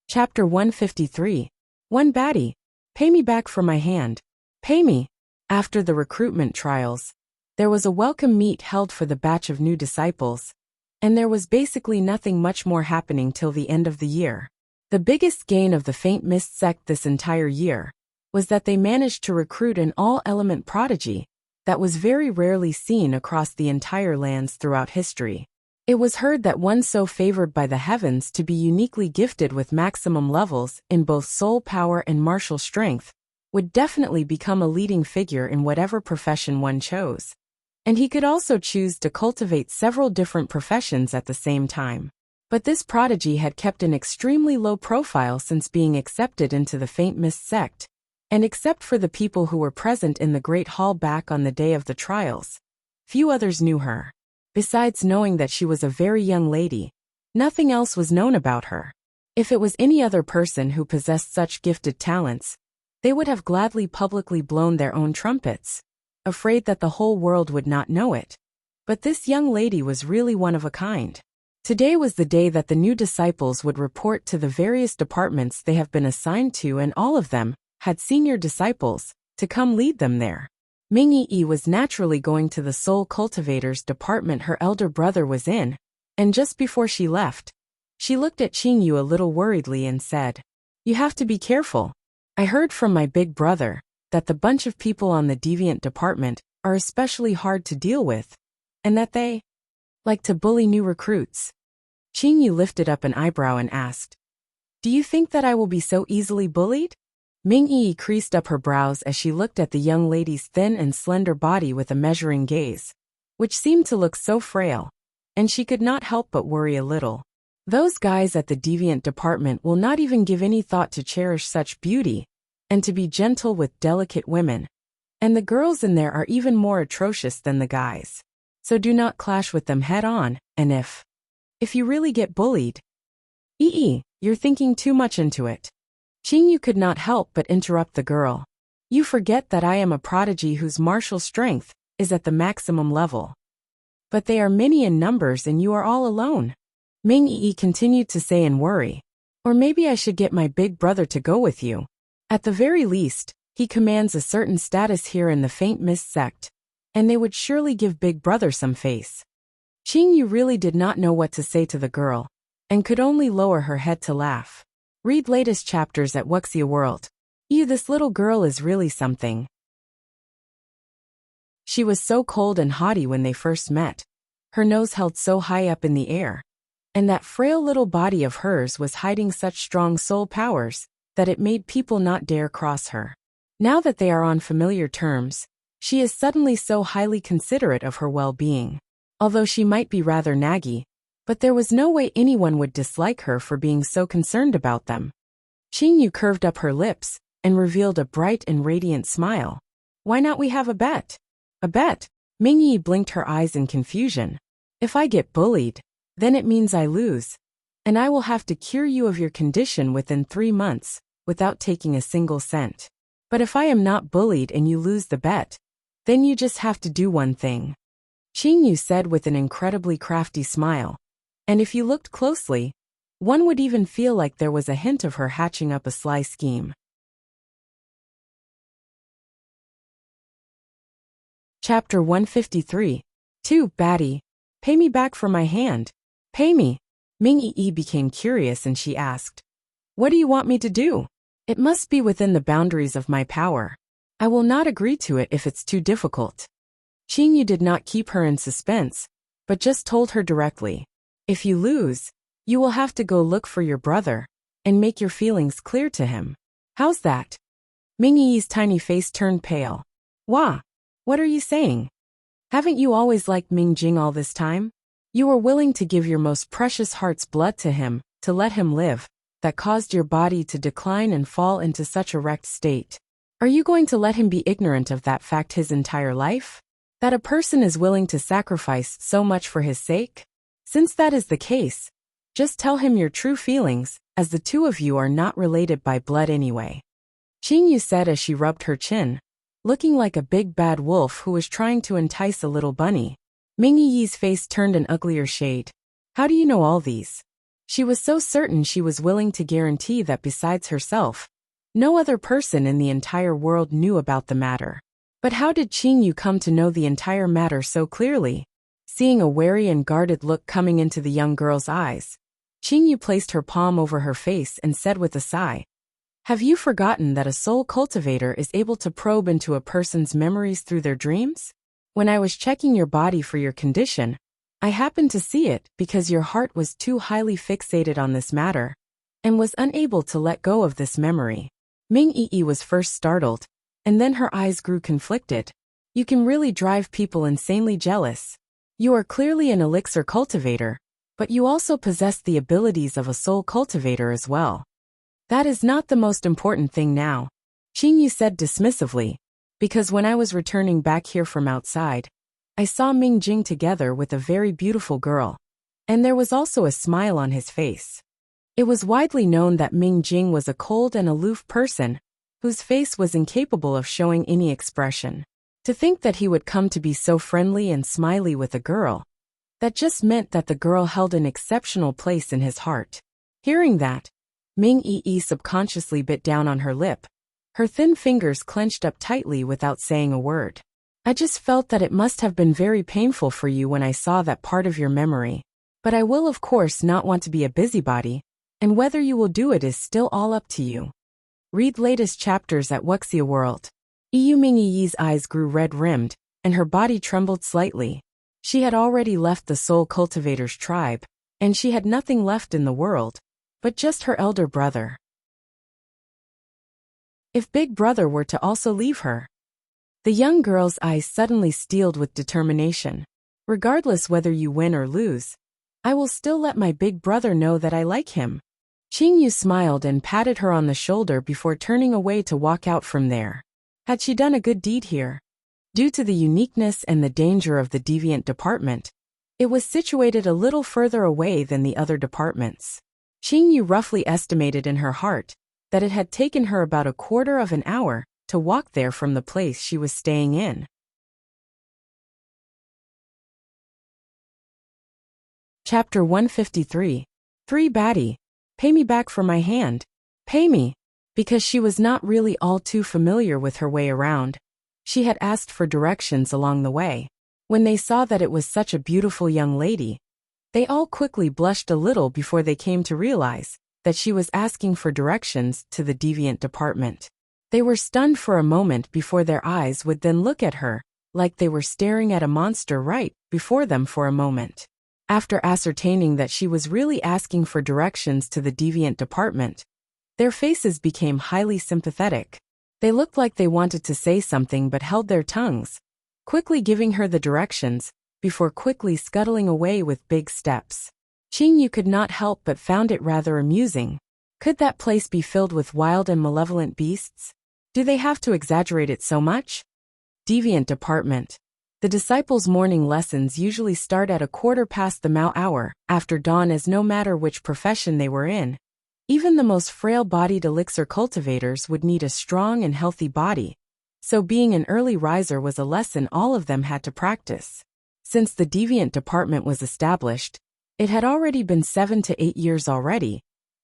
Chapter 153. One baddie. Pay me back for my hand. Pay me. After the recruitment trials, there was a welcome meet held for the batch of new disciples, and there was basically nothing much more happening till the end of the year. The biggest gain of the Faint Mist sect this entire year was that they managed to recruit an all-element prodigy that was very rarely seen across the entire lands throughout history. It was heard that one so favored by the heavens to be uniquely gifted with maximum levels in both soul power and martial strength would definitely become a leading figure in whatever profession one chose. And he could also choose to cultivate several different professions at the same time. But this prodigy had kept an extremely low profile since being accepted into the Faint Mist sect, and except for the people who were present in the Great Hall back on the day of the trials, few others knew her. Besides knowing that she was a very young lady, nothing else was known about her. If it was any other person who possessed such gifted talents, they would have gladly publicly blown their own trumpets, afraid that the whole world would not know it. But this young lady was really one of a kind. Today was the day that the new disciples would report to the various departments they have been assigned to, and all of them had senior disciples to come lead them there. Ming Yi was naturally going to the Soul Cultivators department her elder brother was in, and just before she left, she looked at Qingyu a little worriedly and said, You have to be careful. I heard from my big brother that the bunch of people on the deviant department are especially hard to deal with, and that they like to bully new recruits. Qingyu lifted up an eyebrow and asked, Do you think that I will be so easily bullied? Ming Yi creased up her brows as she looked at the young lady's thin and slender body with a measuring gaze, which seemed to look so frail, and she could not help but worry a little. Those guys at the deviant department will not even give any thought to cherish such beauty, and to be gentle with delicate women. And the girls in there are even more atrocious than the guys. So do not clash with them head on, and if you really get bullied, you're thinking too much into it. Qingyu could not help but interrupt the girl. You forget that I am a prodigy whose martial strength is at the maximum level. But they are many in numbers and you are all alone. Ming Yi continued to say in worry. Or maybe I should get my big brother to go with you. At the very least, he commands a certain status here in the Faint Mist sect, and they would surely give big brother some face. Qingyu really did not know what to say to the girl, and could only lower her head to laugh. Read latest chapters at Wuxia World. This little girl is really something. She was so cold and haughty when they first met. Her nose held so high up in the air. And that frail little body of hers was hiding such strong soul powers that it made people not dare cross her. Now that they are on familiar terms, she is suddenly so highly considerate of her well-being. Although she might be rather naggy, but there was no way anyone would dislike her for being so concerned about them. Qingyu curved up her lips and revealed a bright and radiant smile. Why not we have a bet? A bet? Ming Yi blinked her eyes in confusion. If I get bullied, then it means I lose, and I will have to cure you of your condition within 3 months, without taking a single cent. But if I am not bullied and you lose the bet, then you just have to do one thing. Qingyu said with an incredibly crafty smile. And if you looked closely, one would even feel like there was a hint of her hatching up a sly scheme. Chapter 153. 2. Baddie. Pay me back for my hand. Pay me. Ming Yi became curious and she asked, what do you want me to do? It must be within the boundaries of my power. I will not agree to it if it's too difficult. Qingyu did not keep her in suspense, but just told her directly. If you lose, you will have to go look for your brother, and make your feelings clear to him. How's that? Ming Yi's tiny face turned pale. Wah! What are you saying? Haven't you always liked Ming Jing all this time? You were willing to give your most precious heart's blood to him, to let him live, that caused your body to decline and fall into such a wrecked state. Are you going to let him be ignorant of that fact his entire life? That a person is willing to sacrifice so much for his sake? Since that is the case, just tell him your true feelings, as the two of you are not related by blood anyway. Qingyu said as she rubbed her chin, looking like a big bad wolf who was trying to entice a little bunny. Ming Yi's face turned an uglier shade. How do you know all these? She was so certain she was willing to guarantee that besides herself, no other person in the entire world knew about the matter. But how did Qingyu come to know the entire matter so clearly? Seeing a wary and guarded look coming into the young girl's eyes, Qingyu placed her palm over her face and said with a sigh, have you forgotten that a soul cultivator is able to probe into a person's memories through their dreams? When I was checking your body for your condition, I happened to see it because your heart was too highly fixated on this matter, and was unable to let go of this memory. Ming Yi was first startled, and then her eyes grew conflicted. You can really drive people insanely jealous. You are clearly an elixir cultivator, but you also possess the abilities of a soul cultivator as well. That is not the most important thing now, Qingyu said dismissively, because when I was returning back here from outside, I saw Ming Jing together with a very beautiful girl, and there was also a smile on his face. It was widely known that Ming Jing was a cold and aloof person, whose face was incapable of showing any expression. To think that he would come to be so friendly and smiley with a girl, that just meant that the girl held an exceptional place in his heart. Hearing that, Ming Yi subconsciously bit down on her lip. Her thin fingers clenched up tightly without saying a word. I just felt that it must have been very painful for you when I saw that part of your memory. But I will of course not want to be a busybody, and whether you will do it is still all up to you. Read latest chapters at Wuxia World. Ming Yi's eyes grew red-rimmed, and her body trembled slightly. She had already left the Soul Cultivator's tribe, and she had nothing left in the world, but just her elder brother. If Big Brother were to also leave her? The young girl's eyes suddenly steeled with determination. Regardless whether you win or lose, I will still let my big brother know that I like him. Qingyu smiled and patted her on the shoulder before turning away to walk out from there. Had she done a good deed here? Due to the uniqueness and the danger of the deviant department, it was situated a little further away than the other departments. Qingyu roughly estimated in her heart that it had taken her about a quarter of an hour to walk there from the place she was staying in. Chapter 153. 3 Baddie. Pay me back for my hand. Pay me. Because she was not really all too familiar with her way around, she had asked for directions along the way. When they saw that it was such a beautiful young lady, they all quickly blushed a little before they came to realize that she was asking for directions to the deviant department. They were stunned for a moment before their eyes would then look at her, like they were staring at a monster right before them for a moment. After ascertaining that she was really asking for directions to the deviant department, their faces became highly sympathetic. They looked like they wanted to say something but held their tongues, quickly giving her the directions, before quickly scuttling away with big steps. Qingyu could not help but found it rather amusing. Could that place be filled with wild and malevolent beasts? Do they have to exaggerate it so much? Deviant department. The disciples' morning lessons usually start at 1/4 the Mao hour, after dawn, as no matter which profession they were in, even the most frail-bodied elixir cultivators would need a strong and healthy body, so being an early riser was a lesson all of them had to practice. Since the deviant department was established, it had already been 7 to 8 years already,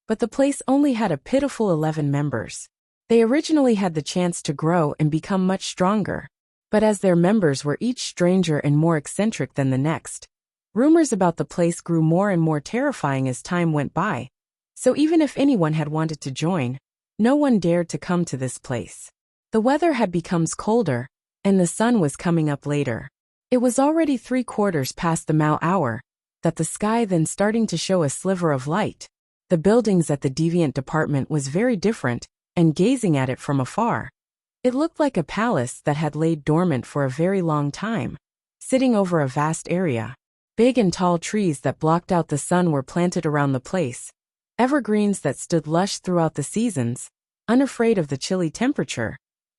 but the place only had a pitiful 11 members. They originally had the chance to grow and become much stronger, but as their members were each stranger and more eccentric than the next, rumors about the place grew more and more terrifying as time went by, so even if anyone had wanted to join, no one dared to come to this place. The weather had become colder, and the sun was coming up later. It was already 3/4 past the Mao hour, that the sky then starting to show a sliver of light. The buildings at the deviant department was very different, and gazing at it from afar, it looked like a palace that had laid dormant for a very long time, sitting over a vast area. Big and tall trees that blocked out the sun were planted around the place, evergreens that stood lush throughout the seasons, unafraid of the chilly temperature,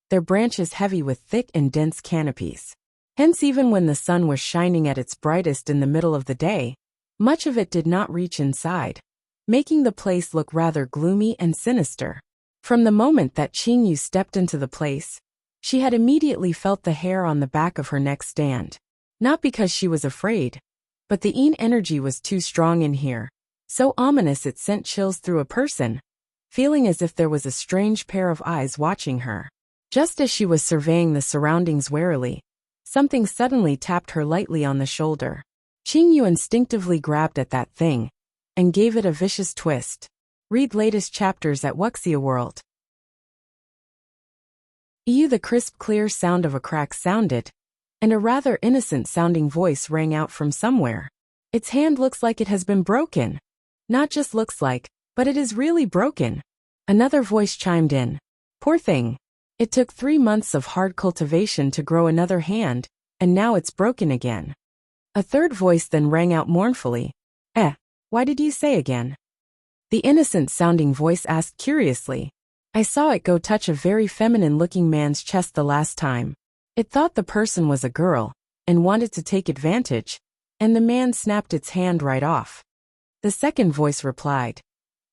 their branches heavy with thick and dense canopies. Hence, even when the sun was shining at its brightest in the middle of the day, much of it did not reach inside, making the place look rather gloomy and sinister. From the moment that Qingyu stepped into the place, she had immediately felt the hair on the back of her neck stand. Not because she was afraid, but the Yin energy was too strong in here, so ominous it sent chills through a person, feeling as if there was a strange pair of eyes watching her. Just as she was surveying the surroundings warily, something suddenly tapped her lightly on the shoulder. Qingyu instinctively grabbed at that thing and gave it a vicious twist. Read latest chapters at Wuxia World. The crisp, clear sound of a crack sounded, and a rather innocent-sounding voice rang out from somewhere. Its hand looks like it has been broken. Not just looks like, but it is really broken. Another voice chimed in. Poor thing. It took 3 months of hard cultivation to grow another hand, and now it's broken again. A third voice then rang out mournfully. Why did you say again? The innocent-sounding voice asked curiously. I saw it go touch a very feminine-looking man's chest the last time. It thought the person was a girl, and wanted to take advantage, and the man snapped its hand right off. The second voice replied.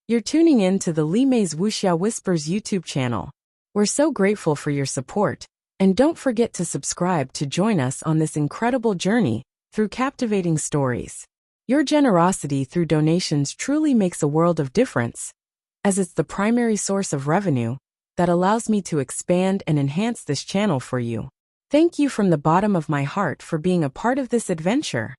You're tuning in to the Li Mei's Wuxia Whispers YouTube channel. We're so grateful for your support, and don't forget to subscribe to join us on this incredible journey through captivating stories. Your generosity through donations truly makes a world of difference, as it's the primary source of revenue that allows me to expand and enhance this channel for you. Thank you from the bottom of my heart for being a part of this adventure.